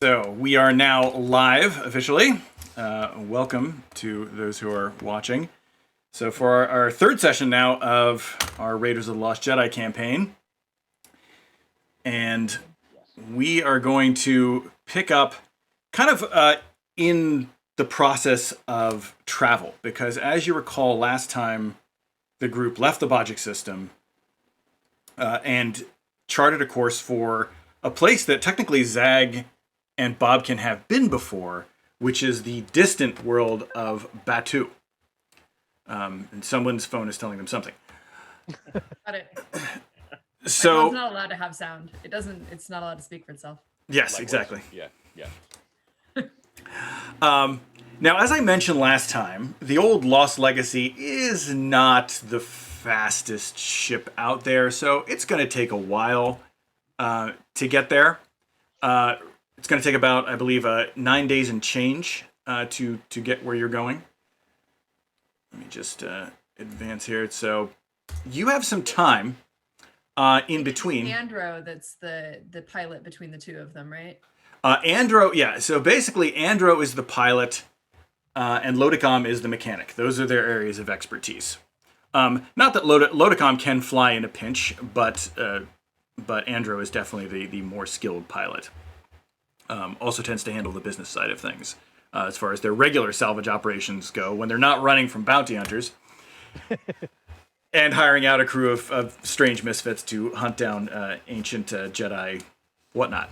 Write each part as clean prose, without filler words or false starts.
So we are now live officially. Welcome to those who are watching. So for our third session now of our Raiders of the Lost Jedi campaign, and we are going to pick up kind of in the process of travel, because as you recall, last time the group left the Bajik system and charted a course for a place that technically Zag and Bobkin have been before, which is the distant world of Batuu. And someone's phone is telling them something. Got it. So it's not allowed to have sound. It's not allowed to speak for itself. Yes, Likewise. exactly. Yeah. Now, as I mentioned last time, the old Lost Legacy is not the fastest ship out there, so it's going to take a while to get there. It's going to take about, I believe, 9 days and change to get where you're going. Let me just advance here. So you have some time in between. Andro, that's the pilot between the two of them, right? Andro, yeah. So basically, Andro is the pilot, and Lodicom is the mechanic. Those are their areas of expertise. Not that Lodicom can fly in a pinch, but Andro is definitely the more skilled pilot. Also tends to handle the business side of things as far as their regular salvage operations go when they're not running from bounty hunters and hiring out a crew of strange misfits to hunt down ancient Jedi whatnot.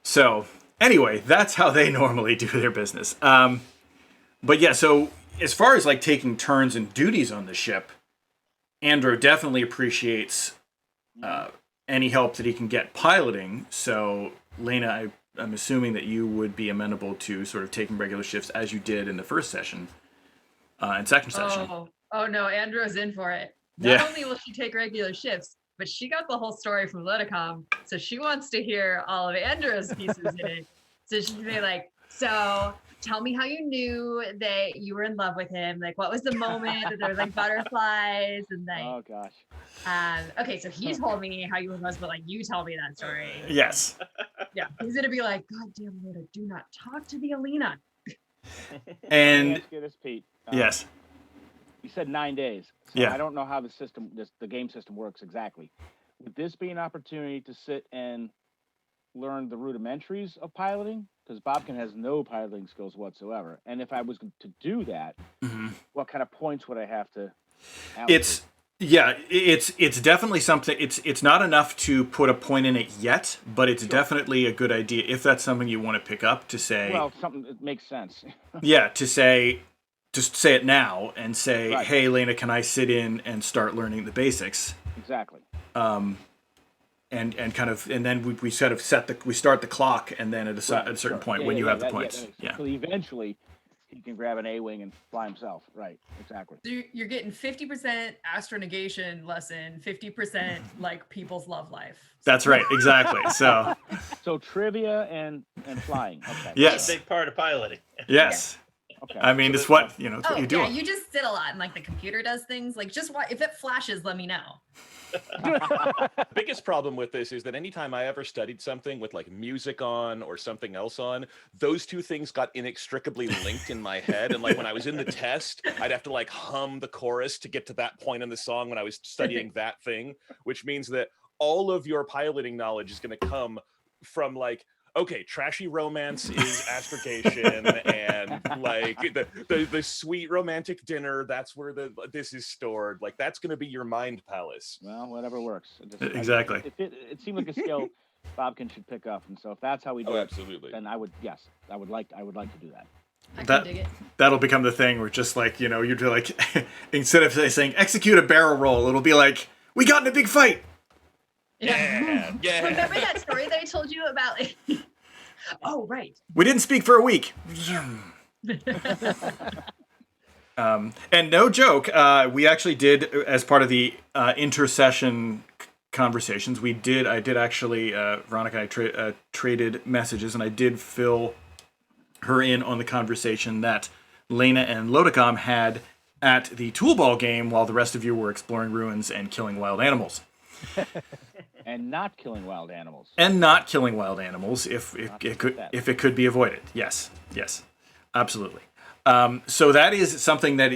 So anyway, that's how they normally do their business. But yeah, so as far as like taking turns and duties on the ship, Andro definitely appreciates any help that he can get piloting. So Lena, I'm assuming that you would be amenable to sort of taking regular shifts as you did in the first session and second session. Oh no, Andro's in for it. Not only will she take regular shifts, but she got the whole story from Lodicom, so she wants to hear all of Andro's pieces in it. So she'd be like, so tell me how you knew that you were in love with him. Like, what was the moment that there was like butterflies and like, oh gosh. Okay, so he told me how you were in love, but like you tell me that story. Yes. Yeah, he's gonna be like, God damn Loda, do not talk to the Alina. And Let me ask you this, Pete. yes. You said 9 days. So Yeah. I don't know how the game system works exactly. Would this be an opportunity to sit and learn the rudimentaries of piloting? Because Bobkin has no piloting skills whatsoever. And if I was to do that, what kind of points would I have to allocate? It's definitely something. It's not enough to put a point in it yet, but it's definitely a good idea if that's something you want to pick up to say. Well, something that makes sense. Yeah, to say, just say it now and say, Right. Hey, Lena, can I sit in and start learning the basics? Exactly. And kind of, and then we sort of we start the clock, and then at a certain point when you have the points. Yeah. So eventually, he can grab an A-wing and fly himself. Right. Exactly. So you're getting 50% astronegation lesson, 50% like people's love life. That's right. Exactly. So. So trivia and flying. Okay. Yes. Big part of piloting. Yes. Okay. I mean, it's what it's what you do. Yeah, you just sit a lot, and like the computer does things. Like, just if it flashes, let me know. Biggest problem with this is that anytime I ever studied something with like music on or something else on, those two things got inextricably linked in my head. And like when I was in the test, I'd have to like hum the chorus to get to that point in the song when I was studying that thing, which means that all of your piloting knowledge is going to come from like, okay, trashy romance is astrogation, and like the sweet romantic dinner, that's where this is stored. Like that's going to be your mind palace. Well, whatever works. Exactly. It seemed like a skill Bobkin should pick up, and so if that's how we do it, absolutely. then I would like to do that. I can dig it. That'll become the thing where just like, you're like, instead of saying execute a barrel roll, it'll be like, we got in a big fight. Yeah. Remember that story that I told you about? Oh, right. We didn't speak for a week. And no joke, we actually did, as part of the intercession conversations, I did actually, Veronica and I traded messages, and I did fill her in on the conversation that Lena and Lodicom had at the toolball game while the rest of you were exploring ruins and killing wild animals. And not killing wild animals. And not killing wild animals if it could be avoided. Yes, absolutely. So that is something that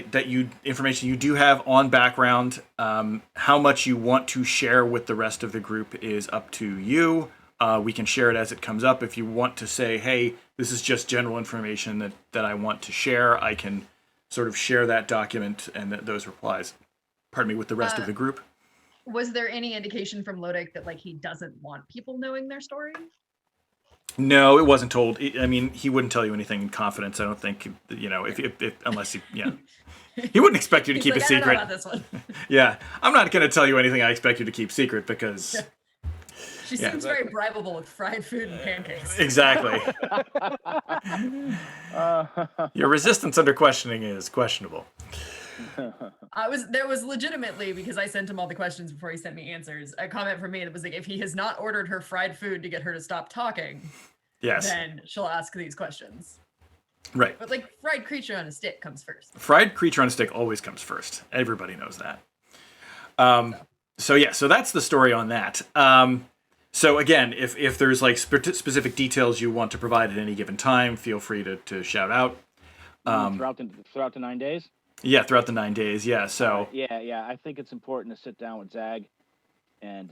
information you do have on background. How much you want to share with the rest of the group is up to you. We can share it as it comes up. If you want to say, hey, this is just general information that I want to share, I can sort of share that document and those replies, with the rest of the group. Was there any indication from Lodic that like he doesn't want people knowing their story? No, it wasn't told. I mean, he wouldn't tell you anything in confidence. I don't think, if unless he wouldn't expect you to keep a secret. I don't know about this one. Yeah, I'm not going to tell you anything I expect you to keep secret because. She seems very bribable with fried food and pancakes. Exactly. Your resistance under questioning is questionable. There was legitimately, because I sent him all the questions before he sent me answers, a comment from me that was like, if he has not ordered her fried food to get her to stop talking, then she'll ask these questions. Right. But like fried creature on a stick comes first. Fried creature on a stick always comes first. Everybody knows that. So that's the story on that. So again, if there's like specific details you want to provide at any given time, feel free to shout out. Throughout the 9 days? Yeah, throughout the 9 days. Yeah. So yeah. I think it's important to sit down with Zag and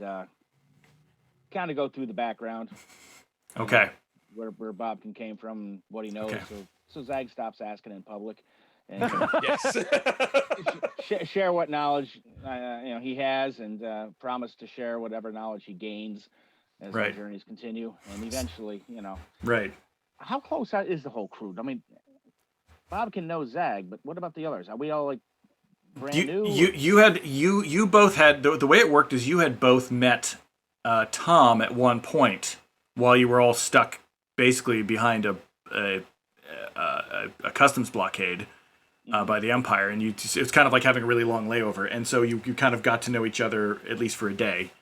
kind of go through the background. Okay. Where Bobkin came from, what he knows, Okay. so Zag stops asking in public, and Yes. share what knowledge he has, and promise to share whatever knowledge he gains as the journeys continue, and eventually, Right. How close is the whole crew? I mean, Bobkin knows Zag, but what about the others? Are we all like brand new? You both had the way it worked is you had both met Tom at one point while you were all stuck basically behind a customs blockade by the Empire, and it's kind of like having a really long layover, and so you kind of got to know each other at least for a day.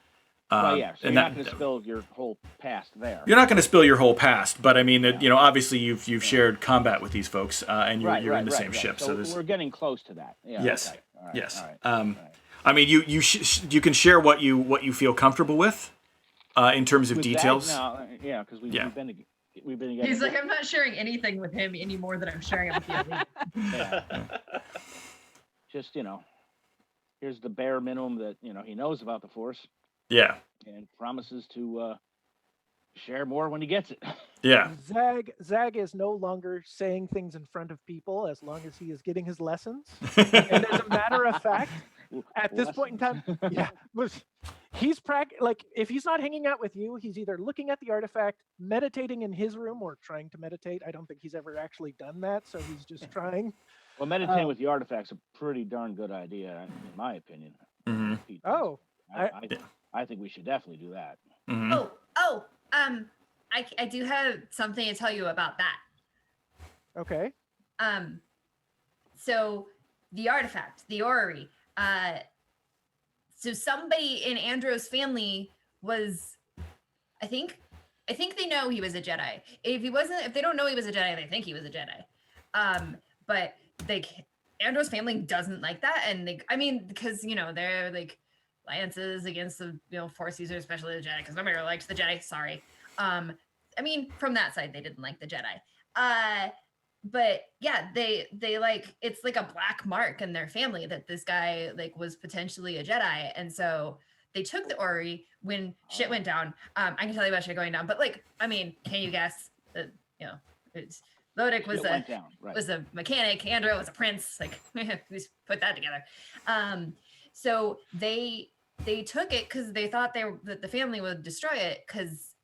So you're not going to spill your whole past there. You're not going to spill your whole past, but I mean, obviously you've shared combat with these folks, and you're in the same ship. So there's... we're getting close to that. Yeah, yes. Okay. All right. Yes. All right. I mean, you can share what you feel comfortable with, in terms of with details. Because we've been together. He's like, I'm not sharing anything with him any more than I'm sharing it with you. Yeah. Just here's the bare minimum that he knows about the Force. Yeah. And promises to share more when he gets it. Yeah. Zag is no longer saying things in front of people as long as he is getting his lessons. And as a matter of fact, at this point in time, he's like if he's not hanging out with you, he's either looking at the artifact, meditating in his room, or trying to meditate. I don't think he's ever actually done that, so he's just trying. Well, meditating with the artifact's a pretty darn good idea, in my opinion. Mm-hmm. Oh, I think we should definitely do that. Mm-hmm. I do have something to tell you about that. Okay. So the artifact, the orrery, so somebody in Andro's family was, I think they know he was a Jedi. If they don't know he was a Jedi, they think he was a Jedi. But Andro's family doesn't like that, and because they're like alliances against the Force users, especially the Jedi, because nobody really likes the Jedi. Sorry. From that side, they didn't like the Jedi. But yeah, they like, it's like a black mark in their family that this guy like was potentially a Jedi, and so they took the orrery when shit went down. I can tell you about shit going down, but can you guess that Lodic was a mechanic, Andro was a prince. Like we put that together. So they took it because they thought that the family would destroy it because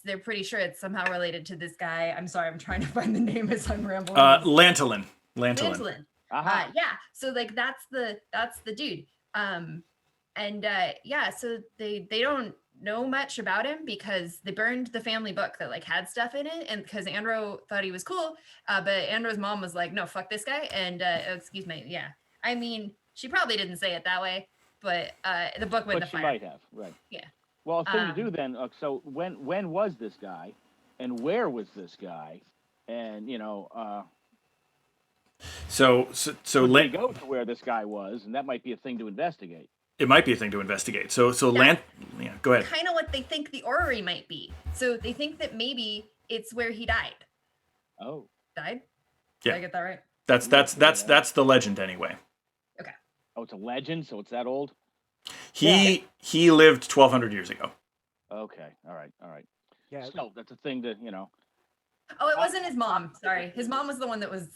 they're pretty sure it's somehow related to this guy. I'm sorry, I'm trying to find the name as I'm rambling. Lantolin. Yeah. So like that's the dude. So they don't know much about him because they burned the family book that like had stuff in it, and because Andro thought he was cool, but Andro's mom was like, no, fuck this guy. And excuse me, yeah. I mean, she probably didn't say it that way, but the book went in the fire. But she might have, right? Yeah. Well, a thing to do then. So when was this guy, and where was this guy, and So they go to where this guy was, and that might be a thing to investigate. It might be a thing to investigate. So yeah, go ahead. Kind of what they think the orrery might be. So they think that maybe it's where he died. Oh, Died? Yeah. Did I get that right? That's the legend anyway. oh, it's a legend, so it's that old. He lived 1,200 years ago. Okay, all right. Yeah. Still, that's a thing to Oh, it wasn't his mom. Sorry. His mom was the one that was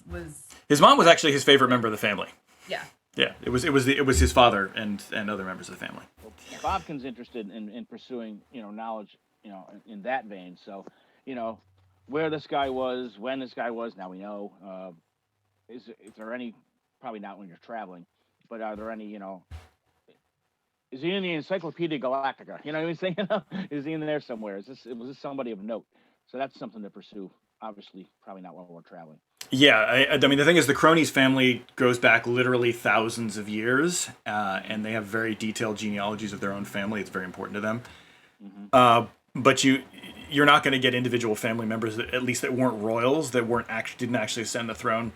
His mom was actually his favorite member of the family. yeah. Yeah, it was his father and other members of the family. Bobkin's interested in pursuing knowledge in that vein. So where this guy was, when this guy was. Now we know. Is there any? Probably not when you're traveling, but are there any? Is he in the Encyclopedia Galactica? You know what I'm saying? Is he in there somewhere? Was this somebody of note? So that's something to pursue. Obviously, probably not while we're traveling. Yeah, I mean, the thing is, the Cronies family goes back literally thousands of years, and they have very detailed genealogies of their own family. It's very important to them. Mm-hmm. But you're not going to get individual family members that, at least that weren't royals, that didn't actually ascend the throne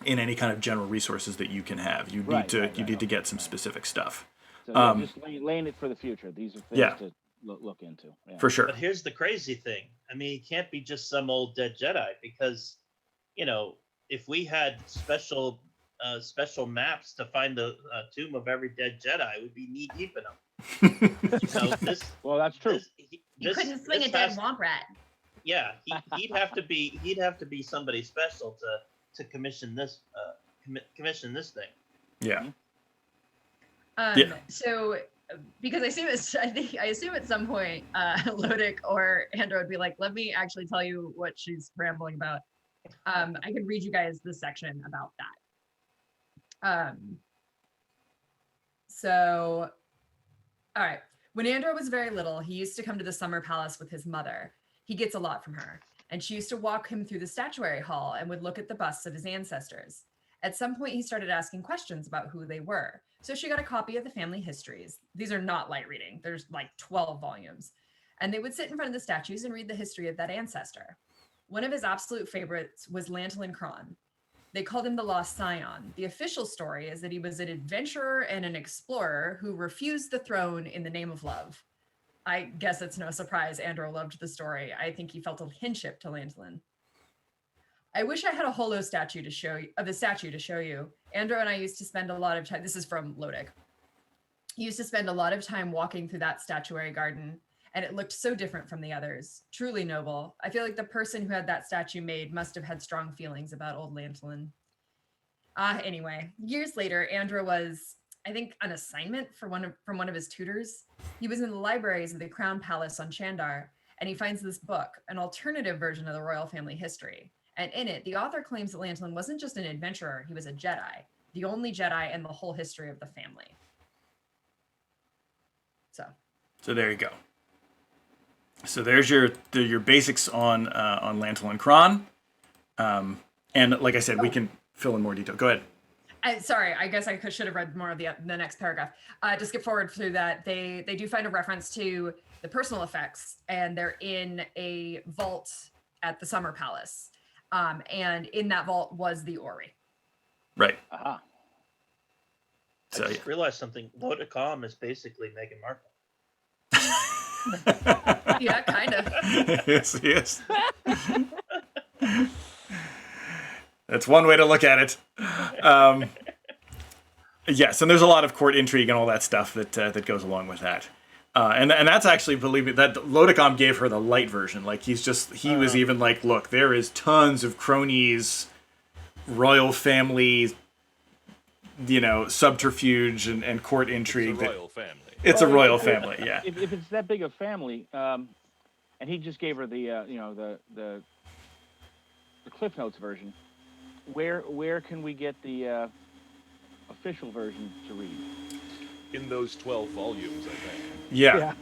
in any kind of general resources that you can have. You need to get some specific stuff. So just laying it for the future. These are things to look into. Yeah. For sure. But here's the crazy thing. I mean, he can't be just some old dead Jedi because, if we had special maps to find the tomb of every dead Jedi, we'd be knee deep in them. Well, that's true. You couldn't swing a dead womp rat. Yeah, he'd have to be somebody special to commission this thing. Yeah. So because I assume at some point Lodic or Andro would be like, let me actually tell you what she's rambling about. I can read you guys this section about that. So, all right. When Andro was very little, he used to come to the summer palace with his mother. He gets a lot from her. And she used to walk him through the statuary hall and would look at the busts of his ancestors. At some point, he started asking questions about who they were. So she got a copy of the family histories. These are not light reading. There's like 12 volumes. And they would sit in front of the statues and read the history of that ancestor. One of his absolute favorites was Lantilin Kron. They called him the Lost Scion. The official story is that he was an adventurer and an explorer who refused the throne in the name of love. I guess it's no surprise Andro loved the story. I think he felt a kinship to Lantilin. I wish I had a holo statue to show you. Andro and I used to spend a lot of time. This is from Lodic. He used to spend a lot of time walking through that statuary garden, and it looked so different from the others. Truly noble. I feel like the person who had that statue made must have had strong feelings about old Lantilin. Anyway, years later, Andro was, I think, on assignment from one of his tutors. He was in the libraries of the Crown Palace on Chandar, and he finds this book, an alternative version of the royal family history. And in it, the author claims that Lantilin wasn't just an adventurer, he was a Jedi, the only Jedi in the whole history of the family. So there you go. So there's your basics on Lantilin Kron. And like I said, we can fill in more detail. Go ahead. Sorry, I guess I should have read more of the next paragraph. To skip forward through that, they do find a reference to the personal effects, and they're in a vault at the Summer Palace. And in that vault was the Ori. Right. Aha. I just realized something. Lodicom is basically Meghan Markle. Yeah, kind of. Yes. That's one way to look at it. Yes, and there's a lot of court intrigue and all that stuff that goes along with that. And that's actually, believe me, that Lodicom gave her the light version. Like he was even like, look, there is tons of cronies, royal family, subterfuge and court intrigue. It's a royal family. It's a royal family, yeah. If it's that big a family, and he just gave her the Cliff Notes version, where can we get the official version to read? In those 12 volumes, I think. Yeah.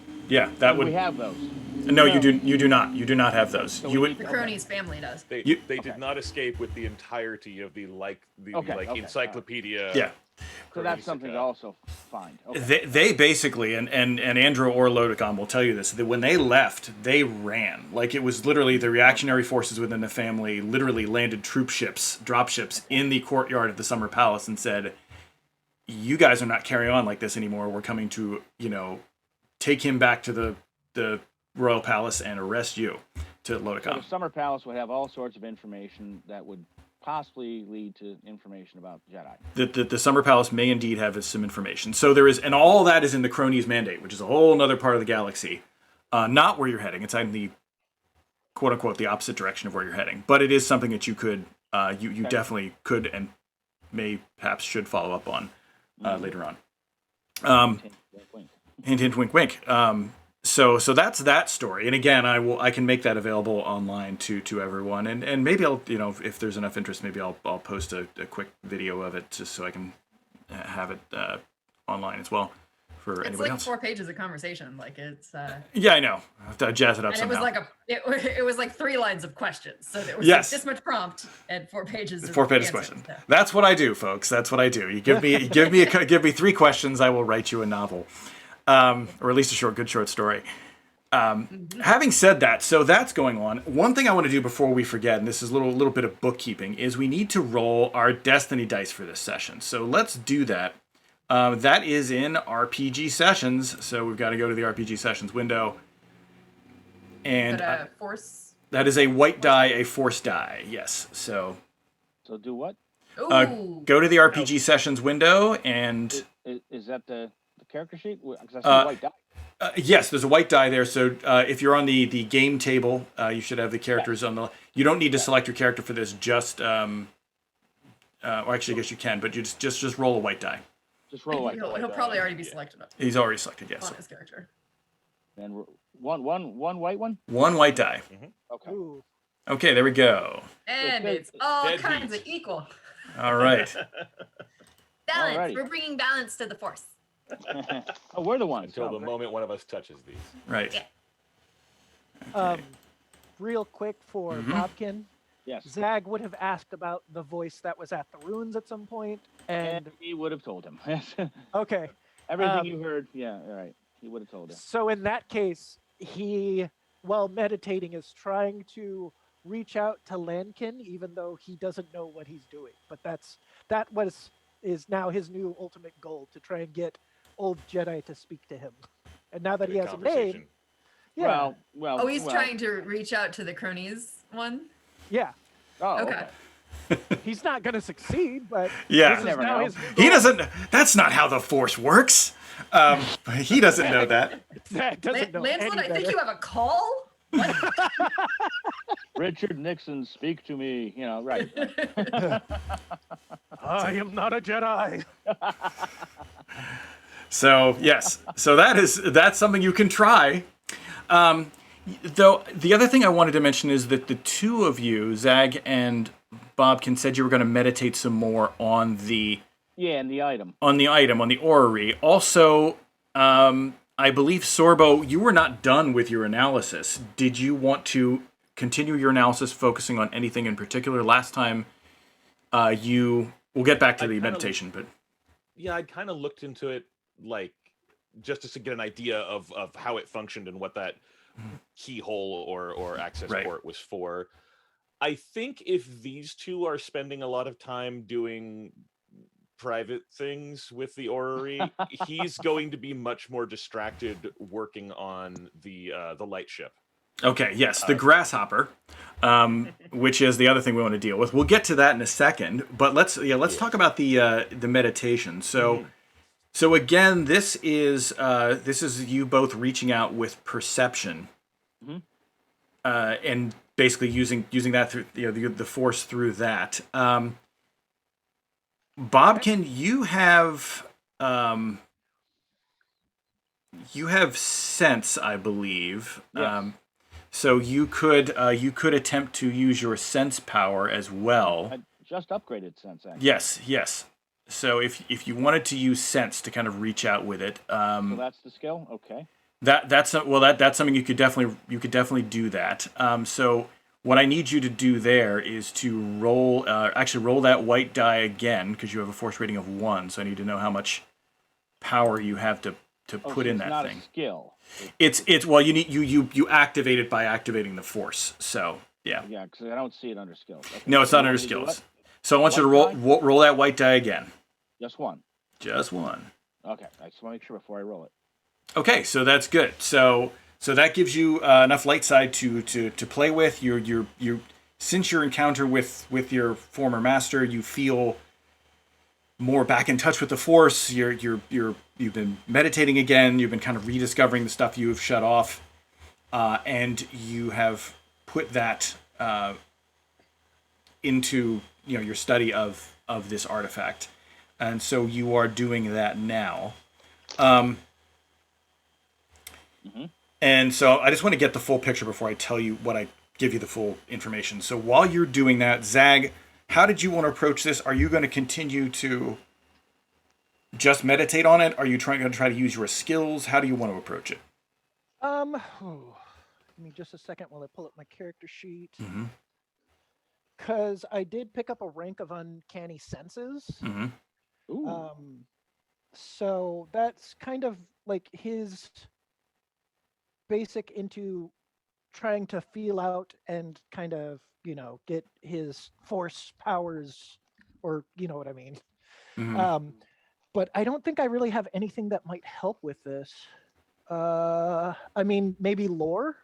That would. We have those. No, you do not. You do not have those. So You would. The Cronies family does. They did not escape with the entirety of the encyclopedia. Yeah. So that's something to also find. Okay. They basically, and Andrew or Lodicom will tell you this, that when they left, they ran. Like, it was literally the reactionary forces within the family literally landed dropships in the courtyard of the Summer Palace and said, you guys are not carrying on like this anymore. We're coming to, take him back to the royal palace and arrest you to So Lodicom. the Summer Palace would have all sorts of information that would possibly lead to information about Jedi. The Summer Palace may indeed have some information. So there is, and all that is in the Cronies Mandate, which is a whole other part of the galaxy. Not where you're heading. It's in the quote unquote the opposite direction of where you're heading. But it is something that you could, you definitely could and may perhaps should follow up on later on. Hint, hint, wink, wink. So that's that story. And again, I can make that available online to everyone. And maybe I'll, if there's enough interest, maybe I'll post a quick video of it just so I can have it online as well for It's anybody like else. 4 pages of conversation. Like it's. Yeah, I know. I have to jazz it up And somehow. it was like 3 lines of questions. So there was Yes. like this much prompt and 4 pages. 4 pages answers. question. Yeah. That's what I do, folks. That's what I do. You give me 3 questions, I will write you a novel, or at least a good short story. Having said that, so that's going on. One thing I want to do before we forget, and this is a little bit of bookkeeping, is we need to roll our Destiny dice for this session. So let's do that. That is in RPG Sessions. So we've got to go to the RPG Sessions window, and Force. that is a white die, a force die. Yes. So do what? Ooh. go to the RPG Sessions window, and Is that the character sheet? Because I see white die. yes, there's a white die there. So if you're on the game table, you should have the characters on the. You don't need to select your character for this. Just, or actually, I guess you can, but you just roll a white die. Just roll white. He'll probably already be selected up He's already selected. Yes. on his character. And one white one. One white die. Okay. Ooh. Okay, there we go. And It's it's all dead kinds heat. of equal. All right. Balance. Alrighty. We're bringing balance to the force. Oh, we're the ones. Until Oh, the great. moment one of us touches these. Right. Yeah. Real quick for Bobkin, Yes. Zag would have asked about the voice that was at the ruins at some point, And and he would have told him. okay. Everything you heard. Yeah. All right. He would have told him. So in that case, he, while meditating, is trying to reach out to Lankin, even though he doesn't know what he's doing. But is now his new ultimate goal, to try and get old Jedi to speak to him. And now that he Good has a name, conversation. yeah, Well. Oh, he's trying to reach out to the cronies one. yeah, Oh, Okay. okay. he's not going to succeed, but Yeah. this is Never now know. his new He goal. doesn't. That's not how the Force works. He doesn't know that. Zag doesn't know Lancelot, any I think better. you have a call. What? Richard Nixon, speak to me. Right. I am not a Jedi. So yes. So that's something you can try. Though the other thing I wanted to mention is that the two of you, Zag and Bobkin, said you were going to meditate some more on the And the item. on the orrery. Also, I believe Sorbo, you were not done with your analysis. Did you want to continue your analysis, focusing on anything in particular? Last time, we'll get back to the meditation, but Yeah, I'd kind of looked into it, like, just to get an idea of how it functioned and what that keyhole or access Right. port was for. I think if these two are spending a lot of time doing private things with the orrery, he's going to be much more distracted working on the light ship. okay, yes, the Grasshopper, which is the other thing we want to deal with. We'll get to that in a second, but let's talk about the meditation. So again, this is you both reaching out with perception, and basically using that through the Force through that. Bobkin, you have sense, I believe. Yes. So you could attempt to use your sense power as well. I just upgraded sense, actually. Yes. So if you wanted to use sense to kind of reach out with it, So that's the skill? Okay. that's something you could definitely do that. So what I need you to do there is to roll that white die again, because you have a force rating of 1. So I need to know how much power you have to put in it's that not thing. a skill. It's well, you activate it by activating the force. So yeah. Yeah, because I don't see it under skills. Okay. No, it's So not you under want me to do skills. what? So I want you to White roll that white die again. Just one. Just one. Okay, I just want to make sure before I roll it. Okay, so that's good. So that gives you enough light side to play with. You since your encounter with your former master, you feel more back in touch with the Force. You've been meditating again. You've been kind of rediscovering the stuff you have shut off, and you have put that into your study of this artifact, and so you are doing that now. And so I just want to get the full picture before I tell you what I give you the full information. So while you're doing that, Zag, how did you want to approach this? Are you going to continue to just meditate on it? Are you going to try to use your skills? How do you want to approach it? Give me just a second while I pull up my character sheet. Because I did pick up a rank of uncanny senses. Ooh. So that's kind of like his basic into trying to feel out and kind of, get his Force powers, or you know what I mean. But I don't think I really have anything that might help with this. I mean, maybe lore?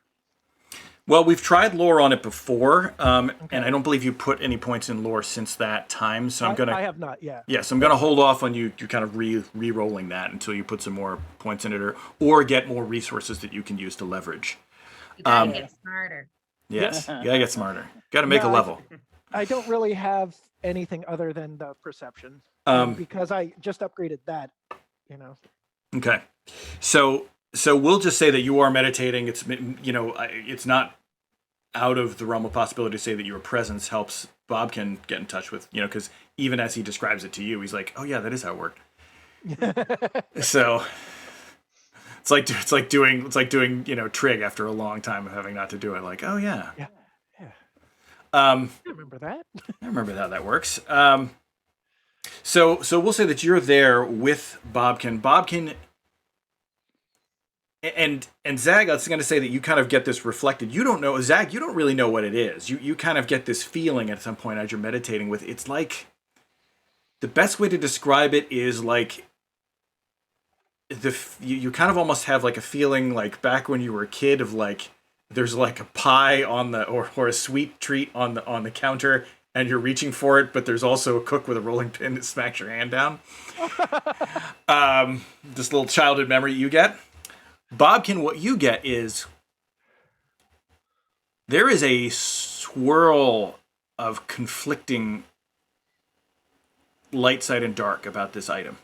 Well, we've tried lore on it before, and I don't believe you put any points in lore since that time. So I have not, yeah. Yeah, so I'm gonna hold off on you kind of re-rolling that until you put some more points in it, or get more resources that you can use to leverage. You gotta get smarter. Yes, you gotta get smarter. Gotta make a level. I don't really have anything other than the perception, because I just upgraded that, Okay, so we'll just say that you are meditating. It's it's not out of the realm of possibility to say that your presence helps Bob can get in touch with, because even as he describes it to you, he's like, oh yeah, that is how it worked. So it's like doing trig after a long time of having not to do it. Like, oh yeah. I remember that. I remember how that works. So we'll say that you're there with Bobkin. And Zag, I was going to say that you kind of get this reflected. You don't know, Zag, you don't really know what it is. You kind of get this feeling at some point as you're meditating with. It's like, the best way to describe it is like, you kind of almost have like a feeling like back when you were a kid of like, there's like a pie on the, or a sweet treat on the counter, and you're reaching for it, but there's also a cook with a rolling pin that smacks your hand down. This little childhood memory you get. Bobkin, what you get is there is a swirl of conflicting light side and dark about this item.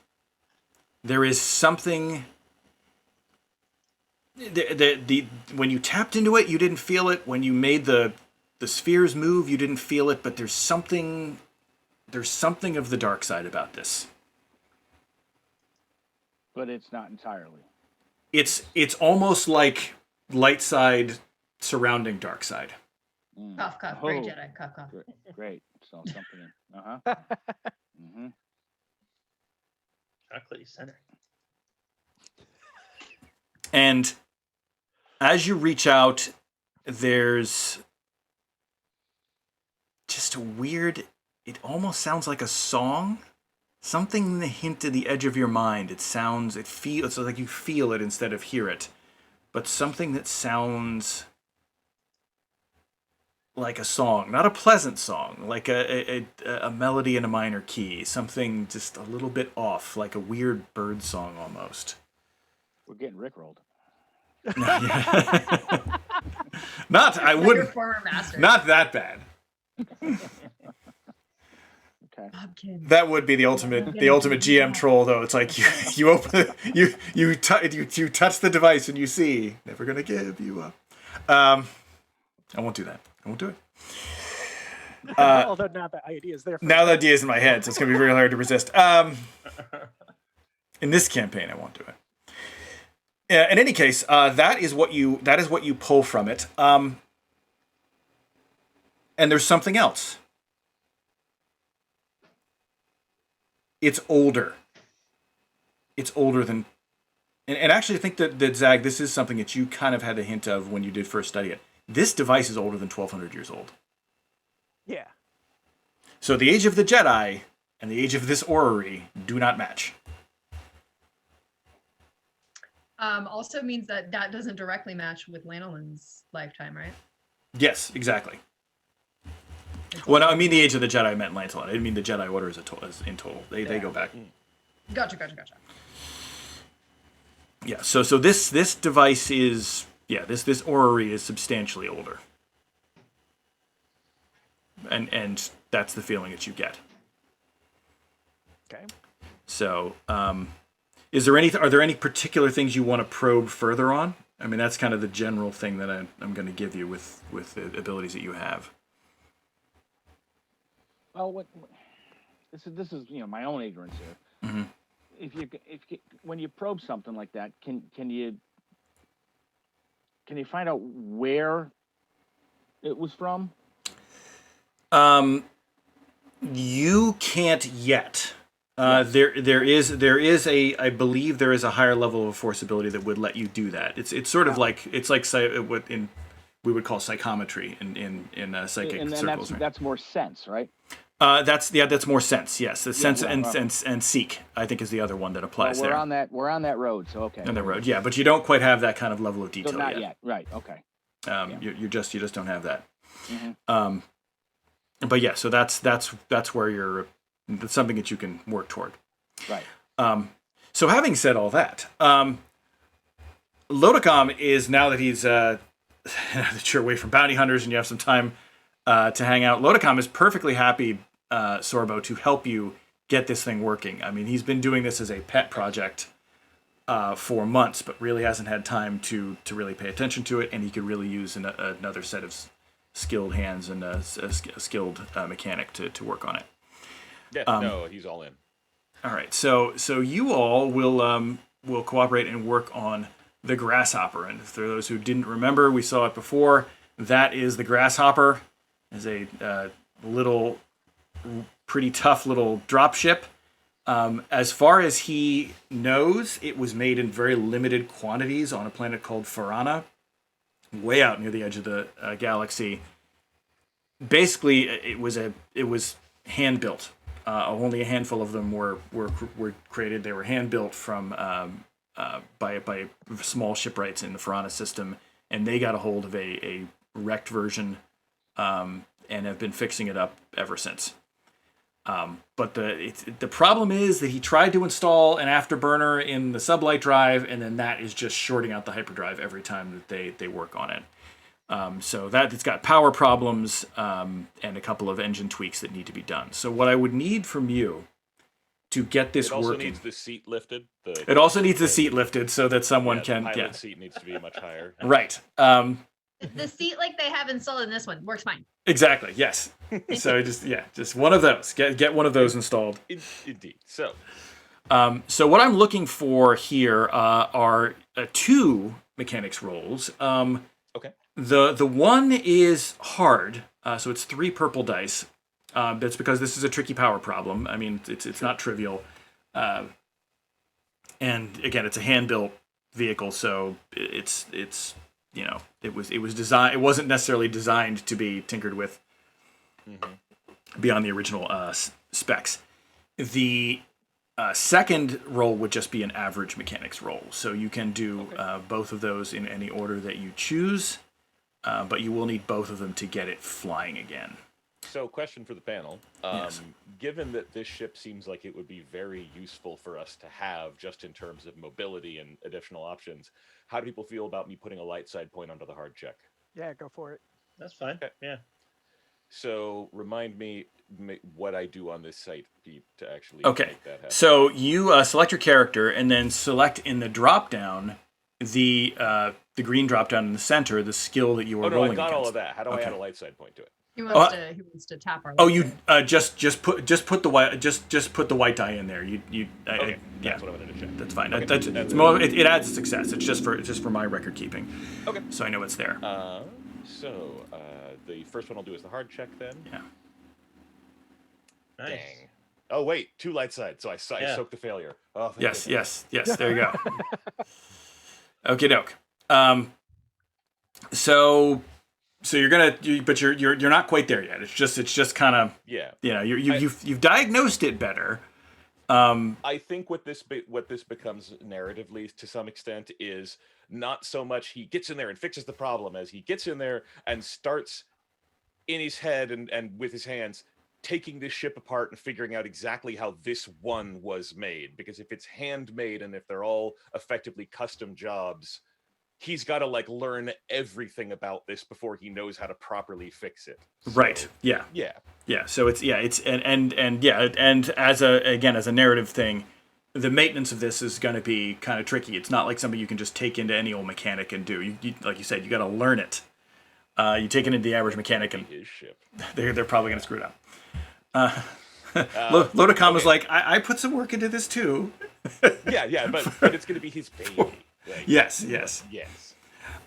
There is something when you tapped into it, you didn't feel it. When you made the spheres move, you didn't feel it, but there's something of the dark side about this. But it's not entirely. It's almost like light side surrounding dark side. Cough, cough, great Jedi, cough, cough. Great. So something. Chocolatey center. And as you reach out, there's just a weird, it almost sounds like a song. Something in the hint at the edge of your mind. It feels, it's like you feel it instead of hear it. But something that sounds like a song. Not a pleasant song. Like a melody in a minor key. Something just a little bit off. Like a weird bird song almost. We're getting rickrolled. I wouldn't. Your former master. Not that bad. Okay. Bobkin. That would be the ultimate GM troll, though. It's like you open you touch the device and you see never gonna give you up. I won't do that. I won't do it. Although now the idea is there. Now the idea is in my head, so it's gonna be really hard to resist. In this campaign, I won't do it. In any case, that is what you pull from it. And there's something else. It's older. It's older than... And actually, I think that, Zag, this is something that you kind of had a hint of when you did first study it. This device is older than 1,200 years old. Yeah. So the age of the Jedi and the age of this orrery do not match. Also means that that doesn't directly match with Lanolin's lifetime, right? Yes, exactly. It's Well, no, also- I mean the Age of the Jedi. I meant Lancelot. I didn't mean the Jedi Order as in total. They go back. Gotcha. Yeah. So this device is this orrery is substantially older, and that's the feeling that you get. Okay. So, are there any particular things you want to probe further on? I mean, that's kind of the general thing that I'm going to give you with the abilities that you have. Well, this is my own ignorance here. Mm-hmm. If you when you probe something like that, can you find out where it was from? You can't yet. Yes. There is a I believe there is a higher level of force ability that would let you do that. It's sort of like what we would call psychometry in psychic And circles. that's more sense, right? That's more sense. Yes, the sense right. and seek I think is the other one that Well, applies we're there. we're on that road, so okay. On the road, yeah, but you don't quite have that kind of level of detail So not yet. Right. Okay. You just don't have that. Mm-hmm. But yeah, so that's where that's something that you can work toward. Right. So having said all that, Lodicom is, now that he's that you're away from bounty hunters and you have some time to hang out, Lodicom is perfectly happy, Sorbo, to help you get this thing working. I mean, he's been doing this as a pet project for months, but really hasn't had time to really pay attention to it, and he could really use another set of skilled hands and a skilled mechanic to work on it. Yeah, no, he's all in. All right, so you all will cooperate and work on the Grasshopper. And for those who didn't remember, we saw it before. That is the Grasshopper. Is a little, pretty tough little drop ship. As far as he knows, it was made in very limited quantities on a planet called Farana, way out near the edge of the galaxy. Basically, it was hand built. Only a handful of them were created. They were hand built from by small shipwrights in the Farana system, and they got a hold of a wrecked version and have been fixing it up ever since. But the problem is that he tried to install an afterburner in the sublight drive, and then that is just shorting out the hyperdrive every time that they work on it. So that it's got power problems and a couple of engine tweaks that need to be done. So what I would need from you to get this working... It also needs the seat lifted. It also needs the seat lifted so that someone can... The pilot seat needs to be much higher. Right. The seat like they have installed in this one works fine. Exactly, yes. So just one of those. Get one of those installed. Indeed. So what I'm looking for here are two mechanics rolls. okay. The one is hard, so it's 3 purple dice. That's because this is a tricky power problem. I mean, it's not trivial. And again, it's a hand-built vehicle, so it's it was designed. It wasn't necessarily designed to be tinkered with beyond the original specs. The second roll would just be an average mechanics roll, so you can do both of those in any order that you choose. But you will need both of them to get it flying again. So, question for the panel. Yes. Given that this ship seems like it would be very useful for us to have just in terms of mobility and additional options, how do people feel about me putting a light side point onto the hard check? Yeah, go for it. That's fine. Okay. Yeah. So, remind me what I do on this site, Pete, to actually Okay. make that happen. So you select your character and then select in the drop down the green drop down in the center, the skill that you are rolling I got against. all of that. How do I Okay. add a light side point to it? He wants to tap our. Oh, you just put the white put the white die in there. Okay, yeah, that's what I wanted to check. that's fine. Okay, It's more, it adds a success. It's just for my record keeping. Okay. So I know it's there. The first one I'll do is the hard check then. Yeah. Nice. Dang. Oh wait, 2 light sides. So I Yeah. soaked the failure. Oh, thank Yes, goodness. yes. There you go. Okie doke. So you're not quite there yet. It's just kind of Yeah. you've diagnosed it better. I think what this becomes narratively to some extent is not so much he gets in there and fixes the problem as he gets in there and starts in his head and with his hands taking this ship apart and figuring out exactly how this one was made. Because if it's handmade and if they're all effectively custom jobs, he's got to like learn everything about this before he knows how to properly fix it. Right. Yeah. Yeah. Yeah. So it's and as a narrative thing, the maintenance of this is going to be kind of tricky. It's not like something you can just take into any old mechanic and do. You like you said, you got to learn it. You take it into the average mechanic, and His ship. they're probably going to screw it up. Lodicom was like, I put some work into this too. Yeah, but it's going to be his baby. Like, Yes. yes.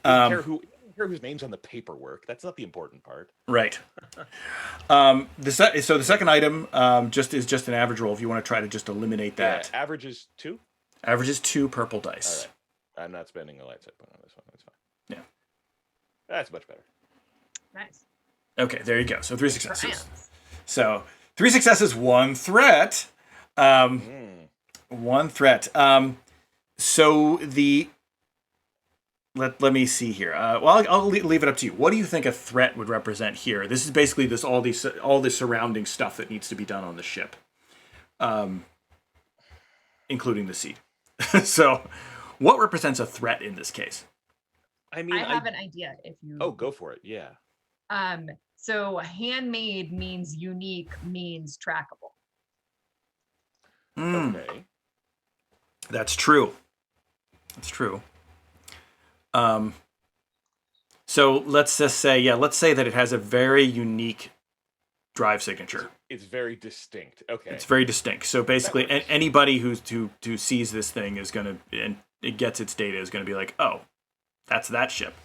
Doesn't care whose name's on the paperwork. That's not the important part. Right. So the second item is just an average roll. If you want to try to just eliminate that, Yeah, average is 2. average is 2 purple All dice. right. I'm not spending a light set point on this one. That's fine. Yeah. That's much better. Nice. Okay, there you go. So 3 successes. Triumphs. So 3 successes, 1 threat. One threat. So the let me see here. Well, I'll leave it up to you. What do you think a threat would represent here? This is basically all the surrounding stuff that needs to be done on the ship, including the seed. So, what represents a threat in this case? I mean, I have an idea. If you Oh, go for it. Yeah. So handmade means unique, means trackable. Okay. That's true. That's true. So let's just say, let's say that it has a very unique drive signature. It's very distinct. Okay. It's very distinct. So basically, anybody who sees this thing is gonna and it gets its data is gonna be like, oh, that's that ship.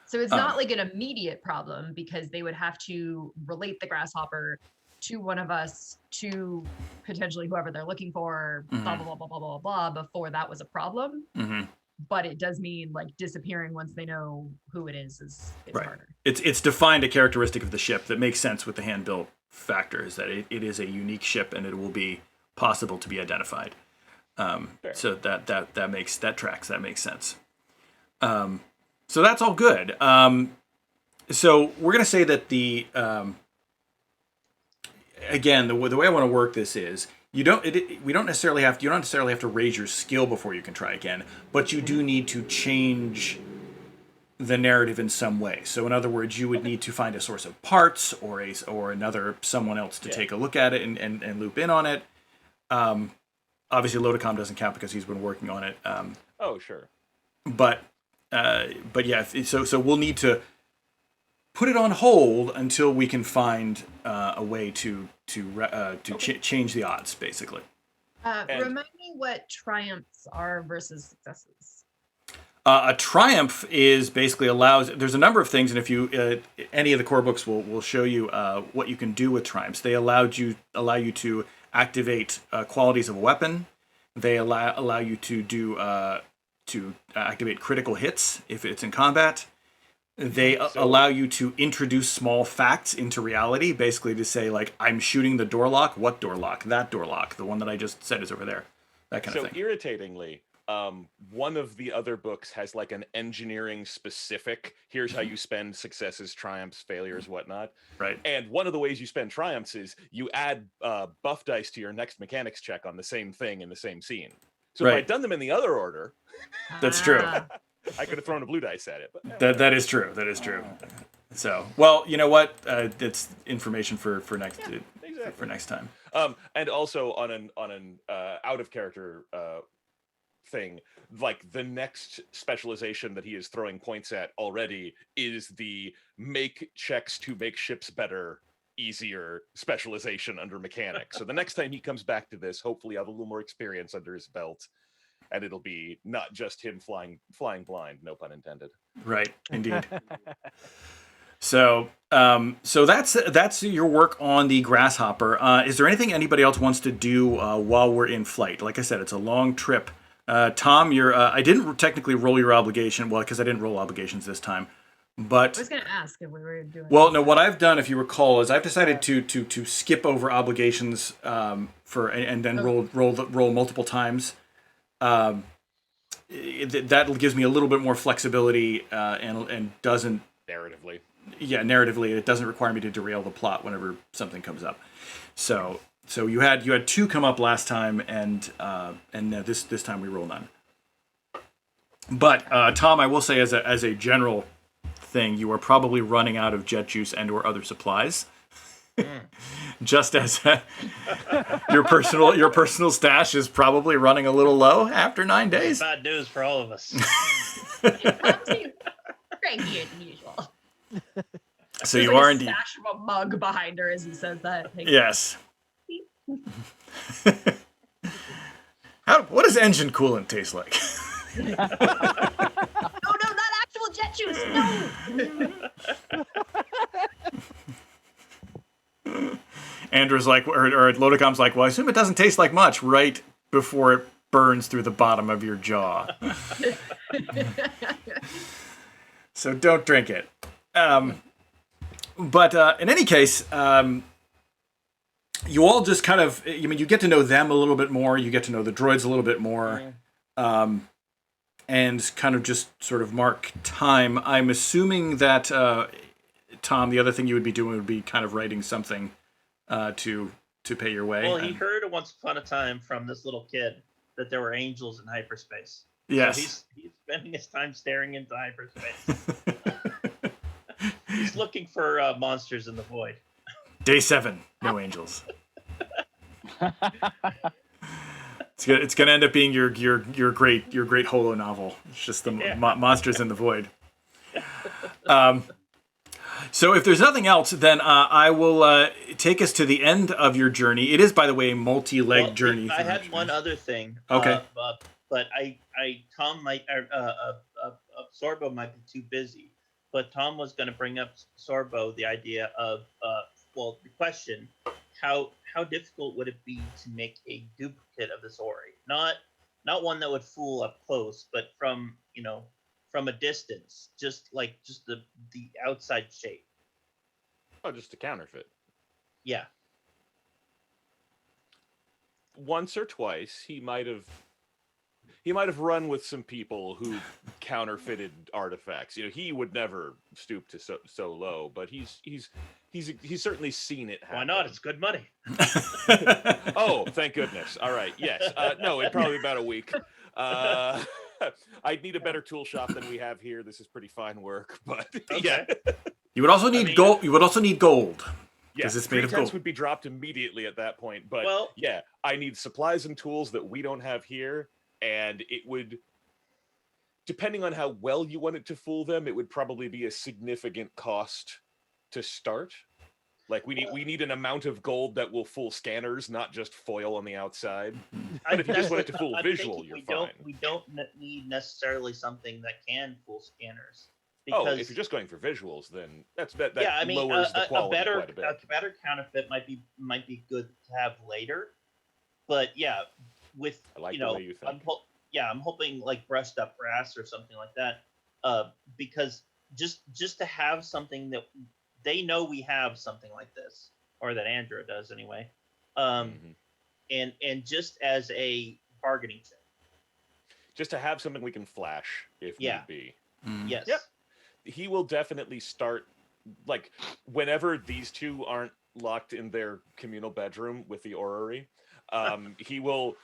So it's not like an immediate problem because they would have to relate the grasshopper to one of us, to potentially whoever they're looking for, blah, blah, blah, blah, blah, blah, blah, before that was a problem. Mm-hmm. But it does mean like disappearing once they know who it is right. harder. It's defined a characteristic of the ship that makes sense with the hand-built factor, is that it is a unique ship and it will be possible to be identified. So that makes sense. So that's all good. So we're gonna say that the again, the way I want to work this is you don't necessarily have to raise your skill before you can try again, but you do need to change the narrative in some way. So in other words, you would need to find a source of parts or someone else to take a look at it and loop in on it. Obviously, Lodicom doesn't count because he's been working on it. Oh, sure. But yeah, so we'll need to put it on hold until we can find a way to change the odds, basically. Remind me what triumphs are versus successes. A triumph is basically there's a number of things, and if you any of the core books will show you what you can do with triumphs. They allow you to activate qualities of a weapon. They allow you to do to activate critical hits if it's in combat. They allow you to introduce small facts into reality, basically to say, like, I'm shooting the door lock. What door lock? That door lock. The one that I just said is over there. That kind of thing. So irritatingly, one of the other books has like an engineering specific, here's how you spend successes, triumphs, failures, whatnot. Right. And one of the ways you spend triumphs is you add buff dice to your next mechanics check on the same thing in the same scene. So if I'd done them in the other order, that's true. I could have thrown a blue dice at it. But that is true. That is true. So, well, you know what? It's information for next for next time. And also on an out of character thing, like the next specialization that he is throwing points at already is the make checks to make ships better, easier specialization under mechanics. So the next time he comes back to this, hopefully I'll have a little more experience under his belt. And it'll be not just him flying blind, no pun intended. Right, indeed. So that's your work on the Grasshopper. Is there anything anybody else wants to do while we're in flight? Like I said, it's a long trip. Tom, I didn't technically roll your obligation, well, because I didn't roll obligations this time. I But was gonna ask if we were doing. well, no. What I've done, if you recall, is I've decided to skip over obligations and then roll multiple times. That gives me a little bit more flexibility and doesn't narratively it doesn't require me to derail the plot whenever something comes up. So you had 2 come up last time, and this time we roll none. But Tom, I will say as a general thing, you are probably running out of jet juice and or other supplies. Just as your personal stash is probably running a little low after 9 days. Bad news for all of us. Crankier than usual. So There's you like are a indeed. stash of a mug behind her as he says that. Like, Yes. What does engine coolant taste like? No, not actual jet juice. No. Andrew's like, or Lodicom's like, well, I assume it doesn't taste like much right before it burns through the bottom of your jaw. So don't drink it. But in any case, you all just kind of, you get to know them a little bit more. You get to know the droids a little bit more. And kind of just sort of mark time. I'm assuming that, Tom, the other thing you would be doing would be kind of writing something to pay your way. Well, he heard once upon a time from this little kid that there were angels in hyperspace. Yes. So he's spending his time staring into hyperspace. He's looking for monsters in the void. Day 7, no angels. It's gonna end up being your great holo novel. It's just the monsters in the void. So if there's nothing else, then I will take us to the end of your journey. It is, by the way, a multi-leg journey. I had one other thing. Okay. But Tom might, Sorbo might be too busy. But Tom was going to bring up Sorbo the idea of, the question, how difficult would it be to make a duplicate of this Ori? Not one that would fool up close, but from a distance, just the outside shape. Oh, just a counterfeit. Yeah. Once or twice, he might have run with some people who counterfeited artifacts. He would never stoop to so low, but he's certainly seen it happen. Why not? It's good money. Oh, thank goodness. All right. Yes. No, it'd probably be about a week. I'd need a better tool shop than we have here. This is pretty fine work, but Okay. yeah. You would also need gold. You would also need gold. Yes, it's made of pretense gold. would be dropped immediately at that point. But Well- yeah, I need supplies and tools that we don't have here, and it would, depending on how well you want it to fool them, it would probably be a significant cost to start. Like we need an amount of gold that will fool scanners, not just foil on the outside. But if you just want it to fool I'm visual, thinking you're fine. We don't need necessarily something that can fool scanners. Oh, if you're just going for visuals, then that yeah, I mean, lowers the a quality better quite a bit. counterfeit might be good to have later. But yeah, with I like the way you think. I'm hoping like brushed up brass or something like that. Because just to have something that they know we have something like this, or that Andrew does anyway. And just as a bargaining chip. Just to have something we can flash if need be. Yes. Yep. He will definitely start, like, whenever these two aren't locked in their communal bedroom with the orrery, he will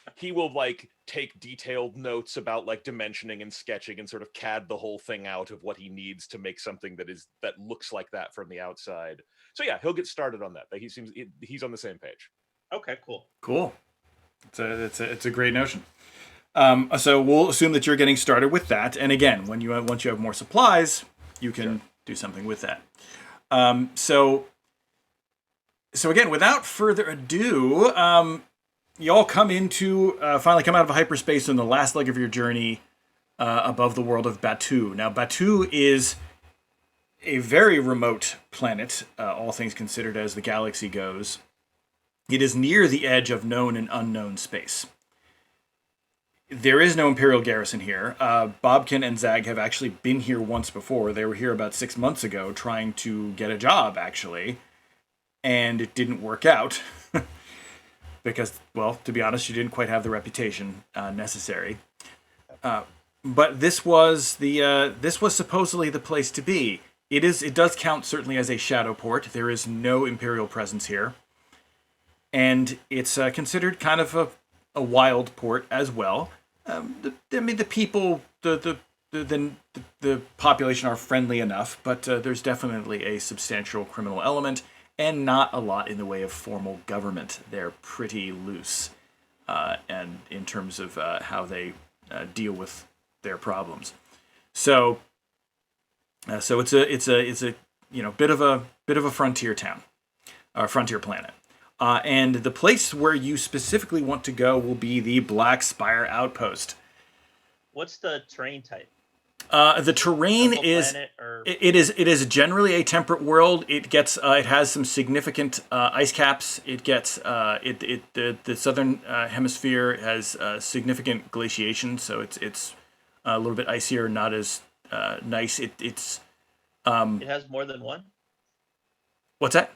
like take detailed notes about like dimensioning and sketching and sort of CAD the whole thing out of what he needs to make something that looks like that from the outside. So yeah, he'll get started on that. He's on the same page. Okay, Cool. It's a great notion. So we'll assume that you're getting started with that, and again, once you have more supplies, you can do something with that. So again, without further ado, you all finally come out of hyperspace in the last leg of your journey above the world of Batuu. Now, Batuu is a very remote planet, all things considered, as the galaxy goes. It is near the edge of known and unknown space. there is no Imperial garrison here. Bobkin and Zag have actually been here once before. They were here about 6 months ago trying to get a job, actually. And it didn't work out. Because, well, to be honest, you didn't quite have the reputation necessary. But this was supposedly the place to be. It does count certainly as a shadow port. There is no Imperial presence here. And it's considered kind of a wild port as well. The people, the population are friendly enough, but there's definitely a substantial criminal element, and not a lot in the way of formal government. They're pretty loose, and in terms of how they deal with their problems. So it's a bit of a frontier town, or frontier planet. And the place where you specifically want to go will be the Black Spire Outpost. What's the terrain type? The terrain Jungle is planet or... it is generally a temperate world. It has some significant ice caps. It gets the southern hemisphere has significant glaciation, so it's a little bit icier, not as nice. It has more than one. What's that?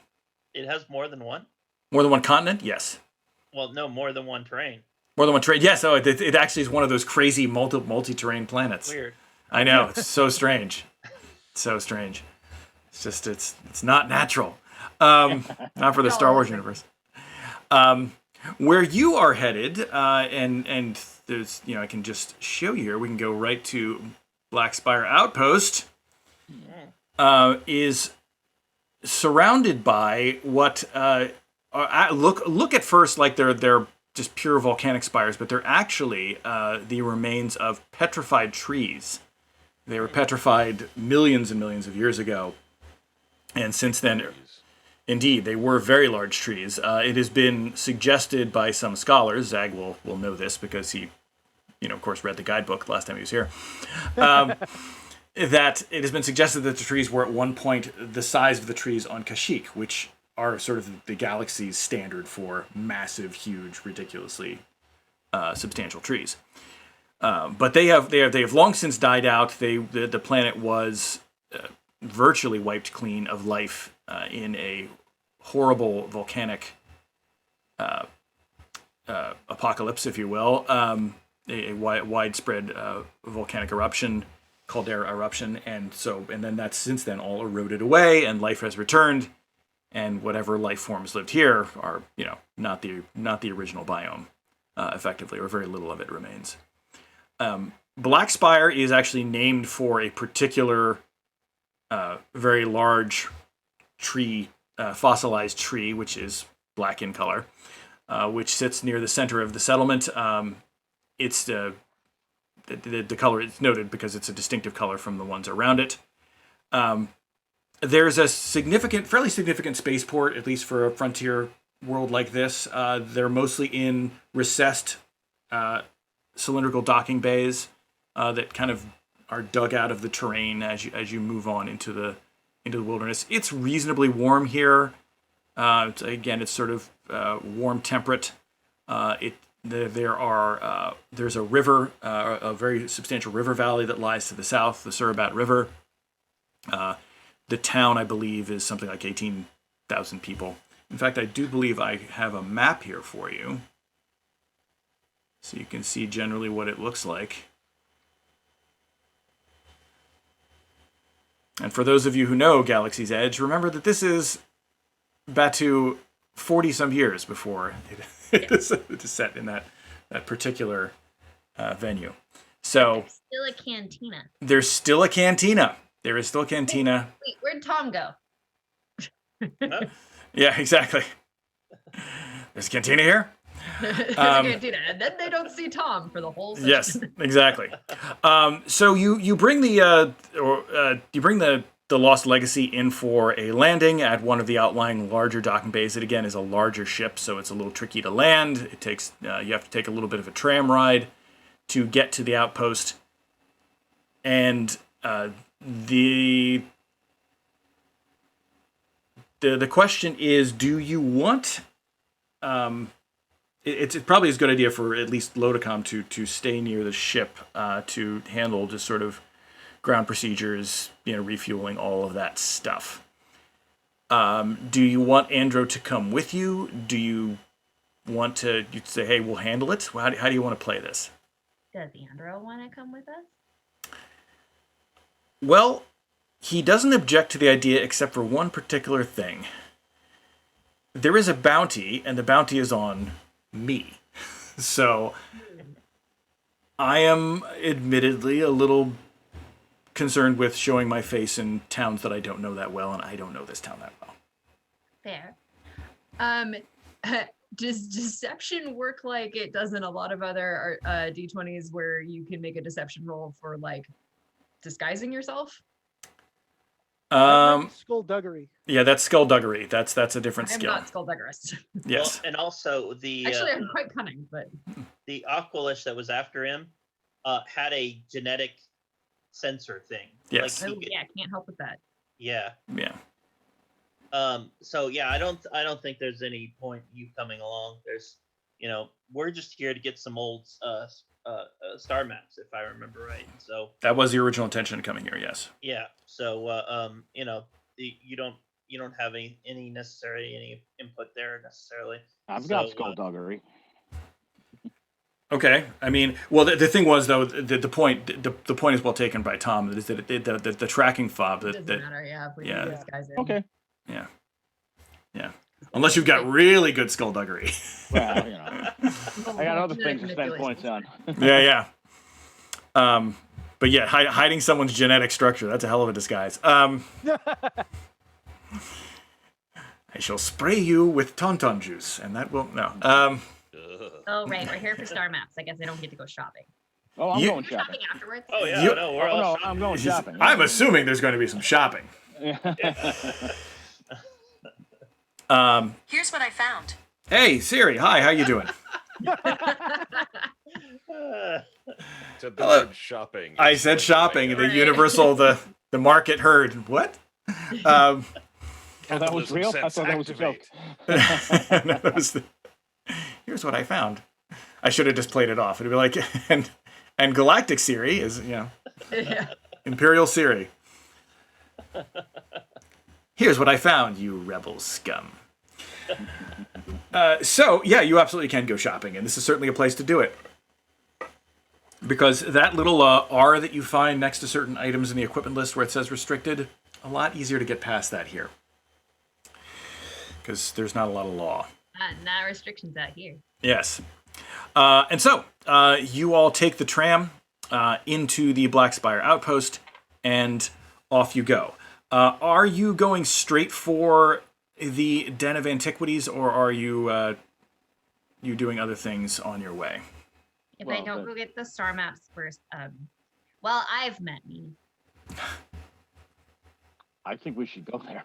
It has more than one. More than one continent? Yes. Well, no, more than one terrain. More than one terrain? Yes. Oh, it actually is one of those crazy multi-terrain planets. Weird. I know. It's so strange. So strange. It's just it's not natural. Not for the Star Wars universe. Where you are headed, and there's I can just show you here. We can go right to Black Spire Outpost. Is surrounded by what look at first like they're just pure volcanic spires, but they're actually the remains of petrified trees. They were petrified millions and millions of years ago, and since then, indeed, they were very large trees. It has been suggested by some scholars, Zag will know this because he, of course, read the guidebook last time he was here, that it has been suggested that the trees were at one point the size of the trees on Kashyyyk, which are sort of the galaxy's standard for massive, huge, ridiculously substantial trees. But they have long since died out. The planet was virtually wiped clean of life in a horrible volcanic apocalypse, if you will, a widespread volcanic eruption, caldera eruption, and then that's since then all eroded away, and life has returned. And whatever life forms lived here are, not the original biome, effectively, or very little of it remains. Black Spire is actually named for a particular very large tree, fossilized tree, which is black in color, which sits near the center of the settlement. It's the color is noted because it's a distinctive color from the ones around it. There's a fairly significant spaceport, at least for a frontier world like this. They're mostly in recessed cylindrical docking bays that kind of are dug out of the terrain as you move on into the wilderness. It's reasonably warm here. It's sort of warm temperate. There's a river, a very substantial river valley that lies to the south, the Surabat River. The town, I believe, is something like 18,000 people. In fact, I do believe I have a map here for you, so you can see generally what it looks like. And for those of you who know Galaxy's Edge, remember that this is Batuu 40-some years before it is set in that particular venue. So Still a cantina. there's still a cantina. There is still a cantina. Wait, where'd Tom go? Yeah, exactly. There's a cantina here. There's a cantina, and then they don't see Tom for the whole session. Yes, exactly. So you bring the Lost Legacy in for a landing at one of the outlying larger docking bays. It again is a larger ship, so it's a little tricky to land. It takes you have to take a little bit of a tram ride to get to the outpost, and the question is, do you want it's probably a good idea for at least Lodicom to stay near the ship to handle just sort of ground procedures, refueling, all of that stuff. Do you want Andro to come with you? Do you want to say, hey, we'll handle it? How do you want to play this? Does Andro want to come with us? Well, he doesn't object to the idea except for one particular thing. There is a bounty, and the bounty is on me. So I am admittedly a little concerned with showing my face in towns that I don't know that well, and I don't know this town that well. Fair. Does deception work like it does in a lot of other D20s where you can make a deception roll for like disguising yourself? Skullduggery. Yeah, that's skullduggery. That's a different I'm skill. not skullduggerist. Yes. Well, and also Actually, I'm quite cunning, but the Aqualish that was after him had a genetic sensor thing. Yes. Like oh yeah, can't help with that. Yeah. Yeah. So yeah, I don't think there's any point you coming along. There's, we're just here to get some old star maps, if I remember right. So That was the original intention of coming here. Yes. yeah. So you don't have any necessary input there necessarily. I've got So, skullduggery. Okay. I mean, well, the thing was though, the point is well taken by Tom. Is that the tracking fob It doesn't that matter, yeah. If we yeah. do disguise it. Okay. yeah. Unless you've got really good skullduggery. Well, I got other things to spend points on. Yeah. But yeah, hiding someone's genetic structure—that's a hell of a disguise. I shall spray you with tauntaun juice, and that will no. Oh, right. We're here for star maps. I guess I don't get to go shopping. Oh, I'm You- going shopping. Shopping afterwards? Oh yeah, You- no, we're Oh, all no, shopping. I'm going shopping. I'm assuming there's going to be some shopping. Here's what I found. Hey Siri, hi, how you doing? Said the Hello. word shopping. I said shopping. The universal, the market heard. What? Oh, that was real? I thought that was a joke. No, that was here's what I found. I should have just played it off. It'd be like, and Galactic Siri is, Yeah. Imperial Siri. Here's what I found, you rebel scum. So, yeah, you absolutely can go shopping, and this is certainly a place to do it. Because that little R that you find next to certain items in the equipment list where it says restricted, a lot easier to get past that here. Because there's not a lot of law. Not restrictions out here. Yes. And so, you all take the tram into the Blackspire outpost, and off you go. Are you going straight for the Den of Antiquities, or are you doing other things on your way? If Well, I don't but- go get the star maps first, well, I've met me. I think we should go there.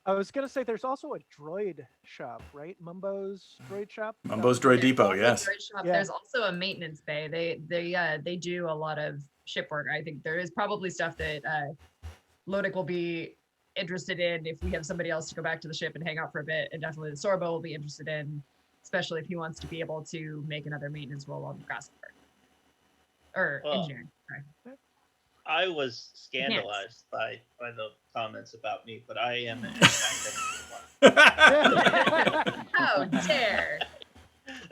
I was gonna say there's also a droid shop, right? Mumbo's droid shop. Mumbo's Droid Depot, yes. Droid shop. Yeah. There's also a maintenance bay. They do a lot of ship work. I think there is probably stuff that Lodic will be interested in if we have somebody else to go back to the ship and hang out for a bit, and definitely the Sorbo will be interested in, especially if he wants to be able to make another maintenance roll on the Grasshopper or Well, engineering. Sorry. I was scandalized by the comments about me, but I am an How dare!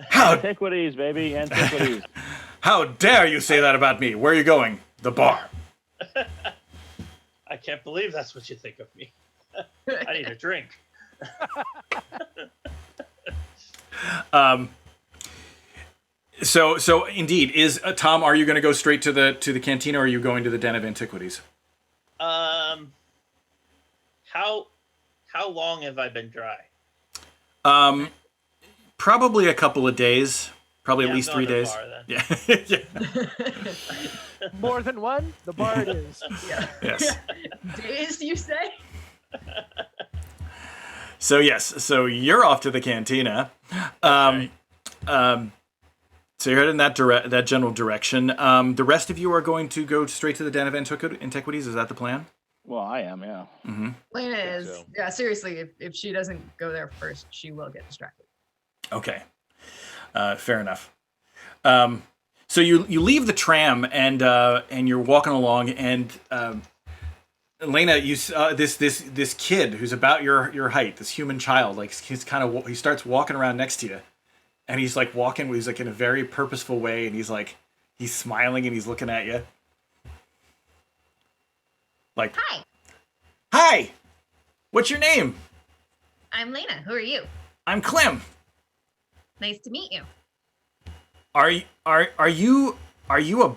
How Antiquities, baby. Antiquities. how dare you say that about me? Where are you going? The bar. I can't believe that's what you think of me. I need a drink. So indeed, is Tom? Are you going to go straight to the cantina, or are you going to the Den of Antiquities? How long have I been dry? Probably a couple of days. Probably Yeah, at least I'm 3 going to days. the bar, then. Yeah. More than one? The bar it is. Yeah. Yes. Days, you say? So yes. So you're off to the cantina. Okay. So you're headed in that general direction. The rest of you are going to go straight to the Den of Antiquities. Is that the plan? Well, I am, yeah. Mm-hmm. Lena think is, so. yeah, seriously, if she doesn't go there first, she will get distracted. Okay. Fair enough. So you leave the tram and you're walking along, and Elena, you this kid who's about your height, this human child, like he starts walking around next to you, and he's like walking, he's like in a very purposeful way, and he's smiling and he's looking at you. Like, hi, what's your name? I'm Lena. Who are you? I'm Clem. Nice to meet you. Are you a?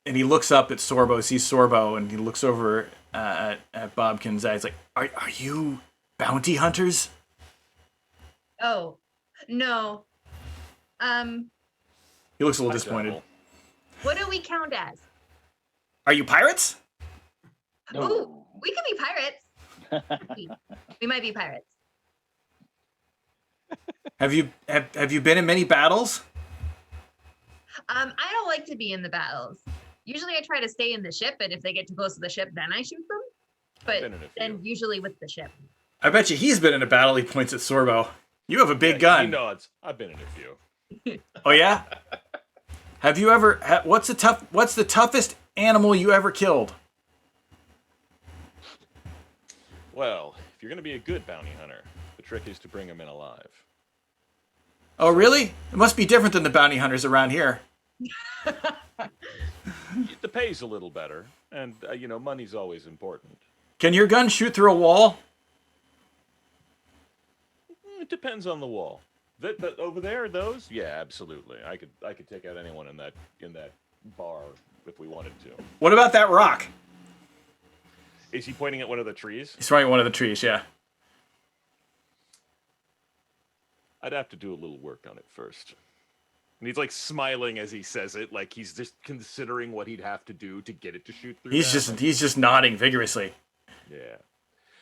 And he looks up at Sorbo, sees Sorbo, and he looks over at Bobkin's eyes, like, are you bounty hunters? Oh, no. He looks a little disappointed. What do we count as? Are you pirates? No. Ooh, we could be pirates. We might be pirates. Have you been in many battles? I don't like to be in the battles. Usually I try to stay in the ship, and if they get too close to the ship, then I shoot them. But Been in a few. then usually with the ship. I bet you he's been in a battle. He points at Sorbo. You have a big He gun. nods. I've been in a few. Oh yeah? Have you ever? What's the toughest animal you ever killed? Well, if you're going to be a good bounty hunter, the trick is to bring him in alive. Oh really? It must be different than the bounty hunters around here. The pay's a little better, and money's always important. Can your gun shoot through a wall? It depends on the wall. That over there, those? Yeah, absolutely. I could take out anyone in that bar if we wanted to. What about that rock? Is he pointing at one of the trees? He's pointing at one of the trees. Yeah. I'd have to do a little work on it first. And he's like smiling as he says it, like he's just considering what he'd have to do to get it to shoot through. He's just nodding vigorously. Yeah.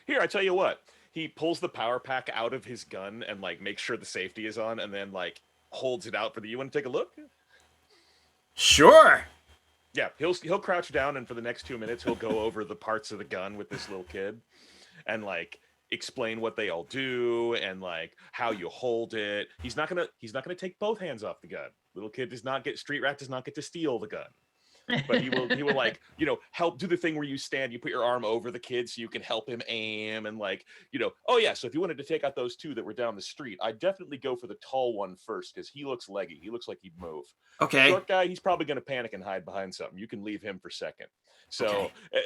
Here, I tell you what. He pulls the power pack out of his gun and like makes sure the safety is on, and then like holds it out for the. You want to take a look? Sure. Yeah, he'll crouch down, and for the next 2 minutes, he'll go over the parts of the gun with this little kid, and explain what they all do and like how you hold it. He's not gonna take both hands off the gun. Little kid street rat does not get to steal the gun. But he will help do the thing where you stand, you put your arm over the kid so you can help him aim, and oh yeah, so if you wanted to take out those two that were down the street, I'd definitely go for the tall one first because he looks leggy. He looks like he'd move. Okay. Short guy, he's probably going to panic and hide behind something. You can leave him for second. So Okay.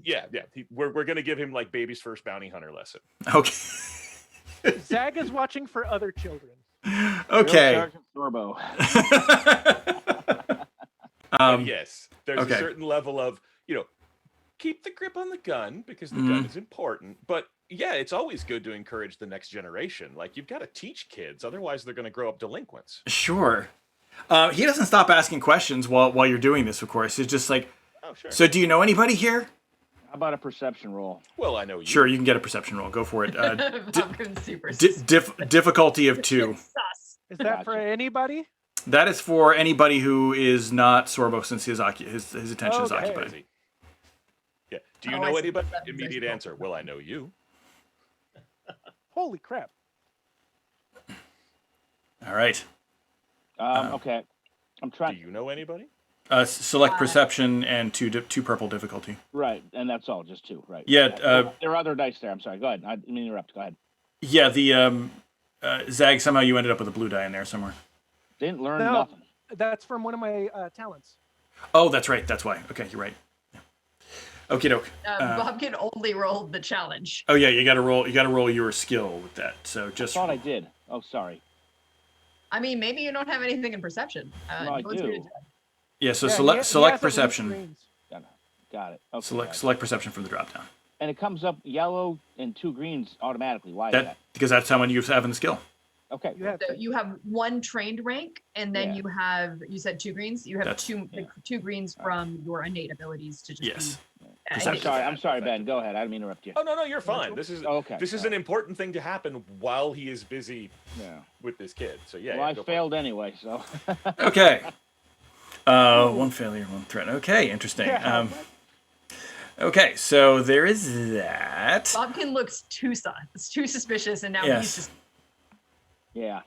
yeah, we're going to give him like baby's first bounty hunter lesson. Okay. Zag is watching for other children. Okay. Sergeant Sorbo. And yes, there's okay. a certain level of, keep the grip on the gun because the gun is important. But yeah, it's always good to encourage the next generation. Like, you've got to teach kids, otherwise they're going to grow up delinquents. Sure. He doesn't stop asking questions while you're doing this, of course. It's just like, Oh, sure. so do you know anybody here? How about a perception roll? Well, I know you. Sure, you can get a perception roll. Go for it. Bobkin's super Difficulty of 2. sus. Is that for anybody? That is for anybody who is not Sorbo, since his attention is Okay. occupied. Yeah. Do you Oh, know I see. anybody? That's Immediate nice. answer. Well, I know you. Holy crap. All right. Okay. I'm Do trying. you know anybody? Select perception and two purple difficulty. Right, and that's all, just 2, right? Yeah. There are other dice there. I'm sorry. Go ahead. I didn't mean to interrupt. Go ahead. Yeah. The Zag, somehow you ended up with a blue die in there somewhere. Didn't learn No. nothing. That's from one of my talents. Oh, that's right. That's why. Okay, you're right. Yeah. Okie doke. Bobkin only rolled the challenge. Oh yeah, you got to roll. You got to roll your skill with that. So just. Thought I did. Oh, sorry. I mean, maybe you don't have anything in perception. No, I go through do. it. Yeah. So Yeah, select he select has at least perception. greens. Got it. Okay. Select perception from the drop down. And it comes up yellow and 2 greens automatically. Why is that? Because that's how many you have in the skill. Okay. You have So you have 1 trained rank, and then Yeah. you said 2 greens. You have That's- two greens from your innate abilities to just Yes. be. I'm sorry, Ben. Go ahead. I didn't mean to interrupt you. Oh no, you're fine. This is Okay. This is an important thing to happen while he is busy Yeah. with this kid. So yeah. Well, I go for it. failed anyway, so. Okay. One failure, 1 threat. Okay, interesting. Yeah. Okay, so there is that. Bobkin looks too suspicious, and now Yes. he's just Yeah.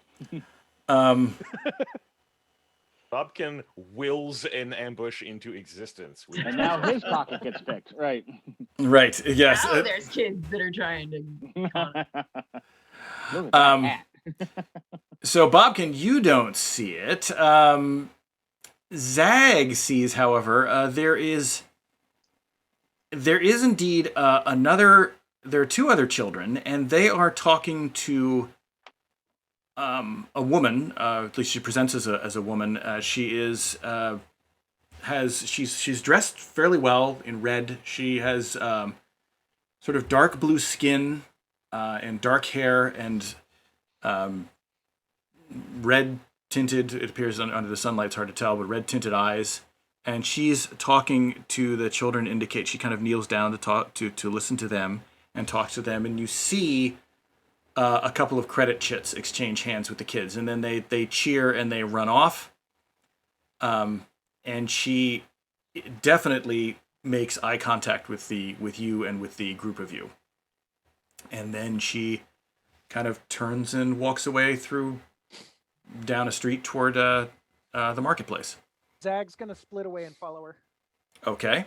Bobkin wills an ambush into existence. And now his pocket gets picked. Right. Right. Yes. Now there's kids that are trying to. con it. Look at that hat. So, Bobkin, you don't see it. Zag sees, however, there is indeed another. There are two other children, and they are talking to a woman. At least she presents as a woman. She is she's dressed fairly well in red. She has sort of dark blue skin and dark hair and red tinted. It appears under the sunlight. It's hard to tell, but red tinted eyes. And she's talking to the children. Indicate she kind of kneels down to talk to listen to them and talk to them. And you see a couple of credit chits exchange hands with the kids, and then they cheer and they run off. And she definitely makes eye contact with you and with the group of you. And then she kind of turns and walks away down a street toward the marketplace. Zag's gonna split away and follow her. Okay.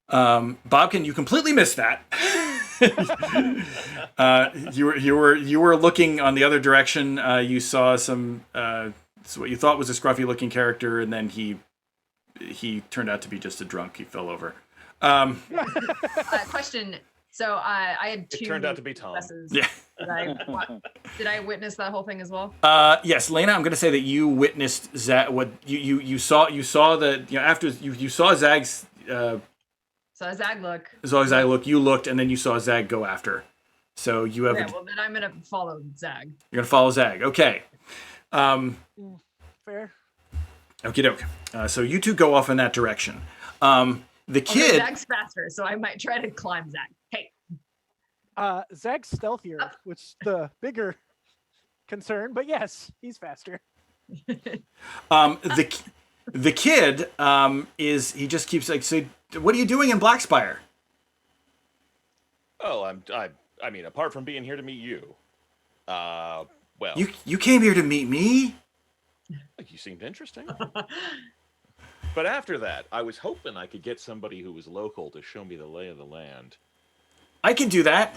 Bobkin, you completely missed that. You were looking on the other direction. You saw what you thought was a scruffy looking character, and then he turned out to be just a drunk. He fell over. Question. So I had two. It turned out to be Tom. Successes. Yeah. Did I witness that whole thing as well? Yes, Lena. I'm going to say that you witnessed Zag. What you saw that after you saw Zag's. So Zag look. As long as I look, you looked, and then you saw Zag go after. So you have. Okay, well then I'm gonna follow Zag. You're gonna follow Zag. Okay. Fair. Okie doke. So you two go off in that direction. The kid. Zag's faster, so I might try to climb Zag. Hey. Zag's stealthier, which is the bigger concern, but yes, he's faster. The kid he just keeps like, so what are you doing in Blackspire? Oh, I mean, apart from being here to meet you, well, you came here to meet me. you seemed interesting. But after that, I was hoping I could get somebody who was local to show me the lay of the land. I can do that.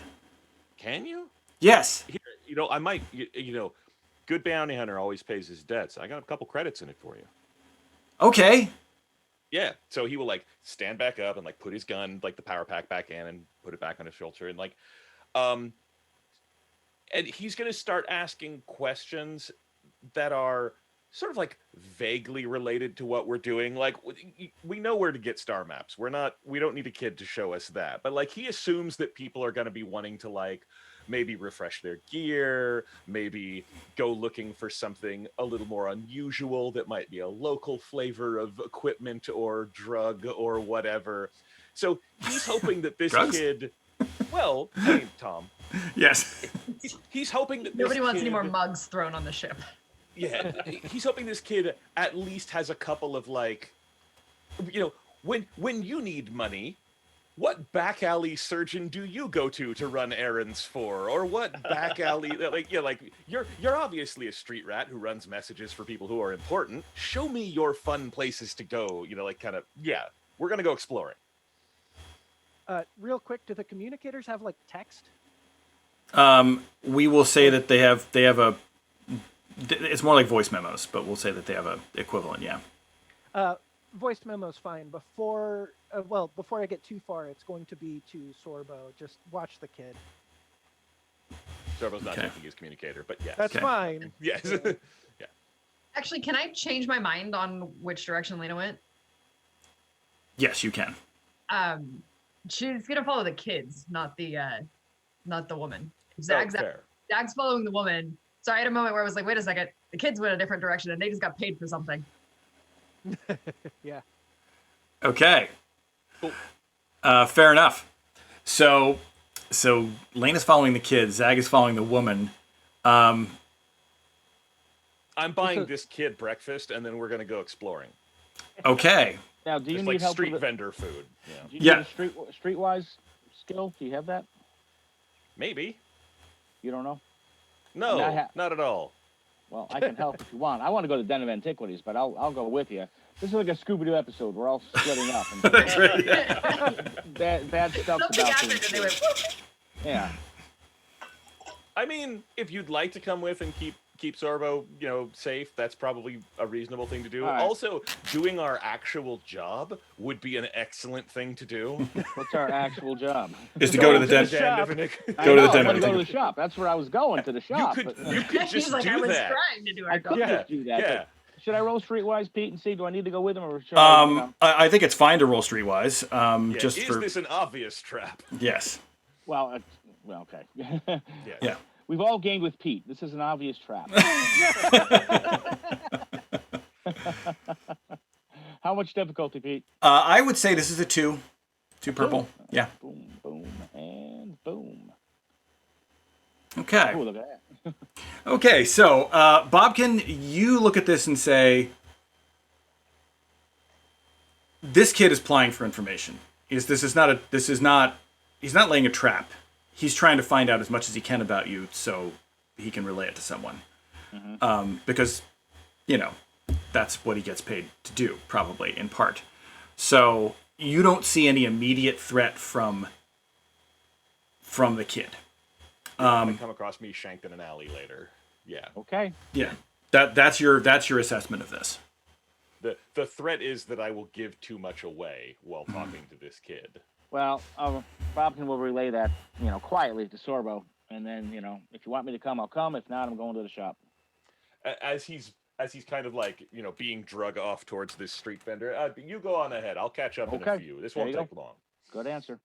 Can you? Yes. Here, I might. Good bounty hunter always pays his debts. I got a couple credits in it for you. Okay. Yeah, so he will like stand back up and like put his gun, like the power pack, back in and put it back on his shoulder, and like, and he's gonna start asking questions that are sort of like vaguely related to what we're doing. Like, we know where to get star maps. We don't need a kid to show us that, but like he assumes that people are gonna be wanting to like maybe refresh their gear, maybe go looking for something a little more unusual that might be a local flavor of equipment or drug or whatever. So he's hoping that this kid, well, I mean, Tom. Yes. He's hoping that Nobody wants any more mugs thrown on the ship. Yeah, he's hoping this kid at least has a couple of like, when you need money, what back alley surgeon do you go to run errands for? Or what back alley, you're obviously a street rat who runs messages for people who are important. Show me your fun places to go, we're going to go exploring. Real quick, do the communicators have like text? We will say that they have it's more like voice memos, but we'll say that they have a equivalent, yeah. Voice memo's fine. Before I get too far, it's going to be to Sorbo. Just watch the kid. Sorbo's not taking his communicator, but yes. That's fine. Yes. Yeah. Actually, can I change my mind on which direction Lena went? Yes, you can. She's gonna follow the kids, not the woman. Zag's following the woman. So I had a moment where I was like, wait a second, the kids went a different direction and they just got paid for something. Yeah. Okay. Cool. Fair enough. So Lena's following the kids. Zag is following the woman. I'm buying this kid breakfast, and then we're going to go exploring. Okay. Now, do you Just need like help street with vendor food? Do you need a streetwise skill? Do you have that? Maybe. You don't know? No, not at all. Well, I can help if you want. I want to go to Den of Antiquities, but I'll go with you. This is like a Scooby-Doo episode. We're all splitting up. And That's right. Yeah. bad stuff's Something about happened to and they went, "Whoop." Yeah. I mean, if you'd like to come with and keep Sorbo, safe, that's probably a reasonable thing to do. All right. Also, doing our actual job would be an excellent thing to do. What's our actual job? Is to go to the den. shop. Go Go to the I Den want of to go to the Antiquities. shop. That's where I was going, to the shop. You could He's just like, I do was that. trying to do I our could job. just do that. Yeah. but Should I roll streetwise, Pete, and see? Do I need to go with him, or should I? I think it's fine to roll streetwise. Yeah, Just is for this an obvious trap? yes. Well, okay. Yeah. We've all gained with Pete. This is an obvious trap. How much difficulty, Pete? I would say this is a 2. 2 purple. Yeah. Boom, boom, and boom. Okay. Oh, look at that. Okay. So, Bobkin, you look at this and say, "This kid is plying for information. He's not laying a trap. He's trying to find out as much as he can about you so he can relay it to someone. Because, that's what he gets paid to do, probably, in part. So you don't see any immediate threat from the kid. Might come across me shanked in an alley later. Yeah. Okay. Yeah. That's your assessment of this. The threat is that I will give too much away while talking to this kid. Well, Bobkin will relay that, quietly to Sorbo, and then, if you want me to come, I'll come. If not, I'm going to the shop. As he's kind of like, being drug off towards this street vendor, you go on ahead. I'll catch up in a Okay. few. This There won't you take long. Good answer.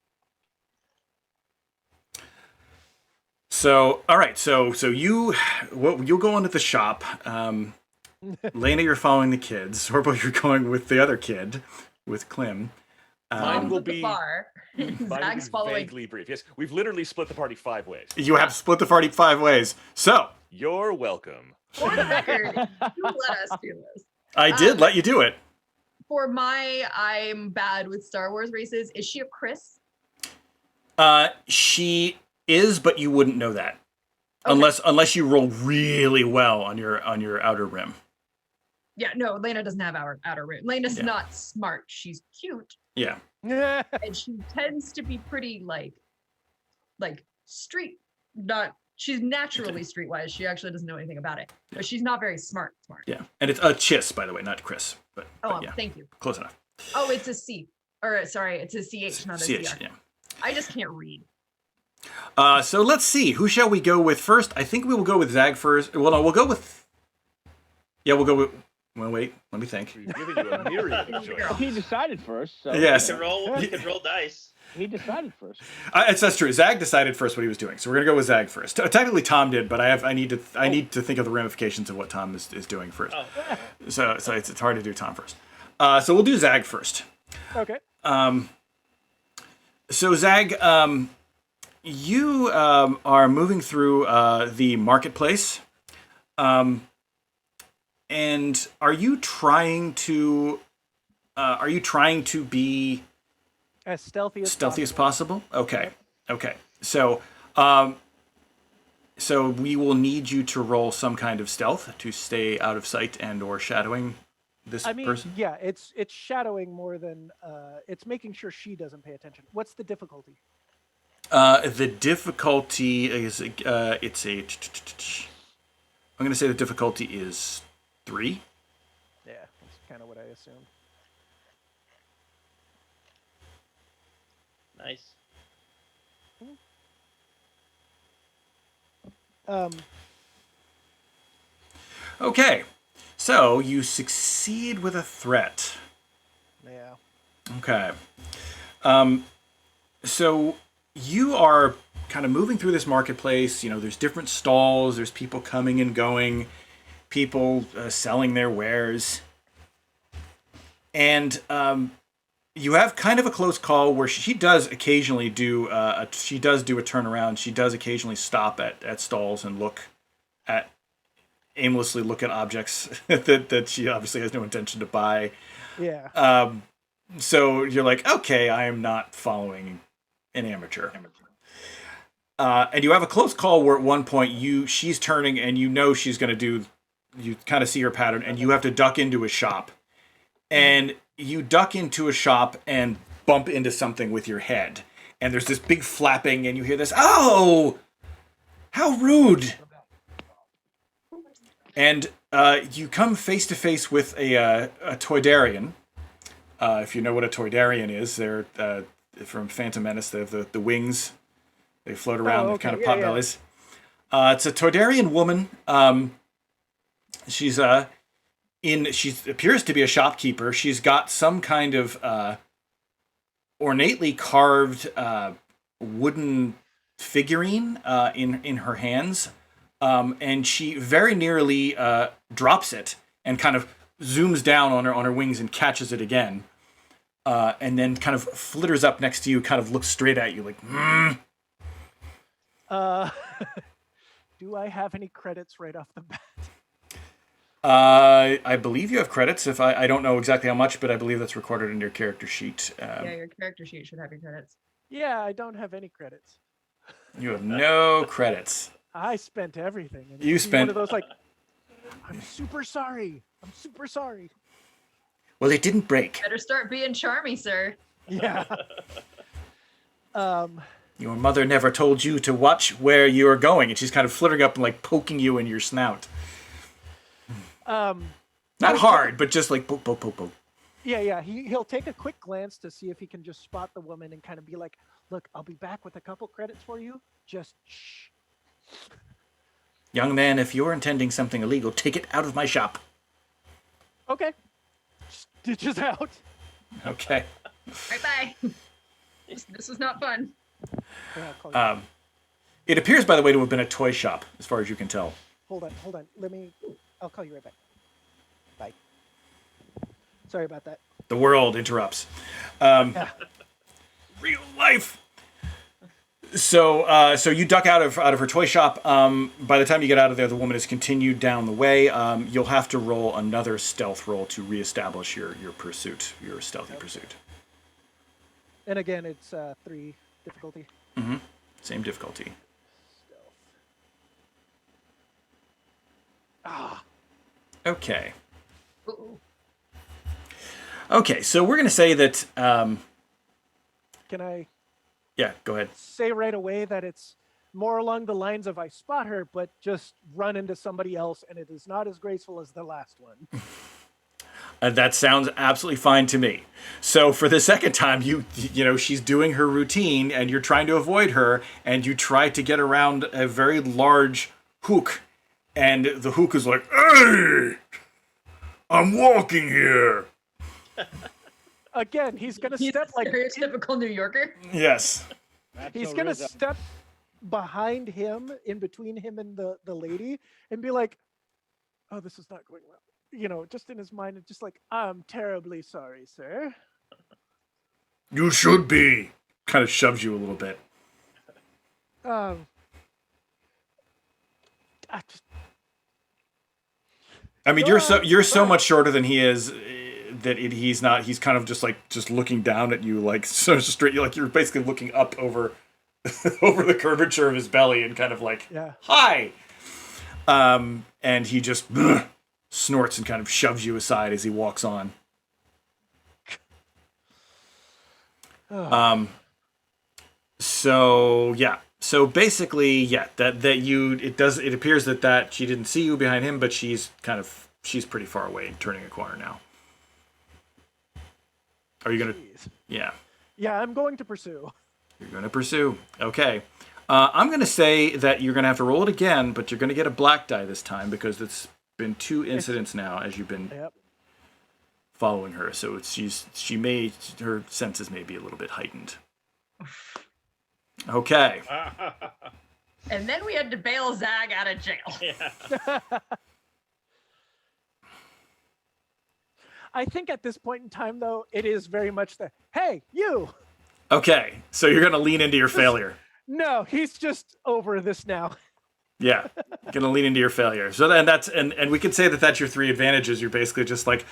So, all right. So you'll go into the shop. Lena, you're following the kids. Sorbo, you're going with the other kid, with Clem. Mine will At the be bar. mine will Zag's be following. vaguely brief. Yes, we've literally split the party 5 ways. You have to split the party 5 ways. So You're welcome. For the record, you let us do this. I did let you do it. For I'm bad with Star Wars races. Is she a Chris? She is, but you wouldn't know that Okay. unless you roll really well on your outer rim. Yeah, no, Lena doesn't have our outer rim. Lena's Yeah. not smart. She's cute, Yeah. and she tends to be pretty like street. She's naturally streetwise. She actually doesn't know anything about it, but she's not very smart. Yeah. And it's a Chiss, by the way, not Chris. But yeah, Thank you. close enough. Oh, it's a C. Or sorry, it's a CH, not a CH, CR. yeah. I just can't read. So let's see. Who shall we go with first? I think we will go with Zag first. Well, no, we'll go with. Yeah, we'll go with. Well, wait. Let me think. We've given you a myriad of choices. He decided first. So Yes. We could roll dice. He decided first. That's true. Zag decided first what he was doing, so we're gonna go with Zag first. Technically, Tom did, but I need to think of the ramifications of what Tom is doing first. Oh. So it's hard to do Tom first. So we'll do Zag first. Okay. So Zag, you are moving through the marketplace, and are you trying to be As stealthy as possible? Okay. So we will need you to roll some kind of stealth to stay out of sight and or shadowing this person. Yeah, it's shadowing more than it's making sure she doesn't pay attention. What's the difficulty? The difficulty is I'm going to say the difficulty is 3. Yeah, that's kind of what I assumed. Nice. Okay. So you succeed with a threat. Yeah. Okay. So you are kind of moving through this marketplace. There's different stalls. There's people coming and going, people selling their wares. And you have kind of a close call where she does occasionally do a turnaround. She does occasionally stop at stalls and aimlessly look at objects that she obviously has no intention to buy. Yeah. So you're like, okay, I am not following an amateur. And you have a close call where at one point she's turning and she's going to do you kind of see her pattern, and you have to duck into a shop. And you duck into a shop and bump into something with your head. And there's this big flapping, and you hear this, "Oh! How rude!" And you come face to face with a Toydarian. If you know what a Toydarian is, they're from Phantom Menace. They have the wings. They float around. They've kind of pot bellies. It's a Toydarian woman. She appears to be a shopkeeper. She's got some kind of ornately carved wooden figurine in her hands, and she very nearly drops it and kind of zooms down on her wings and catches it again, and then kind of flitters up next to you, kind of looks straight at you like, Do I have any credits right off the bat? I believe you have credits. If I don't know exactly how much, but I believe that's recorded in your character sheet. Yeah, your character sheet should have your credits. Yeah, I don't have any credits. You have no credits. I spent everything. And You it's spent- one of those like, I'm super sorry. I'm super sorry. Well, it didn't break. Better start being charmy, sir. Yeah. Your mother never told you to watch where you are going, and she's kind of flittering up and like poking you in your snout. Not hard, but just like poke, poke, poke, poke. Yeah. He'll take a quick glance to see if he can just spot the woman and kind of be like, "Look, I'll be back with a couple credits for you. Just shh." Young man, if you're intending something illegal, take it out of my shop. Okay. Stitches out. Okay. Bye. This is not fun. Yeah, I'll call you. It appears, by the way, to have been a toy shop, as far as you can tell. Hold on. I'll call you right back. Bye. Sorry about that. The world interrupts. Real life. So you duck out of her toy shop. By the time you get out of there, the woman has continued down the way. You'll have to roll another stealth roll to reestablish your pursuit, your stealthy pursuit. And again, it's 3 difficulty. Mm-hmm. Same difficulty. Stealth. Ah. Okay. Ooh. Okay, so we're going to say that... Can I yeah, go ahead. say right away that it's more along the lines of I spot her, but just run into somebody else, and it is not as graceful as the last one. That sounds absolutely fine to me. So for the second time, you know, she's doing her routine, and you're trying to avoid her, and you try to get around a very large hook, and the hook is like, "Hey, I'm walking here." Again, he's gonna He's step a like stereotypical New Yorker. Yes. he's so gonna rude, though. step behind him, in between him and the lady, and be like, "Oh, this is not going well." You know, just in his mind, it's just like, "I'm terribly sorry, sir." You should be. Kind of shoves you a little bit. I mean, you're so much shorter than he is that he's not. He's kind of just looking down at you, like so straight. Like you're basically looking up over over the curvature of his belly and kind of like, Yeah. "Hi." And he just snorts and kind of shoves you aside as he walks on. So yeah. So basically, yeah, it appears that she didn't see you behind him, but she's pretty far away and turning a corner now. Are you gonna? Jeez. Yeah. Yeah, I'm going to pursue. You're gonna pursue. Okay. I'm gonna say that you're gonna have to roll it again, but you're gonna get a black die this time because it's been 2 incidents now as you've been Yep. following her. So her senses may be a little bit heightened. Okay. And then we had to bail Zag out of jail. Yeah. I think at this point in time, though, it is very much the, "Hey, you!" Okay. So you're gonna lean into your failure. No, he's just over this now. Yeah, gonna lean into your failure. So then and we could say that that's your 3 advantages. You're basically just like,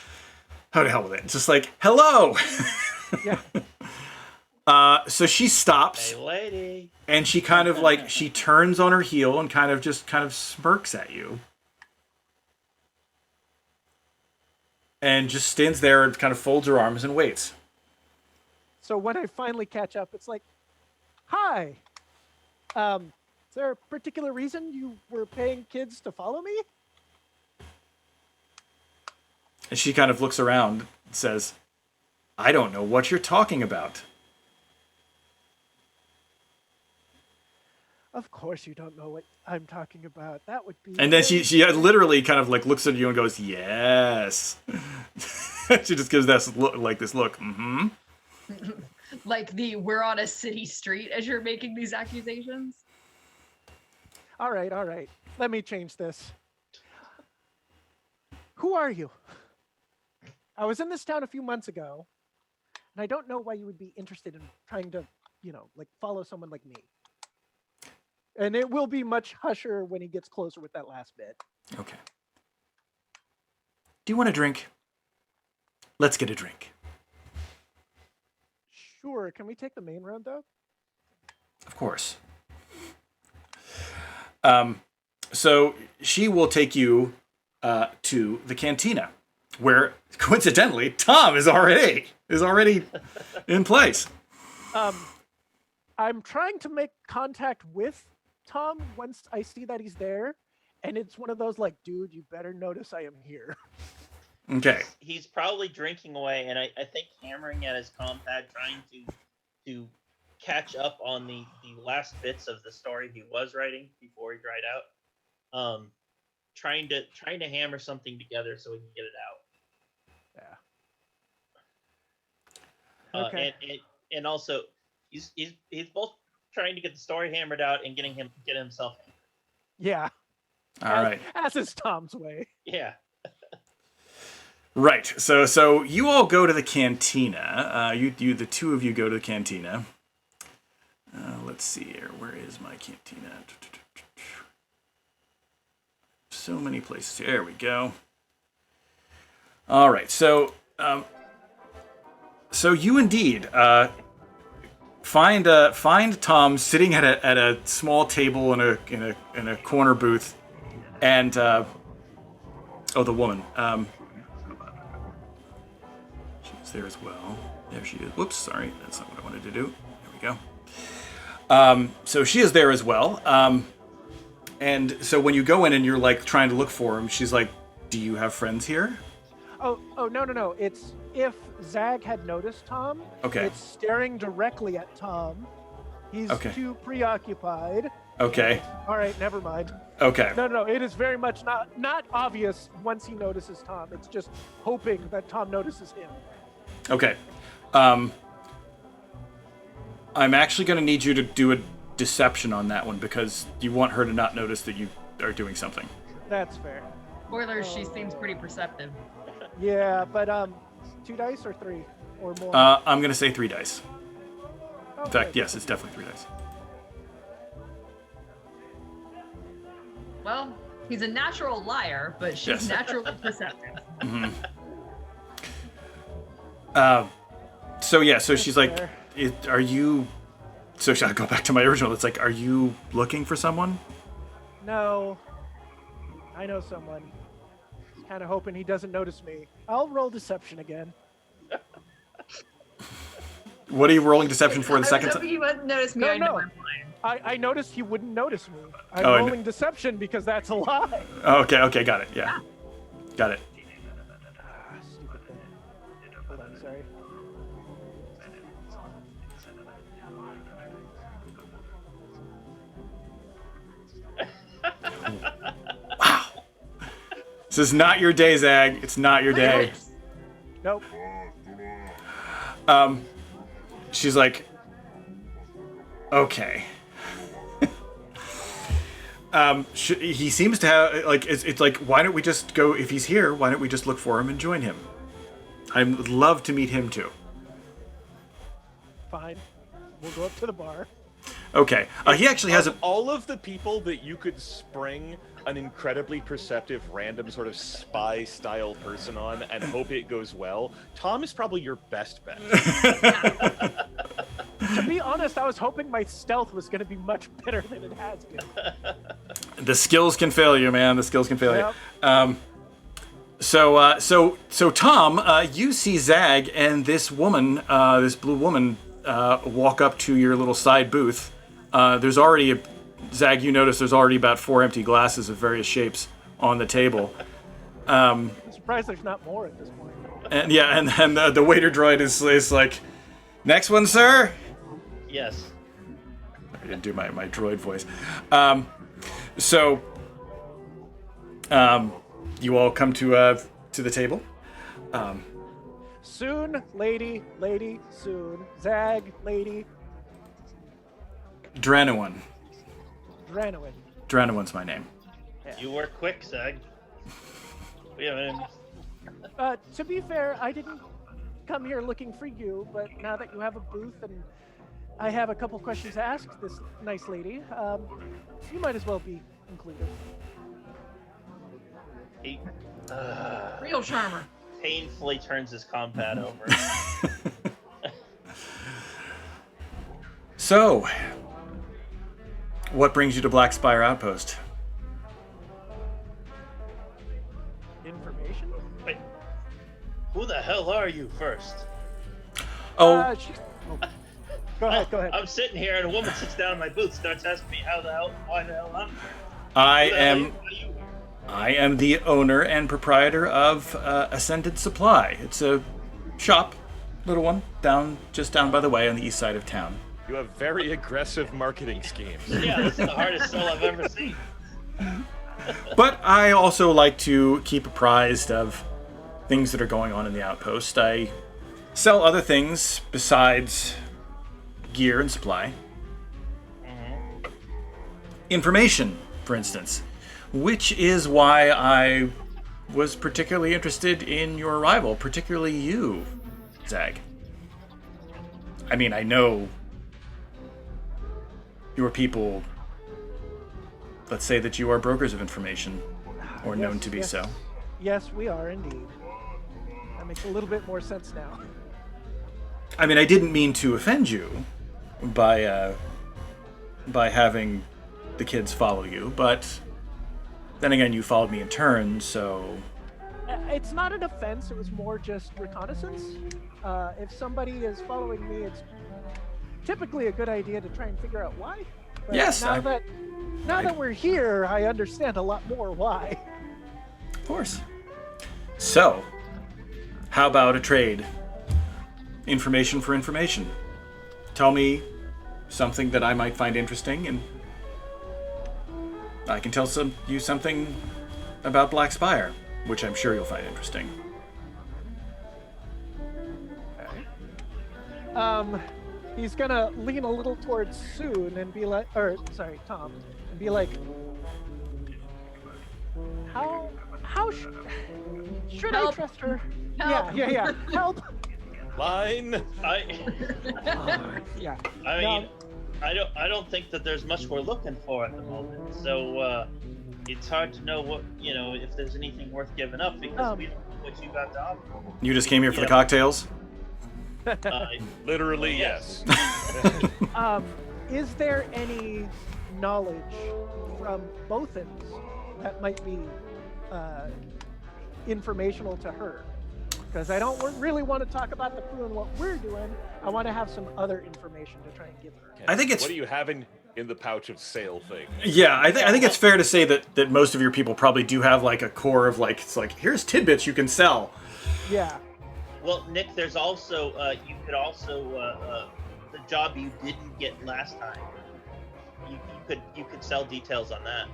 how the hell with it? It's just like, hello. Yeah. So she stops Hey, lady. and she kind of like she turns on her heel and kind of smirks at you. and just stands there and kind of folds her arms and waits. So when I finally catch up, it's like, hi. Is there a particular reason you were paying kids to follow me? And she kind of looks around and says, I don't know what you're talking about. Of course you don't know what I'm talking about. That would be... And then she literally kind of like looks at you and goes, yes. She just gives this look, mm-hmm. Like we're on a city street as you're making these accusations. All right. Let me change this. Who are you? I was in this town a few months ago, and I don't know why you would be interested in trying to, follow someone like me. And it will be much husher when he gets closer with that last bit. Okay. Do you want a drink? Let's get a drink. Sure. Can we take the main road, though? Of course. So she will take you to the cantina, where coincidentally Tom is already in place. I'm trying to make contact with Tom once I see that he's there, and it's one of those like, dude, you better notice I am here. Okay. He's probably drinking away, and I think hammering at his compad, trying to catch up on the last bits of the story he was writing before he dried out. Trying to hammer something together so he can get it out. Yeah. Okay. And also he's both trying to get the story hammered out and get himself hammered. Yeah. All right. As is Tom's way. Yeah. Right. So you all go to the cantina. You the two of you go to the cantina. Let's see here. Where is my cantina? So many places. There we go. All right. So you indeed find Tom sitting at a small table in a corner booth, and the woman. She's there as well. There she is. Whoops, sorry, that's not what I wanted to do. There we go. So she is there as well. And so when you go in and you're like trying to look for him, she's like, "Do you have friends here?" Oh no. It's if Zag had noticed Tom. Okay. It's staring directly at Tom. He's too preoccupied. Okay. All right, never mind. Okay. No. It is very much not obvious once he notices Tom. It's just hoping that Tom notices him. Okay. I'm actually going to need you to do a deception on that one because you want her to not notice that you are doing something. That's fair. Spoilers, she seems pretty perceptive. Yeah, but 2 dice or 3 or more? I'm going to say 3 dice. Okay. In fact, yes, it's definitely 3 dice. Well, he's a natural liar, but she's Yes. naturally perceptive. Mm-hmm. So she's like, are you... So should I go back to my original? It's like, are you looking for someone? No. I know someone. Kind of hoping he doesn't notice me. I'll roll deception again. What are you rolling deception for the I second was time? hoping he wouldn't notice me. No, I know no. I'm lying. I noticed he wouldn't notice me. I'm Oh, rolling deception because that's a lie. Okay, got it. Yeah. Got it. Stupid thing. Hold on, sorry. Wow. This is not your day, Zag. It's not your day. Nope. She's like, okay. He seems to have, like, it's like, why don't we just go, if he's here, why don't we just look for him and join him? I would love to meet him too. Fine. We'll go up to the bar. Okay. He actually has a... All of the people that you could spring an incredibly perceptive, random sort of spy-style person on and hope it goes well, Tom is probably your best bet. To be honest, I was hoping my stealth was going to be much better than it has been. The skills can fail you, man. The skills can fail Yep. you. So Tom, you see Zag and this woman, this blue woman, walk up to your little side booth. There's already Zag. You notice there's already about 4 empty glasses of various shapes on the table. I'm surprised there's not more at this point. And yeah, and then the waiter droid is like, "Next one, sir." Yes. I didn't do my droid voice. You all come to the table. Soon, lady, soon. Zag, lady. Dranowin. Dranowin. Dranowin's my name. You were quick, Zag. We haven't. To be fair, I didn't come here looking for you, but now that you have a booth and I have a couple questions to ask this nice lady, you might as well be included. He Real charmer. painfully turns his compad over. So, what brings you to Black Spire Outpost? Information? Wait, who the hell are you first? Oh, Oh. Go ahead. I'm sitting here and a woman sits down in my booth, starts asking me why the hell I'm here. I Who the hell am. are you here? I am the owner and proprietor of Ascended Supply. It's a shop, little one, just down by the way on the east side of town. You have very aggressive marketing schemes. Yeah, this is the hardest sell I've ever seen. But I also like to keep apprised of things that are going on in the outpost. I sell other things besides gear and supply. Information, for instance, which is why I was particularly interested in your arrival, particularly you, Zag. I mean, I know your people, let's say that you are brokers of information, or known to be so. Yes, we are indeed. That makes a little bit more sense now. I mean, I didn't mean to offend you by having the kids follow you, but then again, you followed me in turn, so... It's not an offense, it was more just reconnaissance. If somebody is following me, it's typically a good idea to try and figure out why. But Yes, Now that we're here, I understand a lot more why. Of course. So, how about a trade? Information for information. Tell me something that I might find interesting, and I can tell you something about Black Spire, which I'm sure you'll find interesting. He's gonna lean a little towards Soon and be like, Tom, and be like, how should I Help. trust her? Help. Yeah, help. Line. Yeah. I No. mean, I don't think that there's much we're looking for at the moment. So it's hard to know what if there's anything worth giving up because we don't know what you got to offer. You just came here for the Yeah. cocktails? Literally, yes. Is there any knowledge from both ends that might be informational to her? Because I don't really want to talk about the crew and what we're doing. I want to have some other information to try and give her. I think it's... What do you have in the pouch of sale thing? Yeah, I think it's fair to say that most of your people probably do have like a core of it's like, here's tidbits you can sell. Yeah. Well, Nick, there's also you could also the job you didn't get last time. You could sell details on that.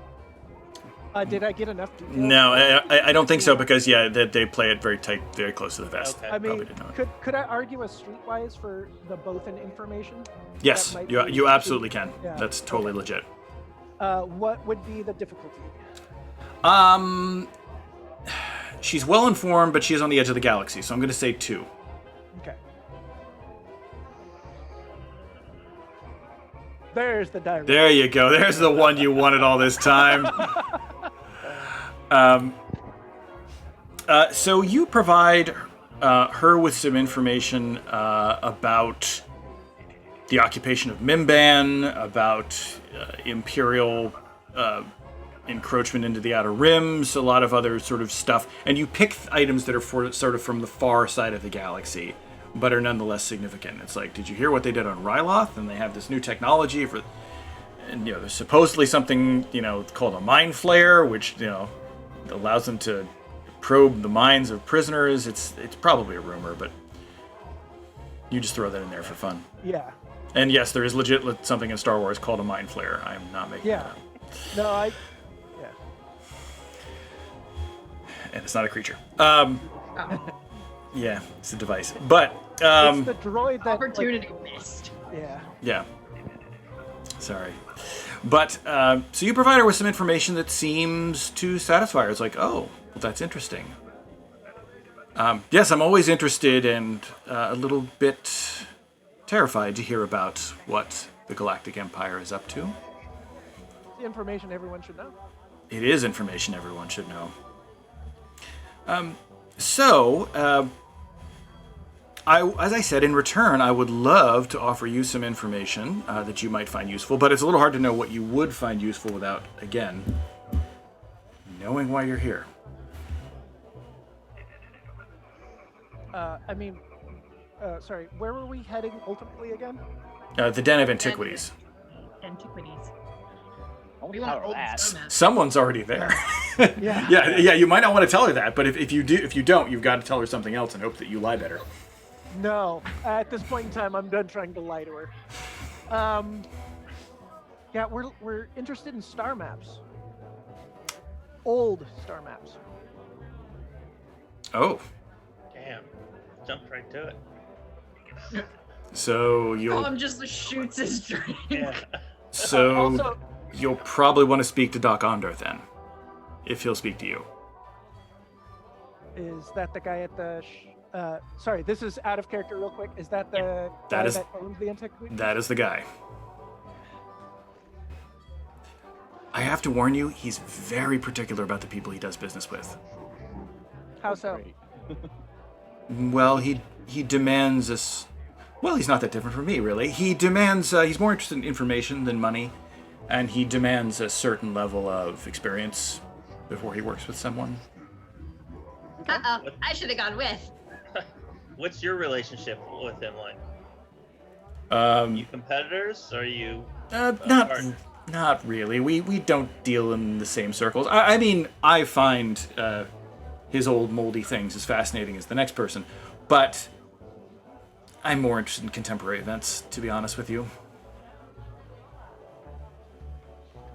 Did I get enough details? No, I don't think so because they play it very tight, very close to the vest. Okay. I mean, Probably did not. could I argue a streetwise for the both in information? Yes, That might you be- absolutely can. Yeah. That's totally legit. What would be the difficulty? She's well informed, but she is on the edge of the galaxy, so I'm going to say 2. Okay. There's the diary. There you go. There's the one you wanted all this time. So you provide her with some information about the occupation of Mimban, about Imperial encroachment into the outer rims, a lot of other sort of stuff, and you pick items that are sort of from the far side of the galaxy, but are nonetheless significant. It's like, did you hear what they did on Ryloth? And they have this new technology for, and there's supposedly something called a mind flare, which allows them to probe the minds of prisoners. It's probably a rumor, but you just throw that in there for fun. Yeah. And yes, there is legit something in Star Wars called a mind flare. I'm not making that up. No, And it's not a creature. Oh, Yeah, it's a device. But it's the droid that opportunity missed. yeah. Sorry. But so you provide her with some information that seems to satisfy her. It's like, oh, well, that's interesting. Yes, I'm always interested and a little bit terrified to hear about what the Galactic Empire is up to. the information everyone should know. It is information everyone should know. So, as I said, in return, I would love to offer you some information that you might find useful, but it's a little hard to know what you would find useful without, again, knowing why you're here. Sorry, where were we heading ultimately again? The Den of Antiquities. Antiquities. Don't We tell want her old that. stone maps. Someone's already there. Yeah. yeah. You might not want to tell her that, but if you don't, you've got to tell her something else and hope that you lie better. No, at this point in time, I'm done trying to lie to her. Yeah, we're interested in star maps. Old star maps. Oh, Damn. Jumped right to it. so you'll Tom just shoots his drink. Yeah. Also, you'll probably want to speak to Dok Ondar then, if he'll speak to you. is that the guy at the? Sorry, this is out of character, real quick. Is that the guy is- that owns the antiquities? That is the guy. I have to warn you, he's very particular about the people he does business with. How so? Great. Well, he demands us. Well, he's not that different from me, really. He demands. He's more interested in information than money, and he demands a certain level of experience before he works with someone. Uh-oh, I should have gone with. What's your relationship with him like? You competitors? Or are you partners? Not really. We don't deal in the same circles. I mean, I find his old moldy things as fascinating as the next person, but I'm more interested in contemporary events, to be honest with you.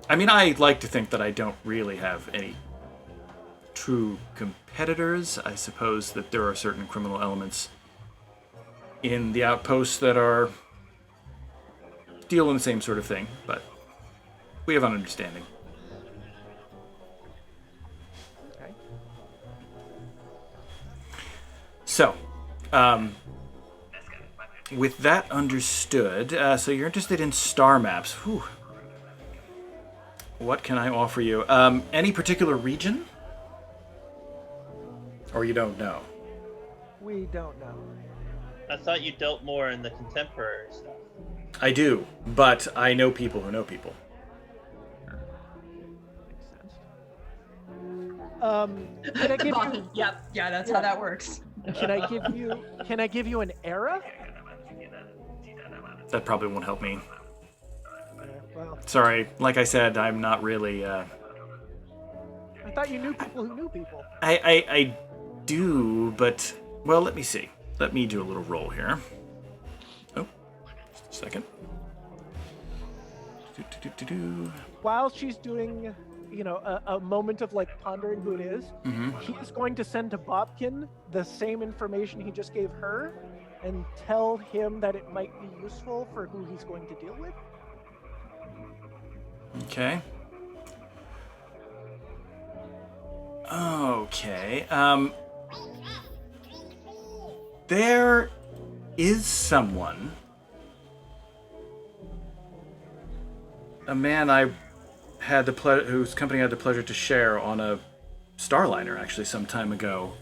I mean, I like to think that I don't really have any true competitors. I suppose that there are certain criminal elements in the outposts that are deal in the same sort of thing, but we have an understanding. Okay. So, with that understood, so you're interested in star maps. Whew. What can I offer you? Any particular region? Or you don't know? We don't know. I thought you dealt more in the contemporary stuff. I do, but I know people who know people. Makes sense. Can I give you? Yep, yeah, that's how that works. Can I give you an era? That probably won't help me. Well, Sorry, like I said, I'm not really. I thought you knew people who knew people. I do, but well, let me see. Let me do a little roll here. Oh, just a second. While she's doing, a moment of like pondering who it is, he is going to send to Bobkin the same information he just gave her, and tell him that it might be useful for who he's going to deal with. Okay. Okay. There is someone. A man I had the whose company I had the pleasure to share on a Starliner actually some time ago.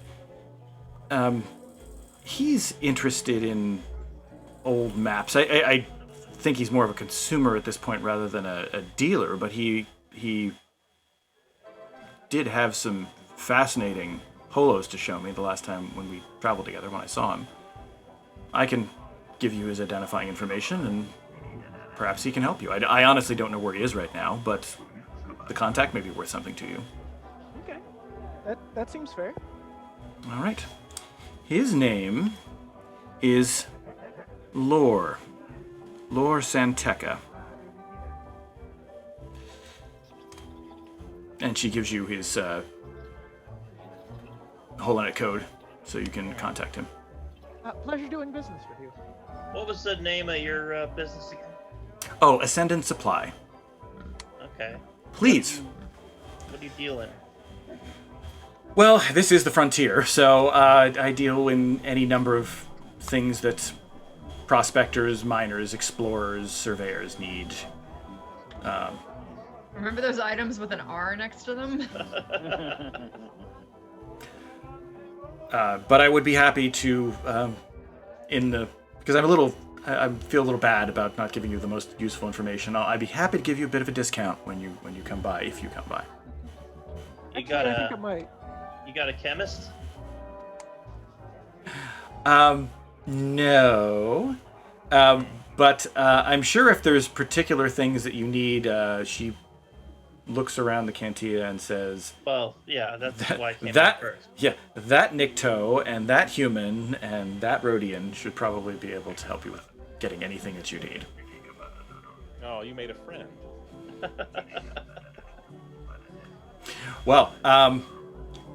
He's interested in old maps. I think he's more of a consumer at this point rather than a dealer, but he did have some fascinating holos to show me the last time when we traveled together, when I saw him. I can give you his identifying information, and perhaps he can help you. I honestly don't know where he is right now, but the contact may be worth something to you. Okay, that seems fair. All right. His name is Lore Santeca. And she gives you his holonet code so you can contact him. Pleasure doing business with you. What was the name of your business again? Oh, Ascendant Supply. Okay. Please. What do you deal in? Well, this is the frontier, so I deal in any number of things that prospectors, miners, explorers, surveyors need. Remember those items with an R next to them? But I would be happy to, because I feel a little bad about not giving you the most useful information. I'd be happy to give you a bit of a discount when you come by, if you come by. You Actually, got I think I might. You got a chemist? No. But I'm sure if there's particular things that you need, she looks around the cantina and says, Well, yeah, that's why I came back first. Yeah, that Nikto and that human and that Rhodian should probably be able to help you with getting anything that you need. Oh, you made a friend. Well,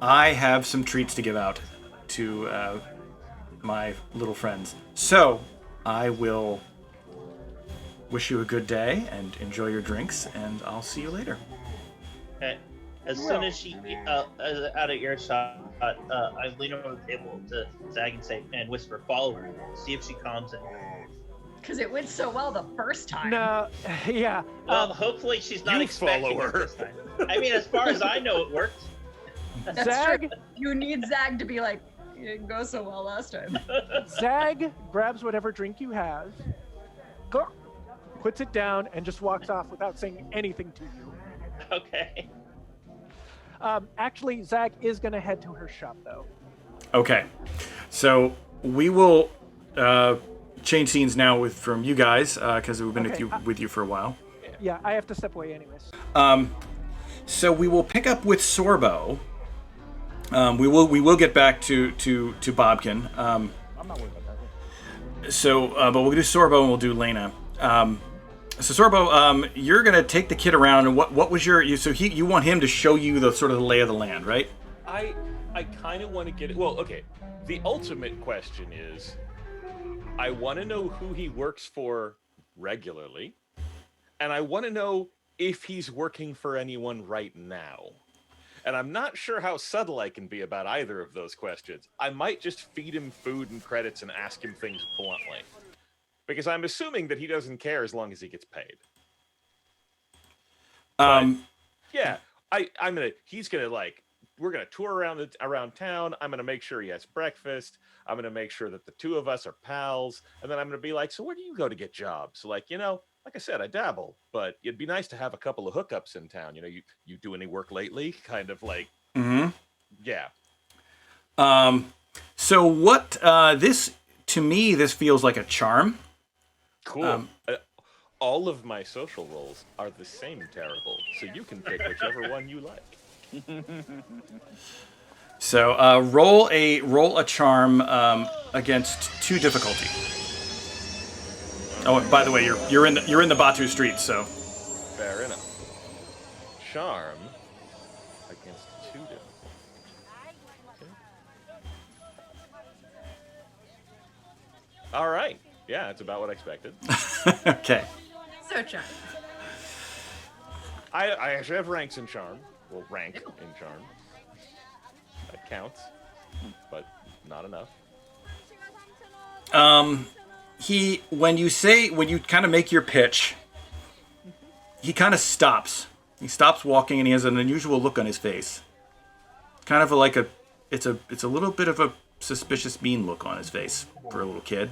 I have some treats to give out to my little friends. So, I will wish you a good day and enjoy your drinks, and I'll see you later. Okay. As soon as she out of earshot, I lean over the table to Zag and whisper, "Follow her. See if she calms it." Because it went so well the first time. No, yeah. Well, hopefully she's not expecting follow it her. this time. I mean, as far as I know, it worked. That's Zag, true. You need Zag to be like, it didn't go so well last time. Zag grabs whatever drink you have, puts it down, and just walks off without saying anything to you. Okay. Actually, Zag is going to head to her shop, though. Okay, so we will change scenes now from you guys because we've been with you for a while. Yeah, I have to step away anyways. So we will pick up with Sorbo. We will get back to Bobkin. I'm not worried about that. So, but we'll do Sorbo and we'll do Lena. So Sorbo, you're gonna take the kid around, and what was you want him to show you the sort of the lay of the land, right? I kind of want to get it. Well, okay. The ultimate question is, I want to know who he works for regularly, and I want to know if he's working for anyone right now. And I'm not sure how subtle I can be about either of those questions. I might just feed him food and credits and ask him things bluntly. Because I'm assuming that he doesn't care as long as he gets paid. Yeah, we're gonna tour around town. I'm gonna make sure he has breakfast. I'm gonna make sure that the two of us are pals. And then I'm gonna be like, so where do you go to get jobs? So like I said, I dabble, but it'd be nice to have a couple of hookups in town. You do any work lately? Kind of like, yeah. So what, to me, this feels like a charm. Cool. All of my social roles are the same terrible, so you can pick whichever one you like. So roll a charm against 2 difficulty. Oh, and by the way, you're in the Batuu streets, so. Fair enough. Charm against 2 difficulty. Okay. All right. Yeah, it's about what I expected. Okay. So charming. I actually have ranks in charm. Well, rank in charm. That counts, but not enough. When you kind of make your pitch, he kind of stops. He stops walking, and he has an unusual look on his face. Kind of it's a little bit of a suspicious, mean look on his face for a little kid.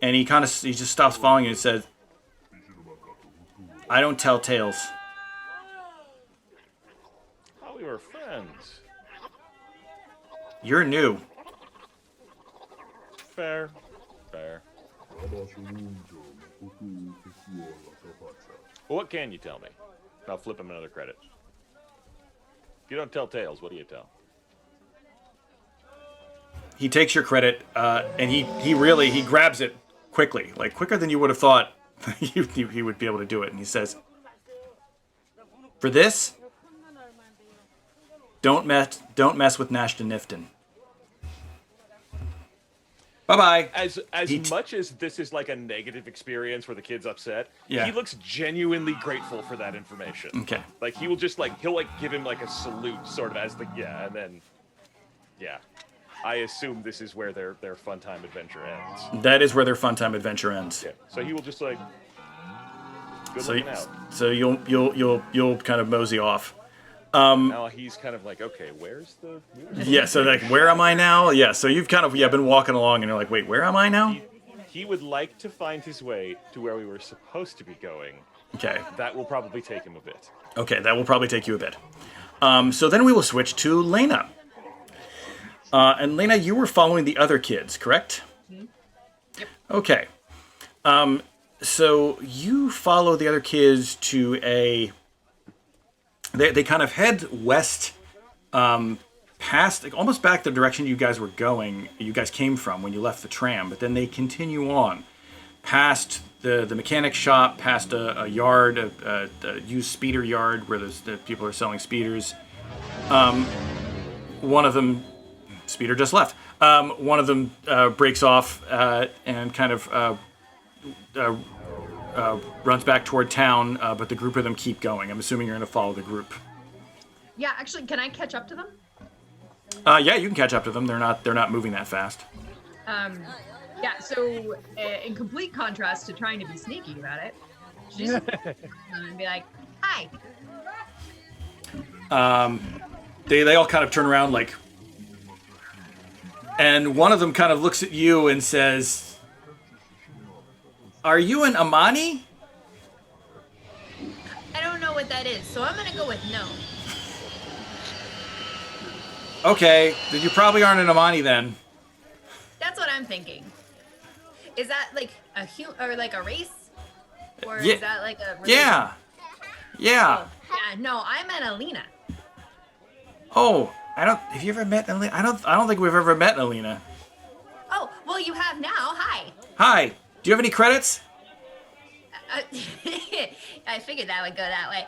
And he just stops following you and says, "I don't tell tales." we were friends. You're new. Fair. Fair. Well, what can you tell me? I'll flip him another credit. If you don't tell tales, what do you tell? He takes your credit, and he grabs it quickly, like quicker than you would have thought he would be able to do it. And he says, "For this, don't mess with Nashta Nifton. Bye-bye." As much as this is like a negative experience where the kid's upset, Yeah. he looks genuinely grateful for that information. Okay. Like he will just he'll give him like a salute sort of as and then I assume this is where their fun time adventure ends. That is where their fun time adventure ends. Yeah. So he will just good So, looking out. so you'll kind of mosey off. Now he's kind of like, okay, where's the Yeah. So like, where am I now? Yeah. So you've kind of been walking along, and you're like, wait, where am I now? He would like to find his way to where we were supposed to be going. Okay. That will probably take him a bit. Okay, that will probably take you a bit. So then we will switch to Lena. And Lena, you were following the other kids, correct? Mm-hmm. Yep. Okay. So you follow the other kids to They kind of head west, past, almost back the direction you guys were going. You guys came from when you left the tram, but then they continue on, past the mechanic shop, past a yard, a used speeder yard where the people are selling speeders. One of them, speeder just left. One of them breaks off and kind of runs back toward town, but the group of them keep going. I'm assuming you're going to follow the group. Yeah, actually, can I catch up to them? Yeah, you can catch up to them. They're not moving that fast. Yeah, so in complete contrast to trying to be sneaky about it, she's and be like, "Hi." They all kind of turn around and one of them kind of looks at you and says, "Are you an Amani?" I don't know what that is, so I'm gonna go with no. Okay, then you probably aren't an Amani then. That's what I'm thinking. Is that like a or like a race? Or Yeah. is that like a religion? Yeah. Yeah, no, I'm an Alina. Oh, have you ever met Alina? I don't think we've ever met Alina. Oh, well, you have now. Hi. Hi. Do you have any credits? I figured that would go that way.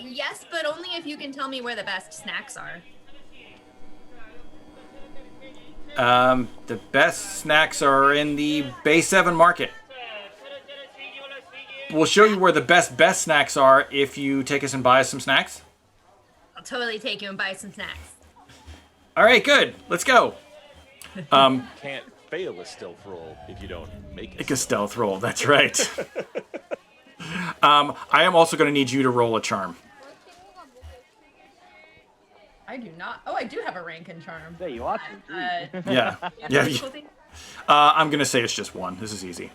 Yes, but only if you can tell me where the best snacks are. The best snacks are in the Bay 7 market. We'll show you where the best snacks are if you take us and buy us some snacks. I'll totally take you and buy some snacks. All right, good. Let's go. Can't fail a stealth roll if you don't make it. Make a stealth roll. That's right. I am also going to need you to roll a charm. I do not. Oh, I do have a rank in charm. There you are. Yeah. Yeah. Difficulty? I'm going to say it's just one. This is easy.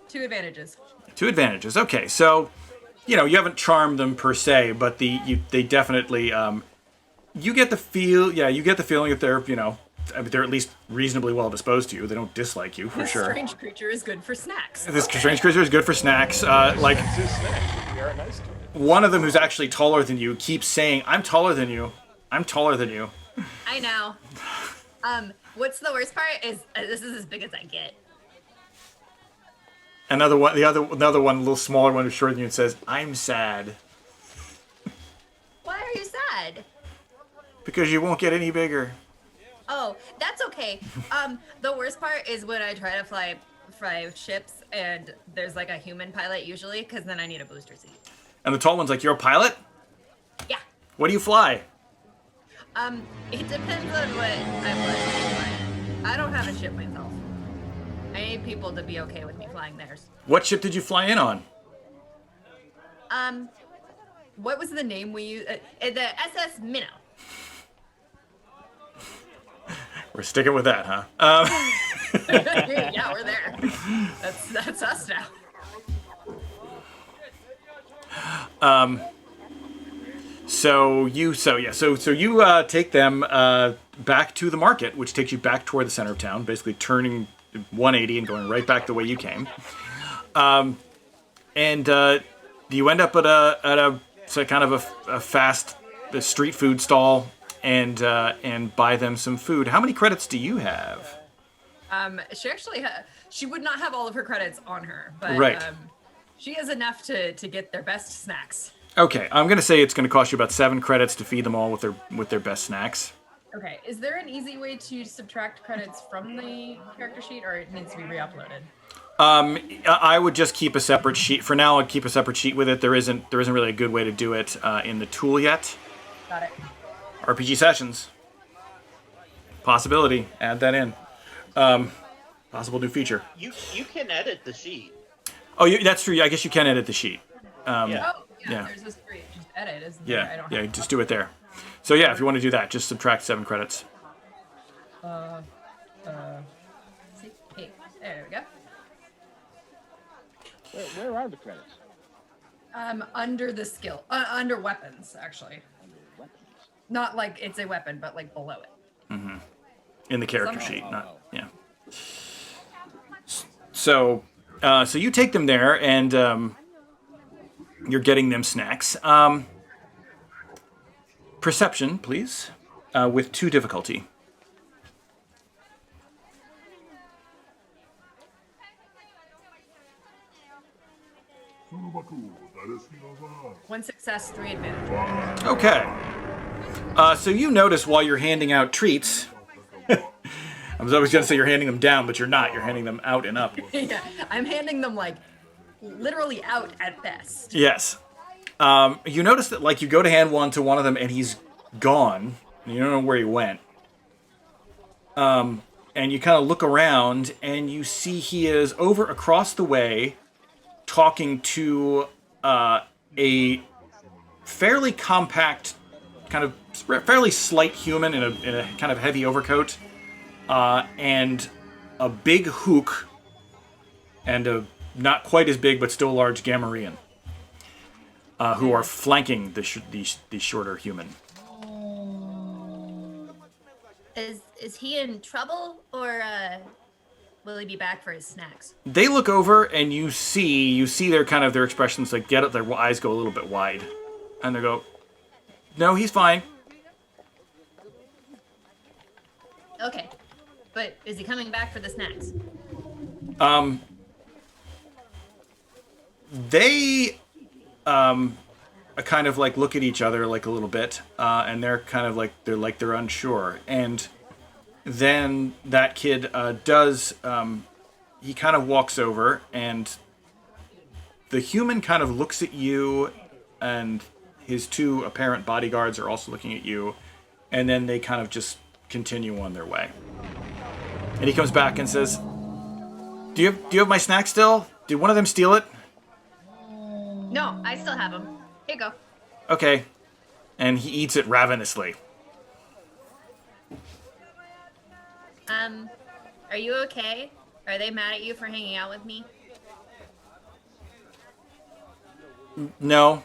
2 advantages. 2 advantages. Okay, so you haven't charmed them per se, but they definitely you get the feeling that they're at least reasonably well disposed to you. They don't dislike you for This sure. strange creature is good for snacks. This strange creature is good for snacks. Like It's his snack. We are nice to him. one of them who's actually taller than you keeps saying, "I'm taller than you. I'm taller than you." I know. What's the worst part is this is as big as I get. Another one, another one, a little smaller one who's shorter than you, says, "I'm sad Why are you sad? because you won't get any bigger." Oh, that's okay. The worst part is when I try to fly ships and there's like a human pilot usually, because then I need a booster seat. And the tall one's like, "You're a pilot? Yeah. What do you fly?" It depends on what I'm flying. I don't have a ship myself. I need people to be okay with me flying theirs. What ship did you fly in on? What was the name we used? The SS Minnow. We're sticking with that, huh? Yeah, we're there. That's us now. So you take them back to the market, which takes you back toward the center of town, basically turning 180 and going right back the way you came. And you end up at a kind of a fast street food stall and buy them some food. How many credits do you have? She actually she would not have all of her credits on her, but Right. She has enough to get their best snacks. Okay, I'm gonna say it's gonna cost you about 7 credits to feed them all with their best snacks. Okay, is there an easy way to subtract credits from the character sheet, or it needs to be re-uploaded? I would just keep a separate sheet for now. I'd keep a separate sheet with it. There isn't really a good way to do it in the tool yet. Got it. RPG sessions. Possibility. Add that in. Possible new feature. You can edit the sheet. Oh, that's true. I guess you can edit the sheet. Yeah. Oh, yeah, Yeah. there's this great just edit, isn't there? I Yeah, don't yeah. have Just do it there. So yeah, if you want to do that, just subtract 7 credits. See? Hey, there we go. Where are the credits? Under the skill, under weapons, actually. Weapons. Not like it's a weapon, but like below it. In the character Somehow. sheet, not yeah. So you take them there, and you're getting them snacks. Perception, please, with 2 difficulty. One success, 3 advantage. Okay. So you notice while you're handing out treats. I was always going to say you're handing them down, but you're not. You're handing them out and up. Yeah, I'm handing them like literally out at best. Yes. You notice that, like, you go to hand one to one of them, and he's gone. And you don't know where he went. And you kind of look around, and you see he is over across the way, talking to a fairly compact, kind of fairly slight human in a kind of heavy overcoat, and a big hook, and a not quite as big but still large Gamorrean, who are flanking the shorter human. Is he in trouble, or will he be back for his snacks? They look over, and you see their expressions, like, get up, their eyes go a little bit wide, and they go, "No, he's fine." Okay, but is he coming back for the snacks? They kind of like look at each other like a little bit, and they're kind of like they're unsure. And then that kid does he kind of walks over, and the human kind of looks at you, and his 2 apparent bodyguards are also looking at you, and then they kind of just continue on their way. And he comes back and says, Do you have my snack still? Did one of them steal it?" No, I still have him. Here you go. Okay. And he eats it ravenously. Are you okay? Are they mad at you for hanging out with me? No.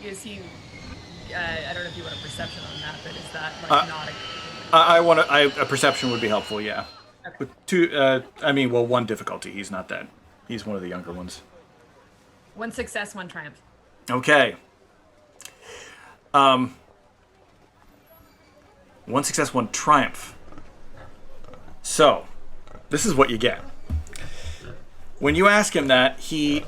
Is he? I don't know if you want a perception on that, but is that like not a? A perception would be helpful, yeah. Okay. With 2, 1 difficulty. He's not that. He's one of the younger ones. 1 success, 1 triumph. Okay. 1 success, 1 triumph. So, this is what you get. When you ask him that, he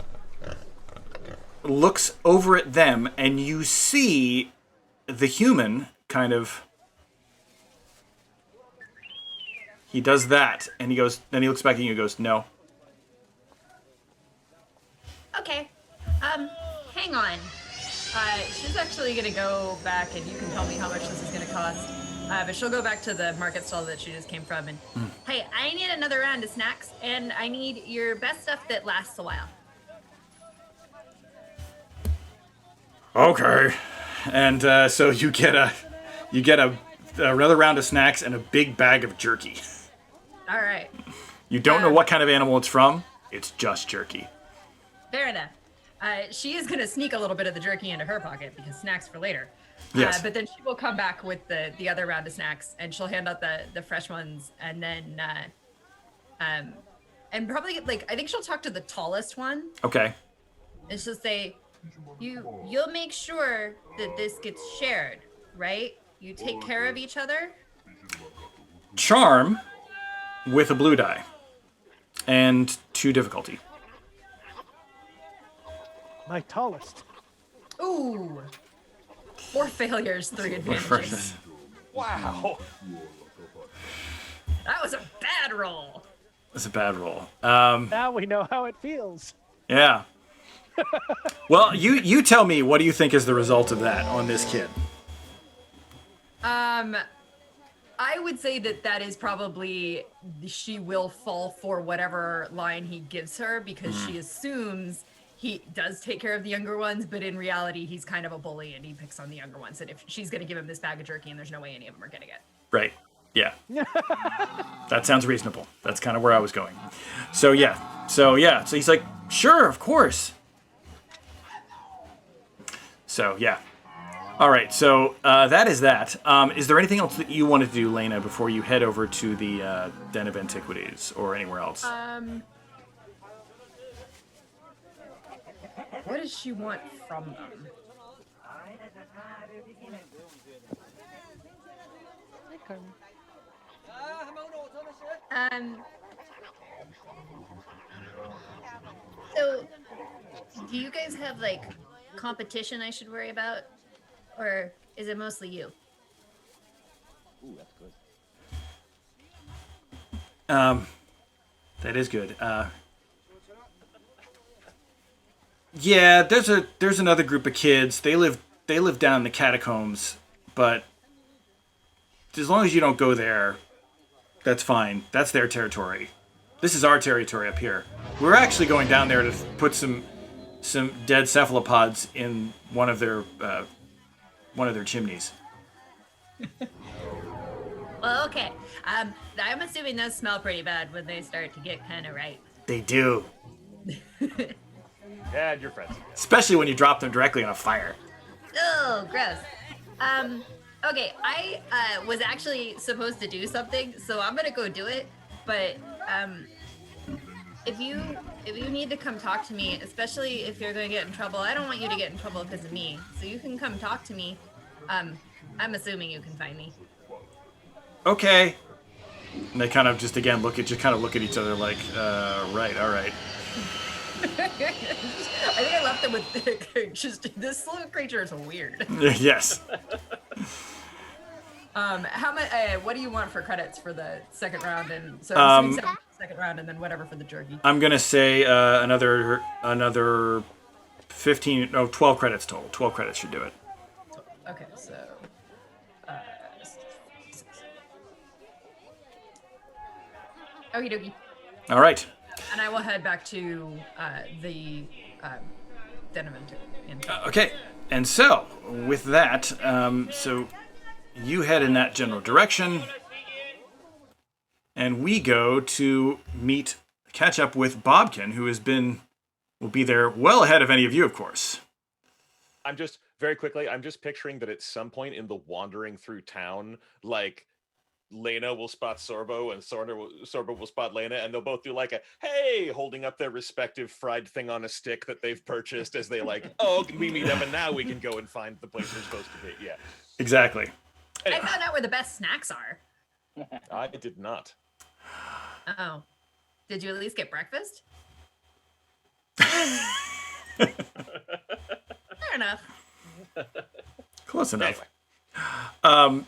looks over at them, and you see the human kind of... He does that, and he goes. Then he looks back at you and goes, "No." Okay. Hang on. She's actually gonna go back, and you can tell me how much this is gonna cost. But she'll go back to the market stall that she just came from, and Hey, I need another round of snacks, and I need your best stuff that lasts a while. Okay. And so you get another round of snacks and a big bag of jerky. all right. You don't know what kind of animal it's from. It's just jerky. Fair enough. She is going to sneak a little bit of the jerky into her pocket because snacks for later. Yes. But then she will come back with the other round of snacks, and she'll hand out the fresh ones, and then and probably like I think she'll talk to the tallest one, Okay. and she'll say, "You'll make sure that this gets shared, right? You take care of each other." Charm with a blue die. And 2 difficulty. My tallest. Ooh. 4 failures, 3 advantages. Wow. That was a bad roll. That's a bad roll. Now we know how it feels. Yeah. Well, you tell me, what do you think is the result of that on this kid? I would say that is probably she will fall for whatever line he gives her because she assumes he does take care of the younger ones, but in reality, he's kind of a bully and he picks on the younger ones. And if she's going to give him this bag of jerky and there's no way any of them are getting it. Right. Yeah. That sounds reasonable. That's kind of where I was going. So yeah. So he's like, sure, of course. So yeah. All right. So that is that. Is there anything else that you wanted to do, Lena, before you head over to the Den of Antiquities or anywhere else? What does she want from them? So, do you guys have like competition I should worry about, or is it mostly you? Ooh, that's good. That is good. Yeah, there's another group of kids. They live down in the catacombs, but as long as you don't go there, that's fine. That's their territory. This is our territory up here. We're actually going down there to put some dead cephalopods in one of their chimneys. Well, okay. I'm assuming those smell pretty bad when they start to get kind of ripe. They do, And your friends. especially when you drop them directly on a fire. Oh, gross. Okay, I was actually supposed to do something, so I'm gonna go do it. But if you need to come talk to me, especially if you're gonna get in trouble, I don't want you to get in trouble because of me. So you can come talk to me. I'm assuming you can find me. Okay. And they kind of just again look at each other like, right, all right. I think I left them with just this little creature is weird. Yes. How much? What do you want for credits for the second round? And so second round, and then whatever for the jerky. I'm gonna say another 12 credits total. 12 credits should do it. Okay, so. Okie dokie. All right. And I will head back to the Den of Antiquities. Okay. And so with that, so you head in that general direction, and we go to catch up with Bobkin, who will be there well ahead of any of you, of course. I'm just picturing that at some point in the wandering through town, like Lena will spot Sorbo and Sorbo will spot Lena, and they'll both do like a hey, holding up their respective fried thing on a stick that they've purchased as they like, oh, we meet up and now we can go and find the place we're supposed to be. Yeah. Exactly. I found out where the best snacks are. I did not. Oh. Did you at least get breakfast? Fair enough. Close enough. Anyway.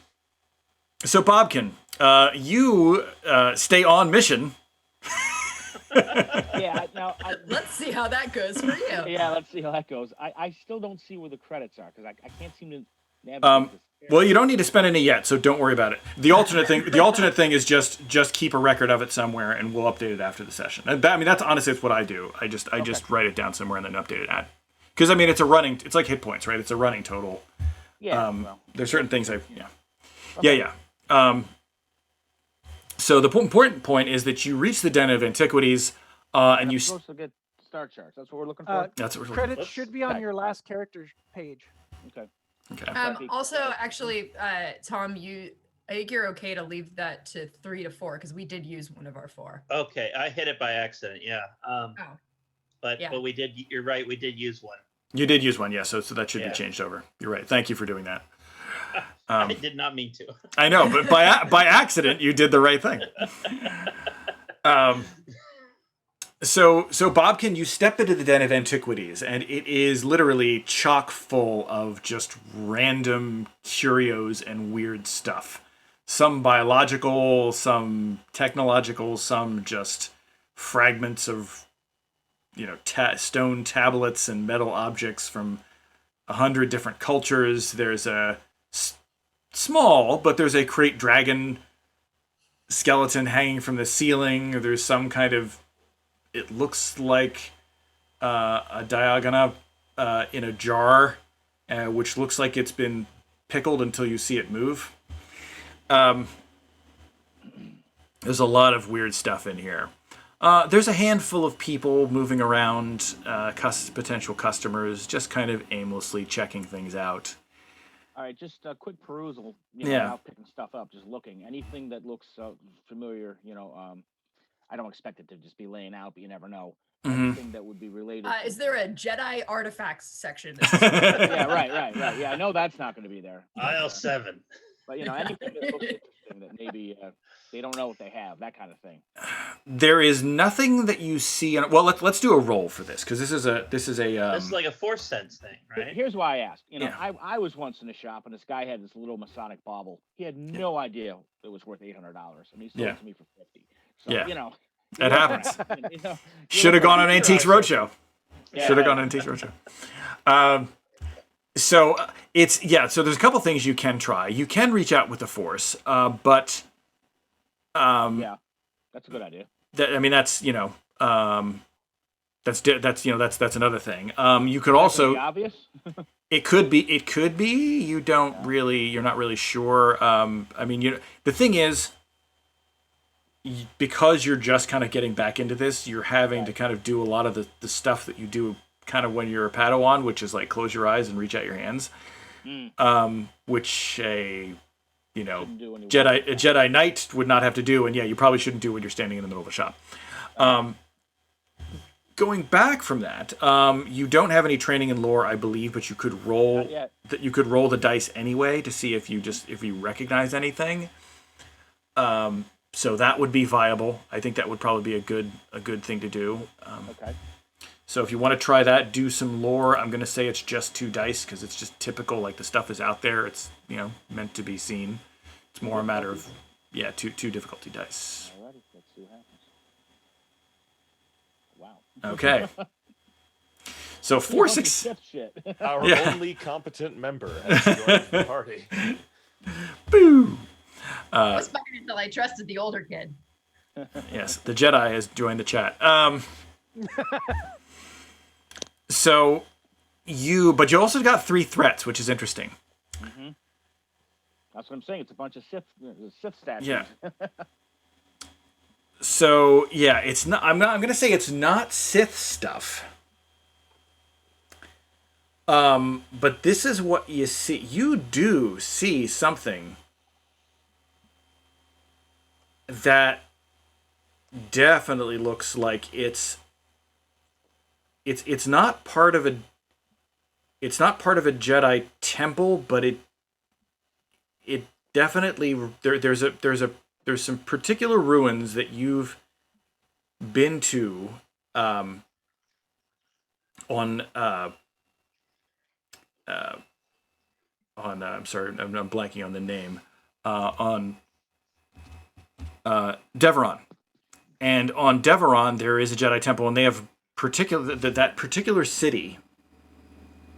So Bobkin, you stay on mission. Yeah. Now, Let's see how that goes for you. yeah. Let's see how that goes. I still don't see where the credits are because I can't seem to navigate this. Well, you don't need to spend any yet, so don't worry about it. The alternate thing is just keep a record of it somewhere, and we'll update it after the session. That's honestly it's what I do. I just write it down somewhere and then update it at. Because it's like hit points, right? It's a running total. Yeah. There's certain things yeah. So the important point is that you reach the Den of Antiquities. And I'm you supposed to get star charts. That's what we're looking for. that's what we're Credits Whoops. should be on your last character page. Okay. okay. Also, actually, Tom, I think you're okay to leave that to 3 to 4 because we did use one of our 4. Okay, I hit it by accident. Yeah. But yeah. we did. You're right. We did use one. You did use one, yeah. So that should Yeah. be changed over. You're right. Thank you for doing that. I did not mean to. I know, but by accident, you did the right thing. So Bobkin, you step into the Den of Antiquities, and it is literally chock full of just random curios and weird stuff. Some biological, some technological, some just fragments of, stone tablets and metal objects from 100 different cultures. There's a small, but there's a crate dragon skeleton hanging from the ceiling. There's some kind of, it looks like a diagonal in a jar, which looks like it's been pickled until you see it move. There's a lot of weird stuff in here. There's a handful of people moving around, potential customers, just kind of aimlessly checking things out. All right, just a quick perusal. Yeah. Without picking stuff up, just looking. Anything that looks familiar, I don't expect it to just be laying out, but you never know. Mhm. Anything that would be related. Is there a Jedi artifacts section? Yeah, right. Yeah, I know that's not going to be there. Aisle 7. But anything that looks interesting that maybe they don't know what they have, that kind of thing. There is nothing that you see. Well, let's do a roll for this because this is a. This is like a Force sense thing, right? Here's why I asked. Yeah. I was once in a shop and this guy had this little Masonic bauble. He had no idea it was worth $800, and he sold it to me for $50. So Yeah. It happens. you Should have gone on Antiques Roadshow. Yeah. Should have gone on Antiques Roadshow. So so there's a couple things you can try. You can reach out with the Force, but yeah, that's a good idea. That's that's another thing. You could also obvious. It could be. You don't really. You're not really sure. The thing is, because you're just kind of getting back into this, you're having to kind of do a lot of the stuff that you do kind of when you're a Padawan, which is like close your eyes and reach out your hands. Which a Jedi Knight would not have to do, and you probably shouldn't do when you're standing in the middle of a shop. Going back from that, you don't have any training in lore, I believe, but you could roll that. You could roll the dice anyway to see if you recognize anything. So that would be viable. I think that would probably be a good thing to do. Okay. So if you want to try that, do some lore. I'm going to say it's just 2 dice because it's just typical. Like the stuff is out there. It's meant to be seen. It's more a matter of two difficulty dice. Alrighty, let's see what happens. Wow. Okay. So 4 6. Our only competent member has joined the party. Boo. I was fine until I trusted the older kid. Yes, the Jedi has joined the chat. So you also got 3 threats, which is interesting. Mm-hmm. That's what I'm saying. It's a bunch of Sith statues. Yeah. So it's not. I'm going to say it's not Sith stuff. But this is what you see. You do see something that definitely looks like it's not part of a Jedi temple, but it definitely there's some particular ruins that you've been to I'm sorry, I'm blanking on the name on Deveron. And on Deveron there is a Jedi temple, and they have that particular city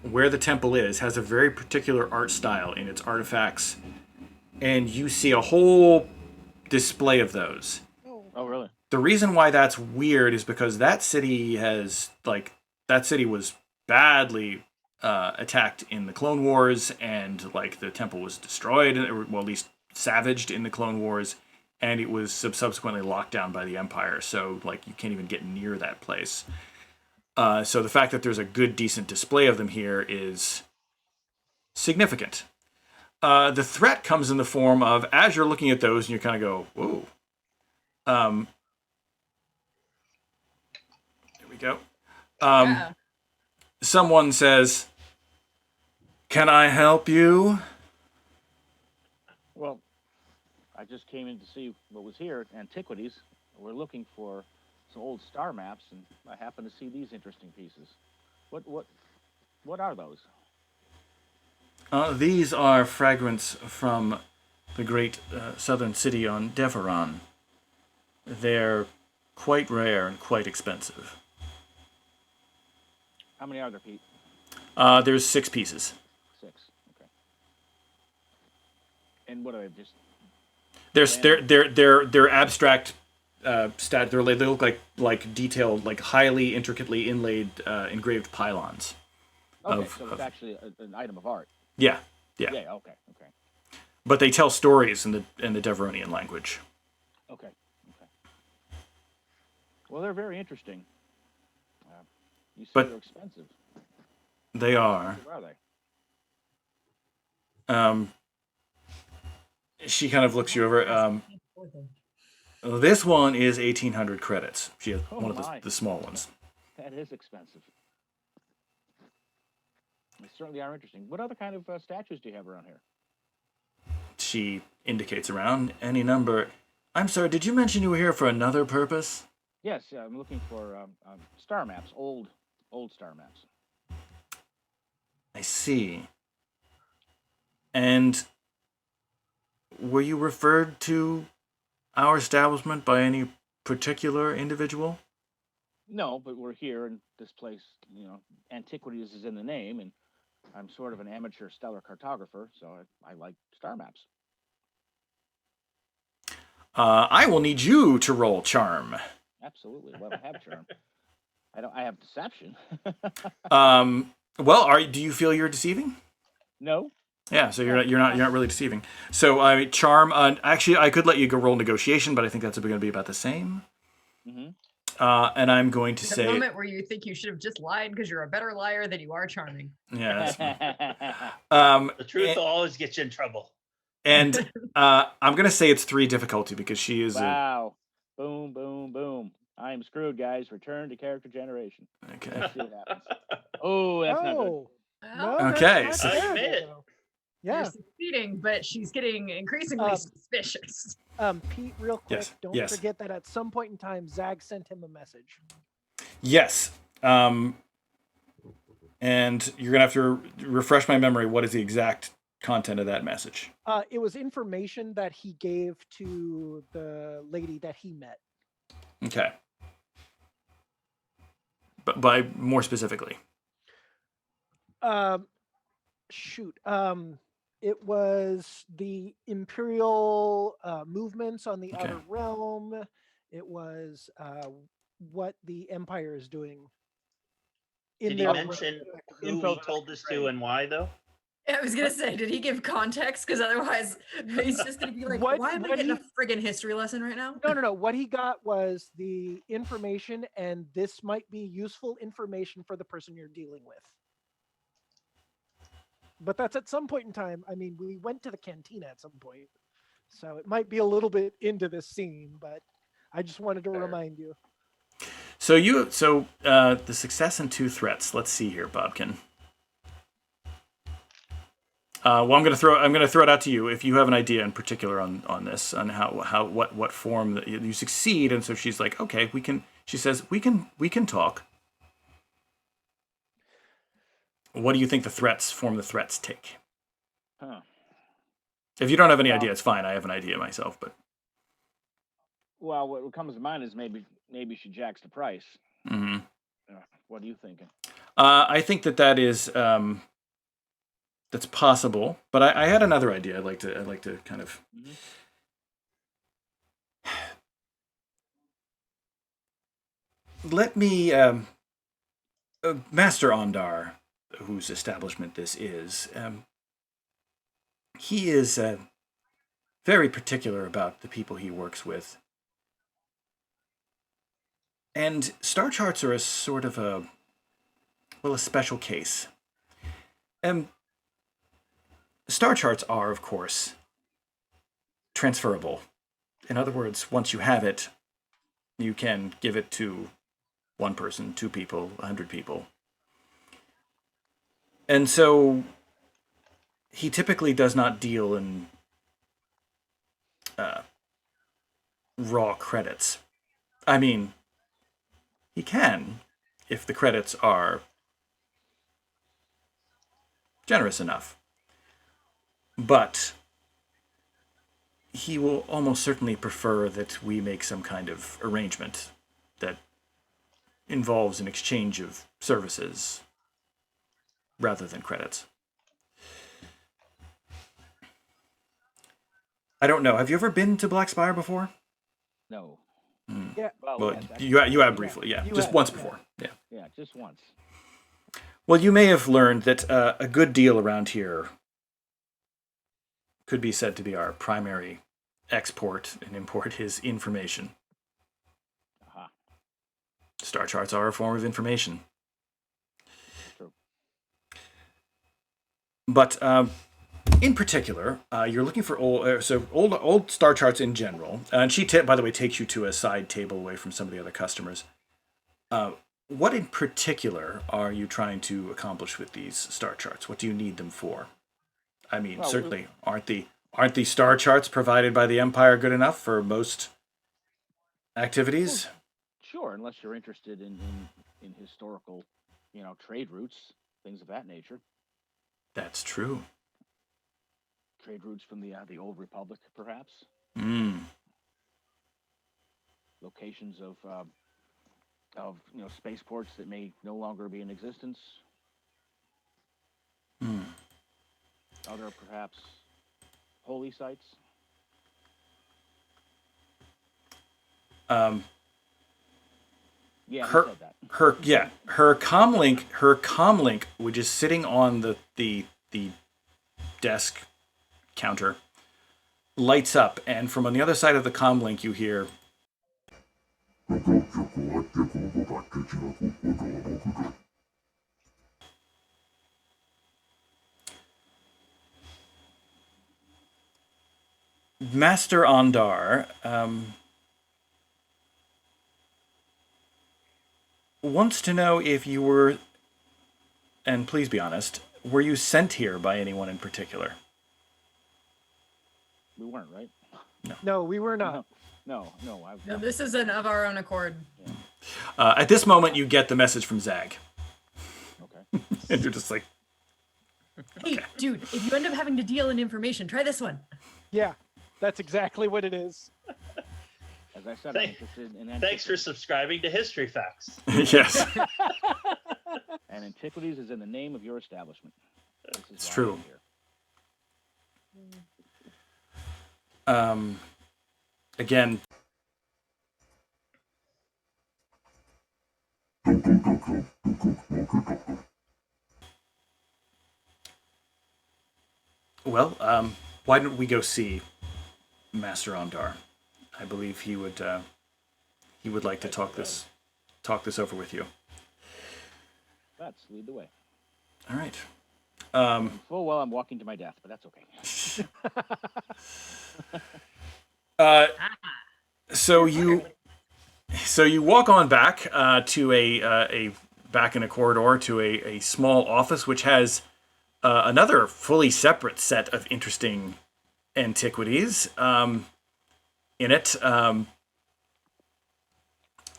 where the temple is has a very particular art style in its artifacts, and you see a whole display of those. Oh, really? The reason why that's weird is because that city was badly attacked in the Clone Wars, and the temple was destroyed, or well, at least savaged in the Clone Wars, and it was subsequently locked down by the Empire. So like you can't even get near that place. So the fact that there's a good, decent display of them here is significant. The threat comes in the form of, as you're looking at those, and you kind of go, whoa. There we go. Someone says, "Can I help you?" Well, I just came in to see what was here at Antiquities. We're looking for some old star maps, and I happen to see these interesting pieces. What are those? These are fragments from the great southern city on Deveron. They're quite rare and quite expensive. How many are there, Pete? There's 6 pieces. 6. Okay. And what are they? Just They're abstract stat. They look like detailed, like highly intricately inlaid, engraved pylons. okay. So it's actually an item of art. Yeah. Yeah. Okay. Okay. But they tell stories in the Deveronian language. Okay. Okay. Well, they're very interesting. You said But- they're expensive. They are. Where are they? She kind of looks you over. This one is 1,800 credits. She has Oh one of my. the small ones. That is expensive. They certainly are interesting. What other kind of statues do you have around here? She indicates around any number. I'm sorry, did you mention you were here for another purpose? Yes, I'm looking for star maps, old star maps. I see. And were you referred to our establishment by any particular individual? No, but we're here in this place. Antiquities is in the name, and I'm sort of an amateur stellar cartographer, so I like star maps. I will need you to roll charm. Absolutely. Well, I have charm. I have deception. Well, do you feel you're deceiving? No. Yeah, so you're not really deceiving. So charm. Actually, I could let you go roll negotiation, but I think that's going to be about the same. Mm-hmm. And I'm going to The say, moment where you think you should have just lied because you're a better liar than you are charming. yeah. The truth will always get you in trouble. And I'm going to say it's 3 difficulty because she is. Wow. Boom, boom, boom. I am screwed, guys. Return to character generation. Okay. Let's see what happens. Oh, that's not good. No, Well, Okay, that's so- not You terrible, made it. though. you're Yeah. succeeding, but she's getting increasingly suspicious. Pete, real quick, Yes, don't yes. forget that at some point in time, Zag sent him a message. Yes. And you're going to have to refresh my memory. What is the exact content of that message? It was information that he gave to the lady that he met. Okay. But by more specifically. Shoot. It was the Imperial movements on the Okay. Outer Realm. It was what the Empire is doing. Did he their mention who info he told this to and why, though? I was gonna say, did he give context? Because otherwise, he's just gonna be like, What- "Why am I what getting a he- friggin' history lesson right now?" No. What he got was the information, and this might be useful information for the person you're dealing with. But that's at some point in time. I mean, we went to the cantina at some point, so it might be a little bit into this scene. But I just wanted to Fair. remind you. So the success and 2 threats. Let's see here, Bobkin. Well, I'm gonna throw it out to you if you have an idea in particular on this, on what form that you succeed. And so she's like, okay, we can. She says we can talk. What do you think the form the threats take? Huh. If you don't have any idea, it's fine. I have an idea myself, but. Well, what comes to mind is maybe she jacks the price. Mm-hmm. What are you thinking? I think that is that's possible, but I had another idea. I'd like to kind of. Mhm. Let me, Master Ondar, whose establishment this is. He is very particular about the people he works with. And star charts are a sort of a special case. Star charts are, of course, transferable. In other words, once you have it, you can give it to one person, 2 people, 100 people. And so he typically does not deal in raw credits. I mean, he can if the credits are generous enough. But he will almost certainly prefer that we make some kind of arrangement that involves an exchange of services rather than credits. I don't know. Have you ever been to Black Spire before? No. Yeah. Well, yes, you have briefly, yeah. You Just have, once yeah. before, yeah. Yeah, just once. Well, you may have learned that a good deal around here could be said to be our primary export and import is information. Aha. Star charts are a form of information. True. But in particular, you're looking for old star charts in general. And she, by the way, takes you to a side table away from some of the other customers. What in particular are you trying to accomplish with these star charts? What do you need them for? I mean, Well, certainly aren't the star charts provided by the Empire good enough for most activities? Sure, unless you're interested in historical, trade routes, things of that nature. That's true. Trade routes from the old Republic, perhaps. Locations of spaceports that may no longer be in existence. Other perhaps holy sites. Yeah, you her said that. her comlink, which is sitting on the desk counter, lights up, and from on the other side of the comlink you hear, Master Ondar wants to know if you were, and please be honest, were you sent here by anyone in particular? We weren't, right? No, we were not. No. No, this isn't of our own accord. At this moment, you get the message from Zag. Okay. And you're just like, Hey, dude, if you end up having to deal in information, try this one. Yeah, that's exactly what it is. As I said, I'm Thank- interested in Thanks for antiquities. subscribing to History Facts. yes, And antiquities is in the name of your establishment. This is It's why true. I'm here. Again, well, why don't we go see Master Ondar? I believe he would like to talk this over with you. Let's lead the way. All right. Full well, I'm walking to my death, but that's okay. So you walk on back to a back in a corridor to a small office which has another fully separate set of interesting antiquities in it.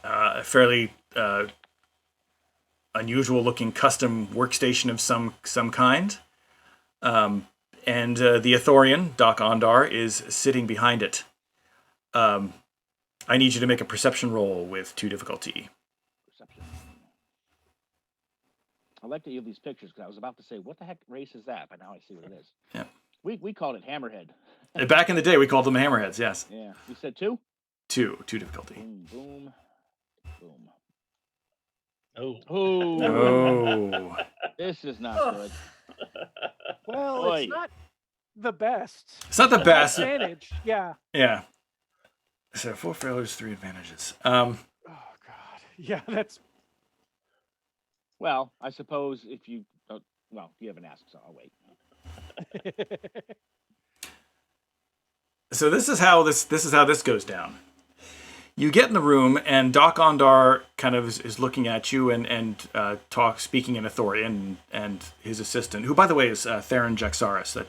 A fairly unusual looking custom workstation of some kind. And the Ithorian, Dok Ondar, is sitting behind it. I need you to make a perception roll with 2 difficulty. Perception. I like to use these pictures because I was about to say, what the heck race is that? But now I see what it is. Yeah. We called it Hammerhead. Back in the day, we called them hammerheads, yes. Yeah. You said 2? 2 difficulty. Boom, boom, boom. Oh. Oh, Oh. this is not good. Well, Oi. it's not the best. It's not the best. Advantage. Yeah. Yeah. So 4 failures, 3 advantages. Oh God. Yeah, that's. Well, I suppose if you, well, you haven't asked, so I'll wait. So this is how this goes down. You get in the room, and Dok Ondar kind of is looking at you and speaking in authority, and his assistant, who by the way is Theron Jaxaris. That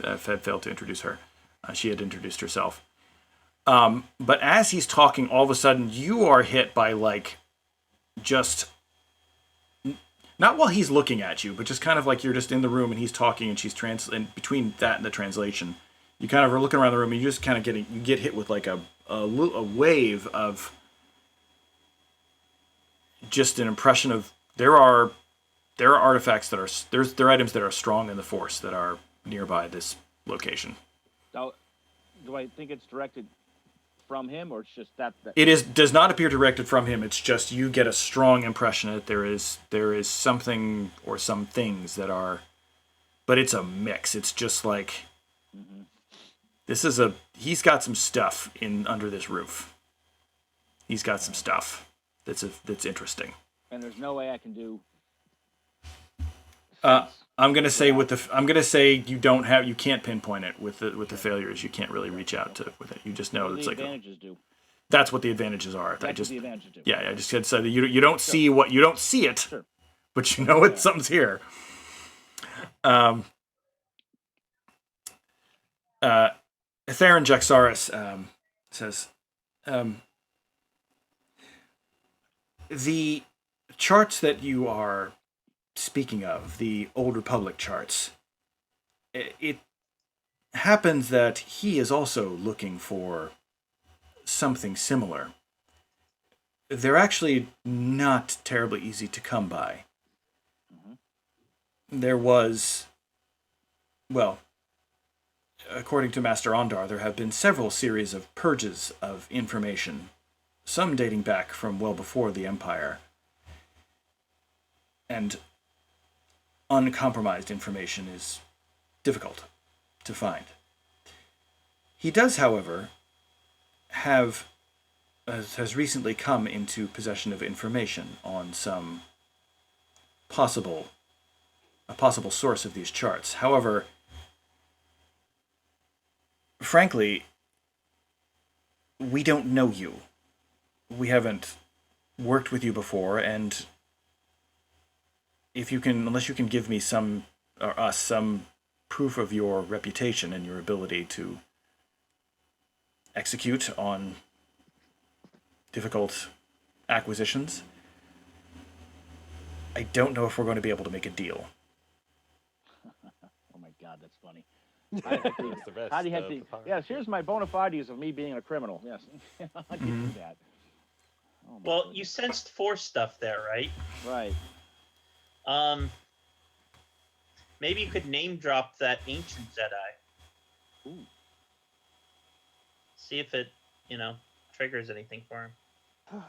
I failed to introduce her. She had introduced herself. But as he's talking, all of a sudden you are hit by like just. Not while he's looking at you, but just kind of like you're just in the room and he's talking and she's and between that and the translation, you kind of are looking around the room and you just kind of you get hit with like a wave of just an impression of there are artifacts that are there are items that are strong in the Force that are nearby this location. So, do I think it's directed from him, or it's just that? Does not appear directed from him. It's just you get a strong impression that there is something or some things that are, but it's a mix. It's just like he's got some stuff under this roof. He's got some stuff that's interesting. And there's no way I can do. I'm gonna say you can't pinpoint it with the failures. You can't really reach out to with it. You just know it's like advantages do. That's what the advantages are. That's what the advantages do. Yeah, I just said so that you don't see what you don't see it, but you know something's here. Theron Jaxaris says, the charts that you are speaking of, the Old Republic charts, it happens that he is also looking for something similar. They're actually not terribly easy to come by. There was, well, according to Master Ondar, there have been several series of purges of information, some dating back from well before the Empire. And uncompromised information is difficult to find. He does, however, has recently come into possession of information on a possible source of these charts. However, frankly, we don't know you. We haven't worked with you before, and unless you can give me some proof of your reputation and your ability to execute on difficult acquisitions, I don't know if we're going to be able to make a deal. Oh my God, that's funny. How do you have to? Yes, here's my bona fides of me being a criminal. Yes, I can do that. Oh, well, goodness. You sensed Force stuff there, right? Right. Maybe you could name drop that ancient Jedi. Ooh. See if it, triggers anything for him.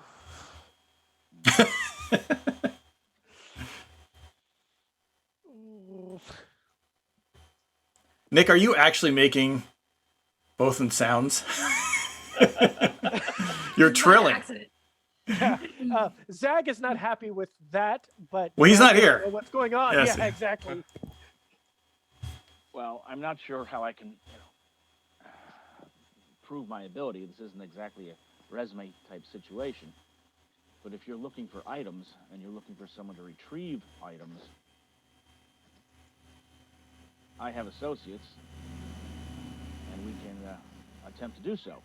Nick, are you actually making both in sounds? You're trilling. Yeah. Zag is not happy with that, but well, he's not here. What's going on? Yes. Yeah, exactly. Well, I'm not sure how I can, prove my ability. This isn't exactly a resume type situation. But if you're looking for items and you're looking for someone to retrieve items, I have associates, and we can attempt to do so.